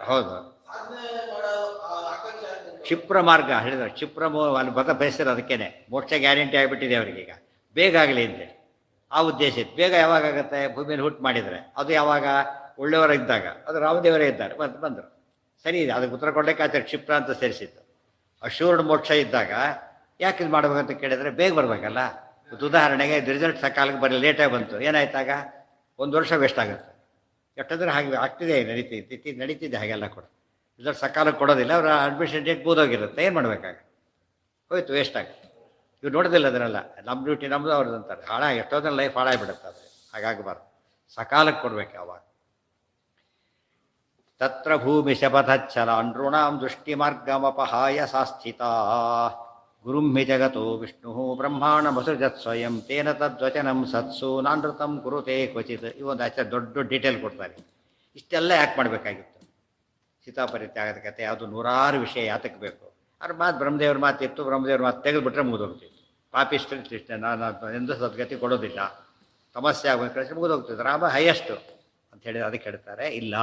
ಹೌದು. ಕ್ಷಿಪ್ರ ಮಾರ್ಗ ಹೇಳಿದ್ರೆ ಕ್ಷಿಪ್ರ ಅಲ್ಲಿ ಬದ ಬಯಸಿರೋ ಅದಕ್ಕೇನೆ ಮೋಕ್ಷ ಗ್ಯಾರಂಟಿ ಆಗಿಬಿಟ್ಟಿದೆ ಅವರಿಗೀಗ. ಬೇಗ ಆಗಲಿ ಅಂತೇಳಿ ಆ ಉದ್ದೇಶ ಇತ್ತು. ಬೇಗ ಯಾವಾಗ ಆಗುತ್ತೆ? ಭೂಮಿಯಲ್ಲಿ ಹುಟ್ಟು ಮಾಡಿದರೆ. ಅದು ಯಾವಾಗ? ಒಳ್ಳೆಯವರ ಇದ್ದಾಗ. ಅದು ರಾಮದೇವರೇ ಇದ್ದಾರೆ ಬಂದರು. ಸರಿ ಇದೆ, ಅದಕ್ಕೆ ಉತ್ತರ ಕೊಡಲಿಕ್ಕೆ ಆಚಾರ್ಯ ಕ್ಷಿಪ್ರ ಅಂತ ಸೇರಿಸಿತ್ತು. ಅಶ್ಯೂರ್ಡ್ ಮೋಕ್ಷ ಇದ್ದಾಗ ಯಾಕೆ ಇದು ಮಾಡ್ಬೇಕಂತ ಕೇಳಿದರೆ ಬೇಗ ಬರಬೇಕಲ್ಲ. ಉದಾಹರಣೆಗೆ ರಿಸಲ್ಟ್ ಸಕಾಲಕ್ಕೆ ಬರಲಿ, ಲೇಟಾಗಿ ಬಂತು, ಏನಾಯ್ತಾಗ 1 ವರ್ಷ ವೇಸ್ಟ್ ಆಗುತ್ತೆ. ಎಷ್ಟಂದ್ರೆ ಹಾಗೆ ಆಗ್ತಿದೆ, ನಡೀತಿದೆ ಹಾಗೆಲ್ಲ ಕೂಡ. ರಿಸಲ್ಟ್ ಸಕಾಲಕ್ಕೆ ಕೊಡೋದಿಲ್ಲ, ಅವರ ಅಡ್ಮಿಷನ್ ಡೇಟ್ ಬೋದೋಗಿರುತ್ತೆ, ಏನು ಮಾಡಬೇಕಾಗ ಹೋಯ್ತು, ವೇಸ್ಟ್ ಆಗುತ್ತೆ. ಇವ್ರು ನೋಡೋದಿಲ್ಲ ಅದನ್ನೆಲ್ಲ, ನಮ್ಮ ಡ್ಯೂಟಿ ನಮ್ಮದು ಅವ್ರದ್ದು ಅಂತಾರೆ. ಎಷ್ಟೋದ್ರ ಲೈಫ್ ಹಾಳಾಗಿಬಿಡುತ್ತೆ. ಅದು ಹಾಗಾಗಬಾರ್ದು, ಸಕಾಲಕ್ಕೆ ಕೊಡ್ಬೇಕು ಯಾವಾಗ. ತತ್ರ ಭೂಮಿ ಶಪಥಚ್ಛಲ ನೃಣಾಂ ದೃಷ್ಟಿ ಮಾರ್ಗಮಪಹಾಯ ಸಾಸ್ಥಿತಾ ಗುರುಂ ಹಿ ಜಗತೋ ವಿಷ್ಣು ಬ್ರಹ್ಮಾಂಡಮಸೃಜತ್ ಸ್ವಯಂ ತೇನ ತದ್ವಚನಂ ಸತ್ಸು ನಾನೃತಂ ಕುರುತೆ ಕ್ವಚಿತ್. ಇವೊಂದು ಆಚೆ ದೊಡ್ಡ ಡೀಟೇಲ್ ಕೊಡ್ತಾರೆ. ಇಷ್ಟೆಲ್ಲ ಯಾಕೆ ಮಾಡಬೇಕಾಗಿತ್ತು? ಸೀತಾಪರಿತ್ಯಾಗದ ಕಥೆ ಅದು ನೂರಾರು ವಿಷಯ ಯಾತಕ್ಕೆ ಬೇಕು? ಅವ್ರ ಮಾತು ಬ್ರಹ್ಮದೇವ್ರ ಮಾತು ಇತ್ತು, ಬ್ರಹ್ಮದೇವ್ರ ಮಾತು ತೆಗೆದುಬಿಟ್ರೆ ಮುಗಿದೋಗ್ತಿತ್ತು. ಪಾಪಿಷ್ಟು ಇಷ್ಟೇ, ನಾನು ಎಂದು ಸದ್ಗತಿ ಕೊಡೋದಿಲ್ಲ, ಸಮಸ್ಯೆ ಆಗೋದು ಕಳಿಸಿ ಮುಗಿದೋಗ್ತಿತ್ತು. ರಾಮ ಹೈಯೆಸ್ಟು ಅಂತ ಹೇಳಿ ಅದಕ್ಕೆ ಹೇಳ್ತಾರೆ. ಇಲ್ಲ,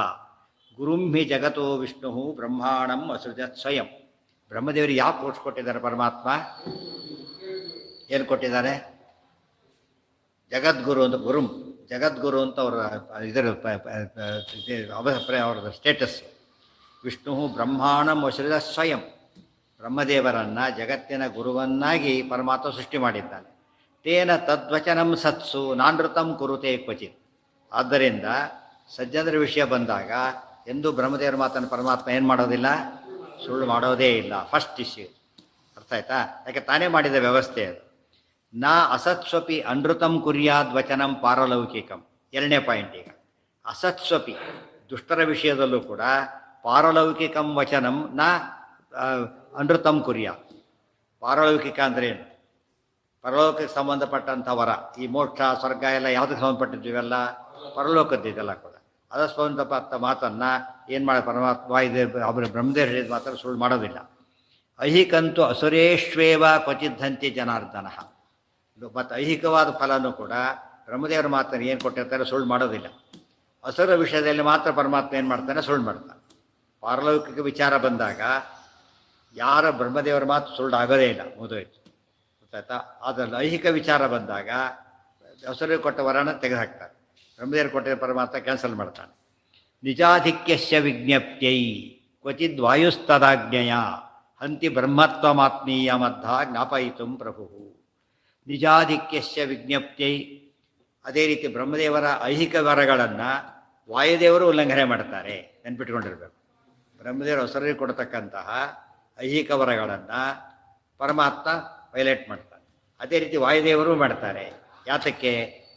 ಗುರುಂ ಹಿ ಜಗತೋ ವಿಷ್ಣು ಬ್ರಹ್ಮಾಂಡಂ ಅಸೃಜತ್ ಸ್ವಯಂ. ಬ್ರಹ್ಮದೇವರಿಗೆ ಯಾವ ಕೋರ್ಸ್ ಕೊಟ್ಟಿದ್ದಾರೆ ಪರಮಾತ್ಮ? ಏನು ಕೊಟ್ಟಿದ್ದಾರೆ? ಜಗದ್ಗುರು ಅಂತ. ಜಗದ್ಗುರು ಅಂತ ಅವರ ಇದರ ಅವ್ರದ್ದು ಸ್ಟೇಟಸ್. ವಿಷ್ಣು ಬ್ರಹ್ಮಾಂಡಂ ಅಸೃಜತ್ ಸ್ವಯಂ. ಬ್ರಹ್ಮದೇವರನ್ನು ಜಗತ್ತಿನ ಗುರುವನ್ನಾಗಿ ಪರಮಾತ್ಮ ಸೃಷ್ಟಿ ಮಾಡಿದ್ದಾನೆ. ತೇನ ತದ್ವಚನಂ ಸತ್ಸು ನಾನೃತಂ ಕುರುತೆ ಕ್ವಚಿತ್. ಆದ್ದರಿಂದ ಸಜ್ಜನರ ವಿಷಯ ಬಂದಾಗ ಎಂದು ಬ್ರಹ್ಮದೇವರ ಮಾತನ್ನು ಪರಮಾತ್ಮ ಏನು ಮಾಡೋದಿಲ್ಲ, ಸುಳ್ಳು ಮಾಡೋದೇ ಇಲ್ಲ. ಫಸ್ಟ್ ಇಶ್ಯೂ ಅರ್ಥ ಆಯ್ತಾ? ಯಾಕೆ ತಾನೇ ಮಾಡಿದ ವ್ಯವಸ್ಥೆ ಅದು. ನಾ ಅಸತ್ಸ್ವಪಿ ಅನೃತಂ ಕುರ್ಯಾದ್ ವಚನಂ ಪಾರಲೌಕಿಕಂ. 2ನೇ ಪಾಯಿಂಟ್. ಈಗ ಅಸತ್ಸ್ವಪಿ ದುಷ್ಟರ ವಿಷಯದಲ್ಲೂ ಕೂಡ ಪಾರಲೌಕಿಕಂ ವಚನಂ ನಾ ಅನೃತಂ ಕುರ್ಯ. ಪಾರಲೌಕಿಕ ಅಂದರೆ ಏನು? ಪರಲೋಕಕ್ಕೆ ಸಂಬಂಧಪಟ್ಟಂಥ ವರ. ಈ ಮೋಕ್ಷ ಸ್ವರ್ಗ ಎಲ್ಲ ಯಾವುದಕ್ಕೆ ಸಂಬಂಧಪಟ್ಟಿದ್ದೀವೆಲ್ಲ ಪರಲೋಕದ್ದಿದೆಲ್ಲ ಕೂಡ. ಅದಕ್ಕೆ ಸಂಬಂಧಪಟ್ಟ ಮಾತನ್ನು ಏನು ಮಾಡಿ ಪರಮಾತ್ಮ ಇದೆ ಅವರು ಬ್ರಹ್ಮದೇವರು ಹೇಳಿದ ಮಾತನ್ನು ಸುಳ್ಳು ಮಾಡೋದಿಲ್ಲ. ಐಹಿಕಂತೂ ಅಸುರೇಶ್ವೇವ ಕ್ವಚಿದ್ದಂತಿ ಜನಾರ್ದನ. ಮತ್ತು ಐಹಿಕವಾದ ಫಲನೂ ಕೂಡ ಬ್ರಹ್ಮದೇವರ ಮಾತನ್ನು ಏನು ಕೊಟ್ಟಿರ್ತಾರೆ ಸುಳ್ಳು ಮಾಡೋದಿಲ್ಲ. ಅಸುರ ವಿಷಯದಲ್ಲಿ ಮಾತ್ರ ಪರಮಾತ್ಮ ಏನು ಮಾಡ್ತಾನೆ, ಸುಳ್ಳು ಮಾಡ್ತಾನೆ. ಪಾರಲೌಕಿಕ ವಿಚಾರ ಬಂದಾಗ ಯಾರ ಬ್ರಹ್ಮದೇವರ ಮಾತು ಸುಳ್ಳು ಆಗೋದೇ ಇಲ್ಲ, ಮುಗಿದೋಯ್ತು, ಗೊತ್ತಾಯ್ತಾ? ಅದರಲ್ಲಿ ಐಹಿಕ ವಿಚಾರ ಬಂದಾಗ ಅಸುರಿಗೆ ಕೊಟ್ಟ ವರನ ತೆಗೆದುಹಾಕ್ತಾರೆ, ಬ್ರಹ್ಮದೇವರು ಕೊಟ್ಟಿದ್ದ ಪರಮಾತ್ಮ ಕ್ಯಾನ್ಸಲ್ ಮಾಡ್ತಾನೆ. ನಿಜಾಧಿಕ್ಯಸ್ಯ ವಿಜ್ಞಪ್ತ್ಯೈ ಕ್ವಚಿದ್ ವಾಯುಸ್ತದಾಜ್ಞೆಯ ಹಂತಿ ಬ್ರಹ್ಮತ್ವಮಾತ್ಮೀಯ ಮಧ್ಯ ಜ್ಞಾಪಯಿತು ಪ್ರಭು. ನಿಜಾಧಿಕ್ಯಸ್ಯ ವಿಜ್ಞಪ್ತ್ಯೈ. ಅದೇ ರೀತಿ ಬ್ರಹ್ಮದೇವರ ಐಹಿಕ ವರಗಳನ್ನು ವಾಯುದೇವರು ಉಲ್ಲಂಘನೆ ಮಾಡ್ತಾರೆ, ನೆನ್ಪಿಟ್ಕೊಂಡಿರ್ಬೇಕು. ಬ್ರಹ್ಮದೇವರು ಅಸುರರಿಗೆ ಕೊಡ್ತಕ್ಕಂತಹ ಐಹಿಕ ವರಗಳನ್ನು ಪರಮಾತ್ಮ ವೈಲೇಟ್ ಮಾಡ್ತಾನೆ. ಅದೇ ರೀತಿ ವಾಯುದೇವರು ಮಾಡ್ತಾರೆ. ಯಾತಕ್ಕೆ?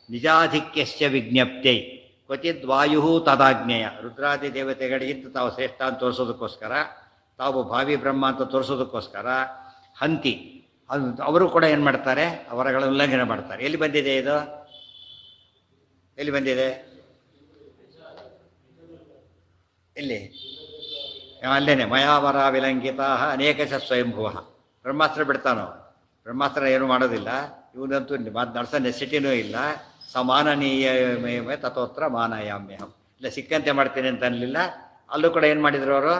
ನಿಜಾಧಿಕ್ಯಸ್ಯ ವಿಜ್ಞಪ್ತೈ ಕ್ವಚಿತ್ ವಾಯು ತದಾಜ್ಞೆಯ. ರುದ್ರಾದಿ ದೇವತೆಗಳಿಗಿಂತ ತಾವು ಶ್ರೇಷ್ಠ ಅಂತ ತೋರಿಸೋದಕ್ಕೋಸ್ಕರ, ತಾವು ಭಾವಿ ಬ್ರಹ್ಮ ಅಂತ ತೋರಿಸೋದಕ್ಕೋಸ್ಕರ ಹಂತಿ ಅವರು ಕೂಡ ಏನು ಮಾಡ್ತಾರೆ, ಅವರಗಳ ಉಲ್ಲಂಘನೆ ಮಾಡ್ತಾರೆ. ಎಲ್ಲಿ ಬಂದಿದೆ ಇದು? ಎಲ್ಲಿ ಬಂದಿದೆ? ಇಲ್ಲಿ ಅಲ್ಲೇನೆ. ಮಯಾವರ ವಿಲಂಘಿತ ಅನೇಕಶ ಸ್ವಯಂಭುವ. ಬ್ರಹ್ಮಾಸ್ತ್ರ ಬಿಡ್ತಾನೋ, ಬ್ರಹ್ಮಾಸ್ತ್ರ ಏನು ಮಾಡೋದಿಲ್ಲ. ಇವನಂತೂ ನಡೆಸೋ ನೆಸಿಟಿನೂ ಇಲ್ಲ. ಸಮಾನನೀಯ ತಥೋತ್ರ ಮಾನಯಾಮ್ಯಹಂ. ಇಲ್ಲ ಸಿಕ್ಕಂತೆ ಮಾಡ್ತೀನಿ ಅಂತ ಅನ್ನಲಿಲ್ಲ. ಅಲ್ಲೂ ಕೂಡ ಏನು ಮಾಡಿದ್ರು ಅವರು?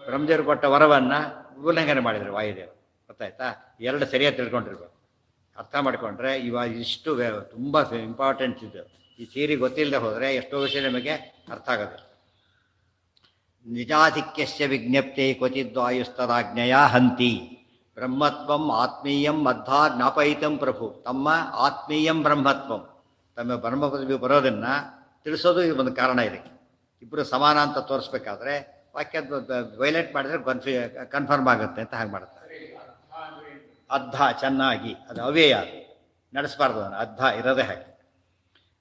ಬ್ರಹ್ಮದೇವರು ಕೊಟ್ಟ ವರವನ್ನು ಉಲ್ಲಂಘನೆ ಮಾಡಿದರು ವಾಯುದೇವರು. ಗೊತ್ತಾಯ್ತಾ? 2 ಸರಿಯಾಗಿ ತಿಳ್ಕೊಂಡಿರ್ಬೇಕು. ಅರ್ಥ ಮಾಡಿಕೊಂಡ್ರೆ ಇವಾಗ ಇಷ್ಟು ತುಂಬ ಇಂಪಾರ್ಟೆಂಟ್ ಇದು. ಈ ಥಿಯರಿ ಗೊತ್ತಿಲ್ಲದೆ ಹೋದರೆ ಎಷ್ಟೋ ವಿಷಯ ನಮಗೆ ಅರ್ಥ ಆಗೋದಿಲ್ಲ. ನಿಜಾಧಿಕ್ಯಸ್ಯ ವಿಜ್ಞಪ್ತಿ ಕ್ವಚಿದ್ವಾಯುಸ್ತದಾಜ್ಞೆಯ ಹಂತಿ ಬ್ರಹ್ಮತ್ವಂ ಆತ್ಮೀಯಂ ಮಧ್ಯ ಜ್ಞಾಪಯಿತಂ ಪ್ರಭು. ತಮ್ಮ ಆತ್ಮೀಯಂ ಬ್ರಹ್ಮತ್ವಂ, ತಮ್ಮ ಬ್ರಹ್ಮ ಪದವಿ ಬರೋದನ್ನು ತಿಳಿಸೋದು ಇದು ಒಂದು ಕಾರಣ. ಇದಕ್ಕೆ ಇಬ್ಬರು ಸಮಾನ ಅಂತ ತೋರಿಸ್ಬೇಕಾದ್ರೆ ವಾಕ್ಯ ವೈಲೇಟ್ ಮಾಡಿದ್ರೆ ಕನ್ಫರ್ಮ್ ಆಗುತ್ತೆ ಅಂತ ಹಾಗೆ ಮಾಡ್ತಾರೆ. ಅರ್ಧ ಚೆನ್ನಾಗಿ, ಅದು ಅವ್ಯಯ, ನಡೆಸಬಾರ್ದು. ಅರ್ಧ ಇರೋದೇ ಹಾಗೆ.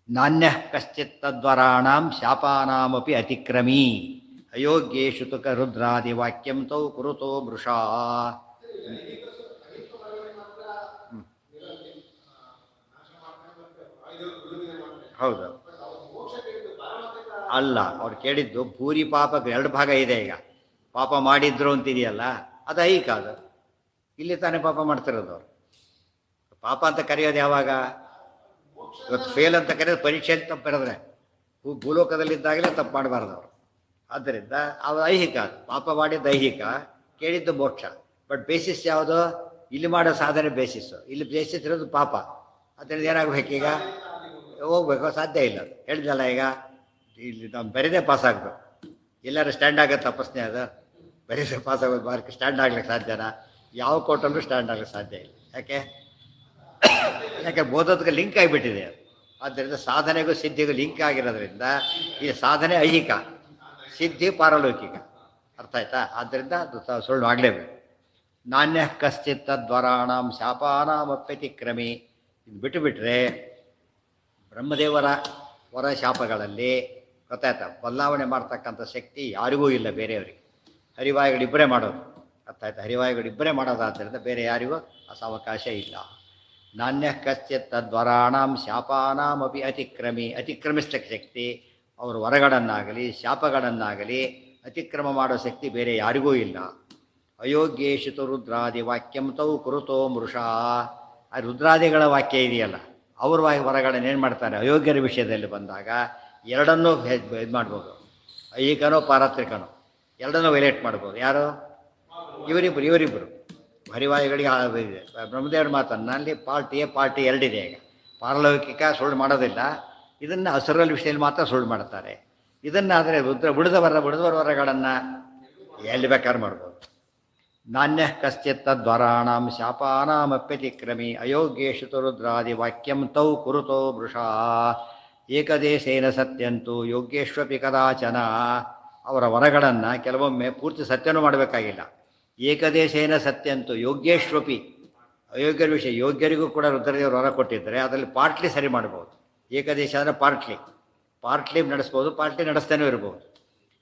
ನಾಣ್ಯ ಕಶ್ಚಿತ್ ತದ್ವರಾಣಾಂ ಶಾಪಾನಾಮಪಿ ಅತಿಕ್ರಮೀ ಅಯೋಗ್ಯೇಷು ತುಕ ರುದ್ರಾದಿ ವಾಕ್ಯಂ ತೌ ಕುರುತೋ ಮೃಷಾ. ಹೌದು, ಅಲ್ಲ. ಅವ್ರು ಕೇಳಿದ್ದು ಭೂರಿ ಪಾಪಕ್ಕೆ 2 ಭಾಗ ಇದೆ. ಈಗ ಪಾಪ ಮಾಡಿದ್ರು ಅಂತಿದೆಯಲ್ಲ, ಅದು ಐಕ. ಅದು ಇಲ್ಲಿ ತಾನೇ ಪಾಪ ಮಾಡ್ತಿರೋದು. ಅವರು ಪಾಪ ಅಂತ ಕರೆಯೋದು ಯಾವಾಗ? ಇವತ್ತು ಫೇಲ್ ಅಂತ ಕರೆಯೋದು ಪರೀಕ್ಷೆಯಲ್ಲಿ ತಪ್ಪು ಬರೆದ್ರೆ, ಭೂಲೋಕದಲ್ಲಿದ್ದಾಗಲೇ ತಪ್ಪು ಮಾಡಬಾರ್ದು ಅವರು. ಆದ್ದರಿಂದ ಅದು ಐಹಿಕ. ಅದು ಪಾಪ ಮಾಡಿದ್ದು ಐಹಿಕ, ಕೇಳಿದ್ದು ಮೋಕ್ಷ. ಬಟ್ ಬೇಸಿಸ್ ಯಾವುದು? ಇಲ್ಲಿ ಮಾಡೋ ಸಾಧನೆ ಬೇಸಿಸ್ಸು. ಇಲ್ಲಿ ಬೇಸಿಸ್ ಇರೋದು ಪಾಪ. ಅದರಿಂದ ಏನಾಗಬೇಕೀಗ? ಹೋಗ್ಬೇಕು, ಸಾಧ್ಯ ಇಲ್ಲ. ಅದು ಹೇಳಿದ್ನಲ್ಲ, ಈಗ ಇಲ್ಲಿ ನಾವು ಬರೀದೇ ಪಾಸ್ ಆಗಬೇಕು. ಎಲ್ಲರೂ ಸ್ಟ್ಯಾಂಡ್ ಆಗುತ್ತೆ ಪ್ರಶ್ನೆ ಅದು. ಬರೀ ಪಾಸ್ ಆಗೋದು ಮಾರ್ಕ್ ಸ್ಟ್ಯಾಂಡ್ ಆಗ್ಲಿಕ್ಕೆ ಸಾಧ್ಯನಾ? ಯಾವ ಕೋರ್ಟಲ್ಲೂ ಸ್ಟ್ಯಾಂಡ್ ಆಗ್ಲಿಕ್ಕೆ ಸಾಧ್ಯ ಇಲ್ಲ. ಯಾಕೆ? ಯಾಕೆ ಬೋಧೋದಕ್ಕೆ ಲಿಂಕ್ ಆಗಿಬಿಟ್ಟಿದೆ ಅದು. ಆದ್ದರಿಂದ ಸಾಧನೆಗೂ ಸಿದ್ಧಿಗೂ ಲಿಂಕ್ ಆಗಿರೋದ್ರಿಂದ ಈ ಸಾಧನೆ ಐಹಿಕ, ಸಿದ್ಧಿ ಪಾರಲೌಕಿಕ. ಅರ್ಥ ಆಯ್ತಾ? ಆದ್ದರಿಂದ ಅದು ಸುಳ್ಳು ಆಗಲೇಬೇಕು. ನಾಣ್ಯ ಕಶ್ಚಿತ್ ತದ್ವರಾಣಾಂ ಶಾಪಾನಾಂ ಅಪ್ಯತಿಕ್ರಮಿ. ಇದು ಬಿಟ್ಟುಬಿಟ್ರೆ ಬ್ರಹ್ಮದೇವರ ವರ ಶಾಪಗಳಲ್ಲಿ ಗೊತ್ತಾಯ್ತಾ ಬದಲಾವಣೆ ಮಾಡ್ತಕ್ಕಂಥ ಶಕ್ತಿ ಯಾರಿಗೂ ಇಲ್ಲ ಬೇರೆಯವರಿಗೆ. ಹರಿವಾಯುಗಳಿಬ್ಬರೇ ಮಾಡೋದು. ಅರ್ಥ ಆಯ್ತಾ? ಹರಿವಾಯುಗಳಿಬ್ಬರೇ ಮಾಡೋದಾದ್ದರಿಂದ ಬೇರೆ ಯಾರಿಗೂ ಅವಕಾಶ ಇಲ್ಲ. ನಾಣ್ಯ ಕಶ್ಚಿತ್ ತದ್ವರಾಣಾಂ ಶಾಪಾನಾಂ ಅಪಿ ಅತಿಕ್ರಮಿ. ಅತಿಕ್ರಮಿಸ್ತಕ್ಕ ಶಕ್ತಿ ಅವರು ವರಗಳನ್ನಾಗಲಿ ಶಾಪಗಳನ್ನಾಗಲಿ ಅತಿಕ್ರಮ ಮಾಡೋ ಶಕ್ತಿ ಬೇರೆ ಯಾರಿಗೂ ಇಲ್ಲ. ಅಯೋಗ್ಯೇಶು ರುದ್ರಾದಿ ವಾಕ್ಯಂ ತೌ ಕುರುತೋ ಮೃಷಾ. ಆ ರುದ್ರಾದಿಗಳ ವಾಕ್ಯ ಇದೆಯಲ್ಲ, ಅವ್ರ ವರಗಳನ್ನ ಏನು ಮಾಡ್ತಾರೆ? ಅಯೋಗ್ಯರ ವಿಷಯದಲ್ಲಿ ಬಂದಾಗ ಎರಡನ್ನೂ ಇದು ಮಾಡ್ಬೋದು. ಐಹಿಕನೋ ಪಾರತ್ರಿಕನೋ ಎರಡನ್ನೂ ವೈಲೇಟ್ ಮಾಡ್ಬೋದು. ಯಾರು? ಇವರಿಬ್ಬರು ಹರಿವಾಯುಗಳಿಗೆ ಬ್ರಹ್ಮದೇವರ ಮಾತನ್ನು ಅಲ್ಲಿ ಪಾರ್ಟಿ ಎ ಪಾರ್ಟಿ ಎರಡಿದೆ. ಈಗ ಪಾರಲೌಕಿಕ ಸುಳ್ಳು ಮಾಡೋದಿಲ್ಲ, ಇದನ್ನು ಅಸುರಲ್ ವಿಷಯದಲ್ಲಿ ಮಾತ್ರ ಸುಳ್ಳು ಮಾಡ್ತಾರೆ. ಇದನ್ನಾದರೆ ಬಿಡದವರ ವರಗಳನ್ನು ಎಲ್ಲಿ ಬೇಕಾದ್ರೂ ಮಾಡ್ಬೋದು. ನಾಣ್ಯ ಕಶ್ಚಿತ್ ತದ್ವರಾಣಾಂ ಶಾಪಾನಾಮಪ್ಯತಿಕ್ರಮಿ ಅಯೋಗ್ಯೇಶು ರುದ್ರಾದಿ ವಾಕ್ಯಂ ತೌ ಕುರುತೋ ವೃಷಾ. ಏಕದೇಶೇನ ಸತ್ಯಂತು ಯೋಗ್ಯೇಶ್ವಪಿ ಕದಾಚನ. ಅವರ ವರಗಳನ್ನು ಕೆಲವೊಮ್ಮೆ ಪೂರ್ತಿ ಸತ್ಯನೂ ಮಾಡಬೇಕಾಗಿಲ್ಲ. ಏಕದೇಶೇನ ಸತ್ಯಂತು ಯೋಗ್ಯೇಶ್ವಪಿ. ಅಯೋಗ್ಯರ ವಿಷಯ ಯೋಗ್ಯರಿಗೂ ಕೂಡ ರುದ್ರದೇವರು ವರ ಕೊಟ್ಟಿದ್ದರೆ ಅದರಲ್ಲಿ ಪಾರ್ಟ್ಲಿ ಸರಿ ಮಾಡ್ಬೋದು. ಏಕದೇಶ ಅಂದರೆ ಪಾರ್ಟ್ಲಿ ನಡೆಸ್ಬೋದು, ಪಾರ್ಟ್ಲಿ ನಡೆಸ್ತೇನೂ ಇರ್ಬೋದು.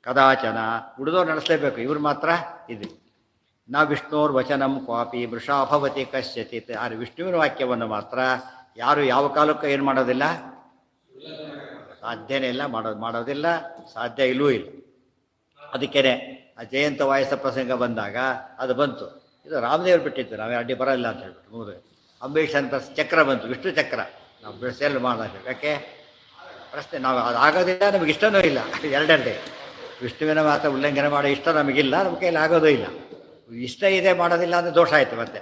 ಕದಾಚನ ಉಳಿದವ್ರು ನಡೆಸಲೇಬೇಕು, ಇವ್ರು ಮಾತ್ರ ಇದು. ನಾ ವಿಷ್ಣುರ್ ವಚನಂ ಕ್ವಾಪಿ ವೃಷಾಭವತಿ ಕಶ್ಯಚಿತ್. ಆದರೆ ವಿಷ್ಣುವಿನ ವಾಕ್ಯವನ್ನು ಮಾತ್ರ ಯಾರು ಯಾವ ಕಾಲಕ್ಕೂ ಏನು ಮಾಡೋದಿಲ್ಲ, ಸಾಧ್ಯನೇ ಇಲ್ಲ, ಮಾಡೋದಿಲ್ಲ, ಸಾಧ್ಯ ಇಲ್ಲೂ ಇಲ್ಲ. ಅದಕ್ಕೇನೆ ಆ ಜಯಂತ ವಾಯಸ ಪ್ರಸಂಗ ಬಂದಾಗ ಅದು ಬಂತು. ಇದು ರಾಮದೇವರು ಬಿಟ್ಟಿದ್ದು, ನಾವೇ ಅಡ್ಡಿ ಬರಲ್ಲ ಅಂತ ಹೇಳ್ಬಿಟ್ಟು ಮುಗಿದು. ಅಂಬರೀಷ್ ಅಂತ ಚಕ್ರ ಬಂತು, ವಿಷ್ಣು ಚಕ್ರ. ನಾವು ಬಿಡಿಸಲು ಮಾಡೋದು ಯಾಕೆ ಪ್ರಶ್ನೆ? ನಾವು ಅದಾಗೋದಿಲ್ಲ, ನಮಗೆ ಇಷ್ಟನೂ ಇಲ್ಲ. ಎರಡೆರಡೇ ವಿಷ್ಣುವಿನ ಮಾತ್ರ ಉಲ್ಲಂಘನೆ ಮಾಡೋ ಇಷ್ಟ ನಮಗಿಲ್ಲ, ನಮ್ಮ ಕೈಯಲ್ಲಿ ಆಗೋದೂ ಇಲ್ಲ. ಇಷ್ಟ ಇದೆ ಮಾಡೋದಿಲ್ಲ ಅಂದರೆ ದೋಷ ಆಯಿತು. ಮತ್ತೆ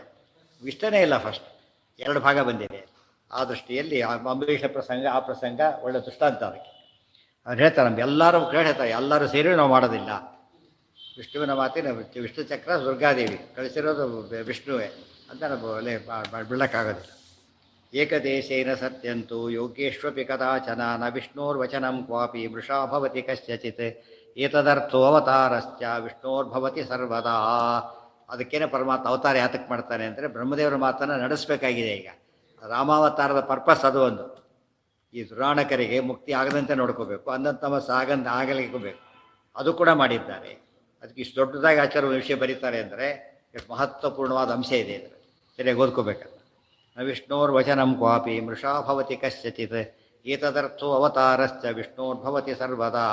ಇಷ್ಟನೇ ಇಲ್ಲ, ಫಸ್ಟ್ ಎರಡು ಭಾಗ ಬಂದಿದೆ. ಆ ದೃಷ್ಟಿಯಲ್ಲಿ ಅಂಬರೀಷ ಪ್ರಸಂಗ, ಆ ಪ್ರಸಂಗ ಒಳ್ಳೆ ದೃಷ್ಟಾಂತ. ಅದಕ್ಕೆ ಅವ್ರು ಹೇಳ್ತಾರೆ, ನಮ್ಗೆಲ್ಲರೂ ಹೇಳ್ತಾರೆ, ಎಲ್ಲರೂ ಸೇರಿ ನಾವು ಮಾಡೋದಿಲ್ಲ. ವಿಷ್ಣುವಿನ ಮಾತಿನ ವಿಷ್ಣು ಚಕ್ರ ದುರ್ಗಾದೇವಿ ಕಳಿಸಿರೋದು ವಿಷ್ಣುವೇ ಅಂತ ನಾವು ಅಲ್ಲೇ ಬಿಡೋಕ್ಕಾಗೋದಿಲ್ಲ. ಏಕದೇಶೇನ ಸತ್ಯಂತು ಯೋಗ್ಯೇಶ್ವಪಿ ಕದಾಚನ ನ ವಿಷ್ಣೋರ್ವಚನಂ ಕ್ವಾಪಿ ವೃಷಾಭವತಿ ಕಶ್ಯಚಿತ್ ಏತದರ್ಥೋ ಅವತಾರಶ್ಚ ವಿಷ್ಣೋರ್ಭವತಿ ಸರ್ವದಾ. ಅದಕ್ಕೇನೆ ಪರಮಾತ್ಮ ಅವತಾರ ಯಾತಕ್ಕೆ ಮಾಡ್ತಾನೆ ಅಂದರೆ ಬ್ರಹ್ಮದೇವರ ಮಾತನ್ನು ನಡೆಸಬೇಕಾಗಿದೆ. ಈಗ ರಾಮಾವತಾರದ ಪರ್ಪಸ್ ಅದು ಒಂದು. ಈ ದುರಾಣಕರಿಗೆ ಮುಕ್ತಿ ಆಗದಂತೆ ನೋಡ್ಕೋಬೇಕು, ಅಂದಂತಮಸ್ ಆಗಲಿಕ್ಕಬೇಕು, ಅದು ಕೂಡ ಮಾಡಿದ್ದಾರೆ. ಅದಕ್ಕೆ ಇಷ್ಟು ದೊಡ್ಡದಾಗಿ ಆಚಾರ್ಯ ವಿಷಯ ಬರೀತಾರೆ ಅಂದರೆ ಎಷ್ಟು ಮಹತ್ವಪೂರ್ಣವಾದ ಅಂಶ ಇದೆ ಇದರಲ್ಲಿ, ಸರಿಯಾಗಿ ಓದ್ಕೋಬೇಕಲ್ಲ. ನ ವಿಷ್ಣೋರ್ವಚನಂ ಕ್ವಾಪಿ ಮೃಷಾಭವತಿ ಕಶ್ಯಚಿತ್ ಏತದರ್ಥೋ ಅವತಾರಶ್ಚ ವಿಷ್ಣೋರ್ಭವತಿ ಸರ್ವದಾ.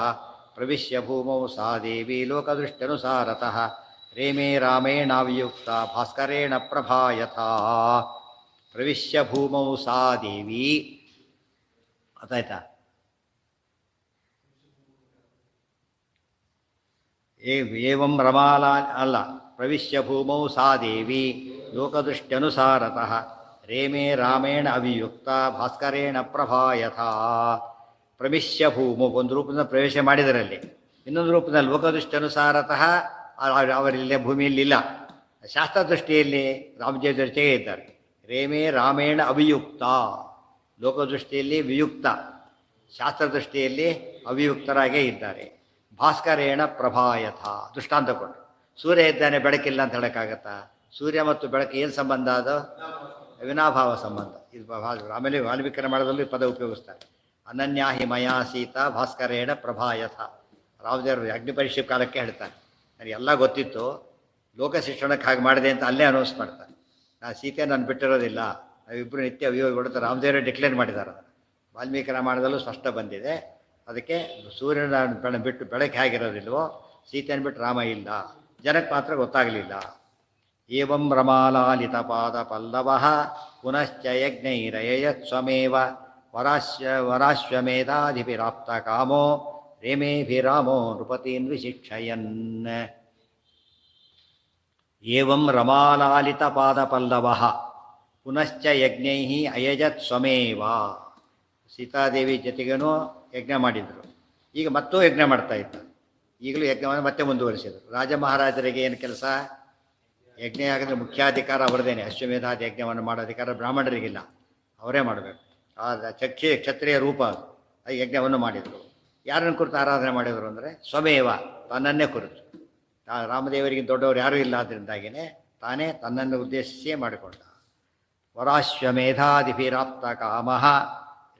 ಪ್ರವಿಶ್ಯ ಭೂಮೌ ಸಾ ದೇವಿ ಲೋಕದೃಷ್ಟ್ಯನುಸಾರತಃ ರೇಮೇ ರಾಮೇಣಾವಿಯುಕ್ತ ಭಾಸ್ಕರೇಣ ಪ್ರಭಾ ಯಥಾ. ಪ್ರವಿಶ್ಯ ಭೂಮೌ ಸಾ ದೇವಿ. ಗೊತ್ತಾಯ್ತಾ? ಏವಂ ರಮಾಲಾ ಅಲ್ಲ, ಪ್ರವಿಶ್ಯ ಭೂಮೌ ಸಾ ದೇವಿ ಲೋಕದೃಷ್ಟ್ಯನುಸಾರತಃ ರೇಮೇ ರಾಮೇಣ ಅವಿಯುಕ್ತ ಭಾಸ್ಕರೇಣ ಪ್ರಭಾ ಯಥಾ. ಪ್ರವಿಶ್ಯ ಭೂಮು ಒಂದು ರೂಪದಿಂದ ಪ್ರವೇಶ ಮಾಡಿದರಲ್ಲಿ, ಇನ್ನೊಂದು ರೂಪದಲ್ಲಿ ಲೋಕದೃಷ್ಟ್ಯನುಸಾರತಃ ಅವರಿಲ್ಲೇ ಭೂಮಿಯಲ್ಲಿಲ್ಲ. ಶಾಸ್ತ್ರದೃಷ್ಟಿಯಲ್ಲಿ ರಾಮಜಯ ಜೊತೆಗೆ ಇದ್ದಾರೆ. ರೇಮೇ ರಾಮೇಣ ಅವಿಯುಕ್ತ, ಲೋಕದೃಷ್ಟಿಯಲ್ಲಿ ವಿಯುಕ್ತ, ಶಾಸ್ತ್ರದೃಷ್ಟಿಯಲ್ಲಿ ಅವಿಯುಕ್ತರಾಗೇ ಇದ್ದಾರೆ. ಭಾಸ್ಕರೇಣ ಪ್ರಭಾಯಥ ದೃಷ್ಟಾಂತ ಕೊಟ್ಟರು. ಸೂರ್ಯ ಇದ್ದಾನೆ, ಬೆಳಕಿಲ್ಲ ಅಂತ ಹೇಳೋಕ್ಕಾಗತ್ತಾ? ಸೂರ್ಯ ಮತ್ತು ಬೆಳಕು ಏನು ಸಂಬಂಧ? ಅದು ಅವಿನಾಭಾವ ಸಂಬಂಧ. ಇದು ಆಮೇಲೆ ವಾಲ್ಮೀಕಿ ರಾಮಾಯಣದಲ್ಲಿ ಪದ ಉಪಯೋಗಿಸ್ತಾರೆ. ಅನನ್ಯಾಹಿ ಮಯಾ ಸೀತಾ ಭಾಸ್ಕರೇಣ ಪ್ರಭಾಯಥ. ರಾಮದೇವರು ಅಗ್ನಿ ಪರೀಕ್ಷೆ ಕಾಲಕ್ಕೆ ಹೇಳ್ತಾರೆ, ನನಗೆ ಎಲ್ಲ ಗೊತ್ತಿತ್ತು, ಲೋಕ ಶಿಕ್ಷಣಕ್ಕೆ ಹಾಗೆ ಮಾಡಿದೆ ಅಂತ ಅಲ್ಲೇ ಅನೌನ್ಸ್ ಮಾಡ್ತಾರೆ. ನಾನು ಸೀತೆ ನಾನು ಬಿಟ್ಟಿರೋದಿಲ್ಲ, ನಾವಿಬ್ಬರು ನಿತ್ಯ ವಿಯೋಗ ಕೊಡುತ್ತಾರೆ. ರಾಮದೇವರೇ ಡಿಕ್ಲೇರ್ ಮಾಡಿದ್ದಾರೆ. ಅದನ್ನು ವಾಲ್ಮೀಕಿ ರಾಮಾಯಣದಲ್ಲೂ ಸ್ಪಷ್ಟ ಬಂದಿದೆ. ಅದಕ್ಕೆ ಸೂರ್ಯನ ಬಿಟ್ಟು ಬೆಳಕು ಹೇಗಿರೋದಿಲ್ವೋ, ಸೀತೆಯನ್ನು ಬಿಟ್ಟು ರಾಮ ಇಲ್ಲ, ಜನಕ್ಕೆ ಮಾತ್ರ ಗೊತ್ತಾಗಲಿಲ್ಲ. ಏವಂ ರಮಾಲಾಲಿತ ಪಾದ ಪಲ್ಲವ ಪುನಶ್ಚ ಯಜ್ಞೈರಯತ್ ಸ್ವಮೇವ ವರಾಶ್ವಮೇಧಾಧಿಪಿರಾಪ್ತ ಕಾಮೋ ರೇಮೇಭಿರಾಮೋ ನೃಪತೀನ್ ವಿಶಿಕ್ಷಯನ್. ಏವಂ ರಮಾಲಾಲಿತ ಪಾದ ಪಲ್ಲವ ಪುನಶ್ಚ ಯಜ್ಞೈ ಅಯಜತ್ ಸ್ವಮೇವ. ಸೀತಾದೇವಿ ಜೊತೆಗೇನೂ ಯಜ್ಞ ಮಾಡಿದರು, ಈಗ ಮತ್ತೂ ಯಜ್ಞ ಮಾಡ್ತಾ ಇದ್ದಾರೆ. ಈಗಲೂ ಯಜ್ಞವನ್ನು ಮತ್ತೆ ಮುಂದುವರಿಸಿದರು. ರಾಜ ಮಹಾರಾಜರಿಗೆ ಏನು ಕೆಲಸ? ಯಜ್ಞ ಆಗಿದ್ರೆ ಮುಖ್ಯಾಧಿಕಾರ ಅವರದೇನೆ. ಅಶ್ವಮೇಧಾದಿ ಯಜ್ಞವನ್ನು ಮಾಡೋ ಅಧಿಕಾರ ಬ್ರಾಹ್ಮಣರಿಗಿಲ್ಲ, ಅವರೇ ಮಾಡಬೇಕು. ಆ ಕ್ಷತ್ರಿಯ ರೂಪ ಅದು. ಆ ಯಜ್ಞವನ್ನು ಮಾಡಿದರು. ಯಾರನ್ನು ಕುರಿತು ಆರಾಧನೆ ಮಾಡಿದರು ಅಂದರೆ ಸ್ವಮೇವ, ತನ್ನನ್ನೇ ಕುರಿತು. ರಾಮದೇವರಿಗೆ ದೊಡ್ಡವರು ಯಾರೂ ಇಲ್ಲ, ಅದರಿಂದಾಗಿಯೇ ತಾನೇ ತನ್ನನ್ನು ಉದ್ದೇಶಿಸಿಯೇ ಮಾಡಿಕೊಂಡ. ವರಾಶ್ವಮೇಧಾದಿಭಿರಾಪ್ತ ಕಾಮಃ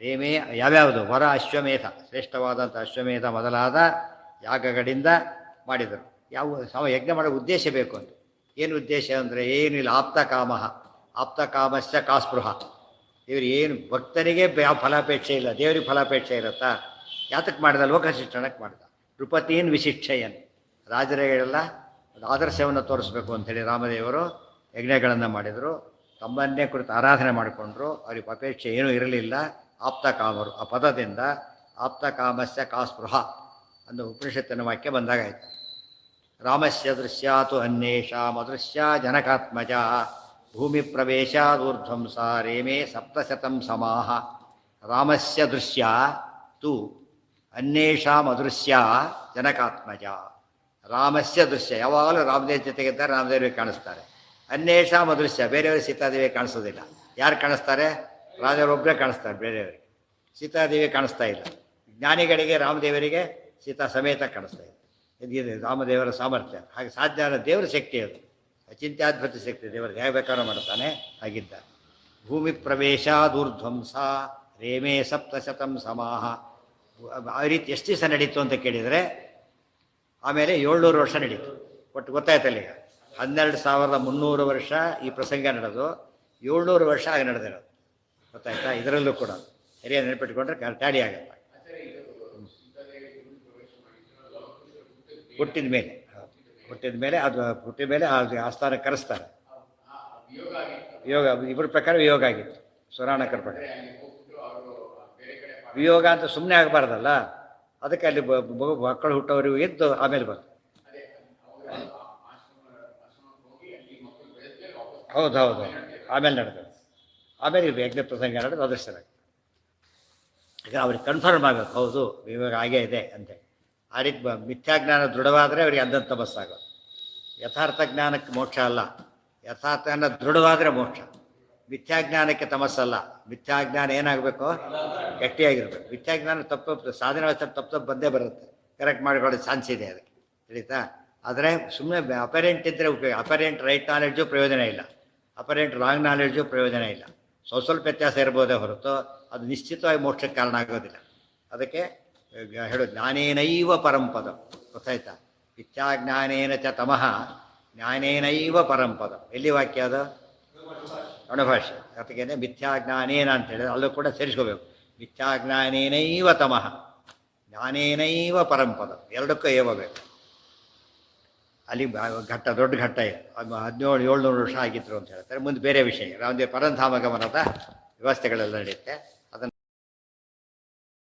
ರೇಮೇ. ಯಾವ್ಯಾವುದು? ವರ ಅಶ್ವಮೇಧ, ಶ್ರೇಷ್ಠವಾದಂಥ ಅಶ್ವಮೇಧ ಮೊದಲಾದ ಯಾಗಗಳಿಂದ ಮಾಡಿದರು. ಯಾವ ಯಜ್ಞ ಮಾಡೋ ಉದ್ದೇಶ ಬೇಕು ಅಂತ. ಏನು ಉದ್ದೇಶ ಅಂದರೆ ಏನಿಲ್ಲ. ಆಪ್ತ ಕಾಮಃ, ಆಪ್ತ ಕಾಮಸ್ಯ ಕಾಸ್ಪೃಹ. ಇವರು ಏನು ಭಕ್ತನಿಗೆ ಯಾವ ಫಲಾಪೇಕ್ಷೆ ಇಲ್ಲ, ದೇವರಿಗೆ ಫಲಾಪೇಕ್ಷೆ ಇರುತ್ತಾ? ಯಾತಕ್ಕೆ ಮಾಡಿದ? ಲೋಕಶಿಕ್ಷಣಕ್ಕೆ ಮಾಡಿದ. ನೃಪತೀನ್ ವಿಶಿಕ್ಷಯನ್, ರಾಜರಿಗೆಲ್ಲ ಆದರ್ಶವನ್ನು ತೋರಿಸ್ಬೇಕು ಅಂಥೇಳಿ ರಾಮದೇವರು ಯಜ್ಞಗಳನ್ನು ಮಾಡಿದರು. ತಮ್ಮನ್ನೇ ಕುರಿತು ಆರಾಧನೆ ಮಾಡಿಕೊಂಡ್ರು. ಅವ್ರಿಗೆ ಅಪೇಕ್ಷೆ ಏನೂ ಇರಲಿಲ್ಲ. ಆಪ್ತ ಕಾಮರು, ಆ ಪದದಿಂದ ಆಪ್ತ ಕಾಮಸ್ಯ ಕಾಸ್ಪೃಹ ಅಂದು ಉಪನಿಷತ್ತಿನ ವಾಕ್ಯ ಬಂದಾಗಾಯಿತು. ರಾಮಸ್ಯ ದೃಶ್ಯಾತು ಅನ್ಯೇಷಾಂ ಅದೃಶ್ಯ ಜನಕಾತ್ಮಜ ಭೂಮಿ ಪ್ರವೇಶಾದೂರ್ಧ್ವಂಸ ರೇಮೇ ಸಪ್ತಶತಂ ಸಮಾಹ. ರಾಮಸ್ಯ ದೃಶ್ಯ ತು ಅನ್ಯೇಷಾಂ ಅದೃಶ್ಯ ಜನಕಾತ್ಮಜ. ರಾಮಸ್ಯ ದೃಶ್ಯ, ಯಾವಾಗಲೂ ರಾಮದೇವ್ ಜೊತೆಗಿದ್ದಾರೆ, ರಾಮದೇವರಿಗೆ ಕಾಣಿಸ್ತಾರೆ. ಅನ್ಯೇಷಾಂ ಅದೃಶ್ಯ, ಬೇರೆಯವರು ಸೀತಾದೇವಿ ಕಾಣಿಸೋದಿಲ್ಲ. ಯಾರು ಕಾಣಿಸ್ತಾರೆ? ರಾಜರೊಬ್ಬರೇ ಕಾಣಿಸ್ತಾರೆ, ಬೇರೆಯವರಿಗೆ ಸೀತಾದೇವಿ ಕಾಣಿಸ್ತಾ ಇಲ್ಲ. ಜ್ಞಾನಿಗಳಿಗೆ ರಾಮದೇವರಿಗೆ ಸೀತಾ ಸಮೇತ ಕಾಣಿಸ್ತಾ ಇದೆ. ಇದು ರಾಮದೇವರ ಸಾಮರ್ಥ್ಯ. ಹಾಗೆ ಸಾಧ್ಯ ಅನ್ನೋ ದೇವರ ಶಕ್ತಿ ಅದು, ಅಚಿಂತ್ಯಾದ್ಭುತ ಶಕ್ತಿ. ದೇವರಿಗೆ ಹೇಗೆ ಬೇಕಾದ್ರೂ ಮಾಡ್ತಾನೆ, ಹಾಗಿದ್ದ. ಭೂಮಿ ಪ್ರವೇಶಾದೂರ್ಧ್ವಂಸ ರೇಮೇ ಸಪ್ತಶತಂ ಸಮಾಹ. ಆ ರೀತಿ ಎಷ್ಟು ದಿವಸ ನಡೀತು ಅಂತ ಕೇಳಿದರೆ, ಆಮೇಲೆ 700 ವರ್ಷ ನಡೀತು. ಒಟ್ಟು ಗೊತ್ತಾಯ್ತಲ್ಲ, ಈಗ 12,300 ವರ್ಷ ಈ ಪ್ರಸಂಗ ನಡೆದು 700 ವರ್ಷ ಆಗಿ ನಡೆದಿರೋದು. ಗೊತ್ತಾಯ್ತಾ? ಇದರಲ್ಲೂ ಕೂಡ ಹಿರಿಯ ನೆನಪಿಟ್ಕೊಂಡ್ರೆ ಟ್ಯಾಲಿ ಆಗುತ್ತೆ. ಹುಟ್ಟಿದ ಮೇಲೆ ಅದು ಹುಟ್ಟಿದ ಮೇಲೆ ಅದು ಆಸ್ಥಾನ ಕರೆಸ್ತಾರೆ. ವಿಯೋಗ, ಇಬ್ಬರ ಪ್ರಕಾರ ವಿಯೋಗ ಆಗಿತ್ತು. ಸುರಾಣಕರ ಪ್ರಕಾರ ವಿಯೋಗ ಅಂತ ಸುಮ್ಮನೆ ಆಗಬಾರ್ದಲ್ಲ, ಅದಕ್ಕೆ ಅಲ್ಲಿ ಮಕ್ಕಳು ಹುಟ್ಟೋರಿಗೂ ಇದ್ದು ಆಮೇಲೆ ಬಂತು. ಹೌದು, ಆಮೇಲೆ ನಡೆದ. ಆಮೇಲೆ ಇದು ಯಜ್ಞ ಪ್ರಸಂಗ ನಡೆದು ಅದೃಷ್ಟರಾಗಿ. ಈಗ ಅವ್ರಿಗೆ ಕನ್ಫರ್ಮ್ ಆಗಬೇಕು, ಹೌದು ವಿಯೋಗ ಆಗೇ ಇದೆ ಅಂತೆ. ಆ ರೀತಿ ಮಿಥ್ಯಾಜ್ಞಾನ ದೃಢವಾದರೆ ಅವರಿಗೆ ಅಂಧಂತ ಬಸ್ಸಾಗೋದು. ಯಥಾರ್ಥ ಜ್ಞಾನಕ್ಕೆ ಮೋಕ್ಷ ಅಲ್ಲ, ಯಥಾರ್ಥ ಜ್ಞಾನ ದೃಢವಾದರೆ ಮೋಕ್ಷ. ಮಿಥ್ಯಾಜ್ಞಾನಕ್ಕೆ ತಮಸ್ಸಲ್ಲ. ಮಿಥ್ಯಾಜ್ಞಾನ ಏನಾಗಬೇಕು? ಗಟ್ಟಿಯಾಗಿರ್ಬೇಕು. ಮಿಥ್ಯಾಜ್ಞಾನ ತಪ್ಪು ಸಾಧನೆ ತಪ್ಪು ಬಂದೇ ಬರುತ್ತೆ. ಕರೆಕ್ಟ್ ಮಾಡಿಕೊಳ್ಳೋದು ಚಾನ್ಸ್ ಇದೆ ಅದಕ್ಕೆ, ತಿಳಿತಾ? ಆದರೆ ಸುಮ್ಮನೆ ಅಪರೆಂಟ್ ಇದ್ದರೆ ಉಪಯೋಗ. ಅಪರೆಂಟ್ ರೈಟ್ ನಾಲೆಡ್ಜು ಪ್ರಯೋಜನ ಇಲ್ಲ, ಅಪರೆಂಟ್ ರಾಂಗ್ ನಾಲೆಡ್ಜು ಪ್ರಯೋಜನ ಇಲ್ಲ. ಸ್ವಲ್ಪ ವ್ಯತ್ಯಾಸ ಇರ್ಬೋದೇ ಹೊರತು ಅದು ನಿಶ್ಚಿತವಾಗಿ ಮೋಕ್ಷಕ್ಕೆ ಕಾರಣ ಆಗೋದಿಲ್ಲ. ಅದಕ್ಕೆ ಹೇಳೋದು ಜ್ಞಾನೇನೈವ ಪರಂಪದ. ಗೊತ್ತಾಯ್ತಾ? ಮಿಥ್ಯಾಜ್ಞಾನೇನ ಚ ತಮಃ ಜ್ಞಾನೇನೈವ ಪರಂಪದ. ಎಲ್ಲಿ ವಾಕ್ಯ ಅದು? ಅಣುಭಾಷೆ. ಅದಕ್ಕೇನೆ ಮಿಥ್ಯಾಜ್ಞಾನೇನ ಅಂತ ಹೇಳಿದ್ರೆ ಅಲ್ಲೂ ಕೂಡ ಸೇರಿಸ್ಕೋಬೇಕು. ಮಿಥ್ಯಾಜ್ಞಾನೇನೈವ ತಮಃ ಜ್ಞಾನೇನೈವ ಪರಂಪದ, ಎರಡಕ್ಕೂ ಏವ ಬೇಕು. ಅಲ್ಲಿ ಘಟ್ಟ, ದೊಡ್ಡ ಘಟ್ಟ ಇದೆ. 1700-700 ವರ್ಷ ಆಗಿದ್ರು ಅಂತ ಹೇಳ್ತಾರೆ. ಮುಂದೆ ಬೇರೆ ವಿಷಯ, ರಾಮದೇವ ಪರಂಧಾಮ ಗಮನದ ವ್ಯವಸ್ಥೆಗಳೆಲ್ಲ ನಡೆಯುತ್ತೆ.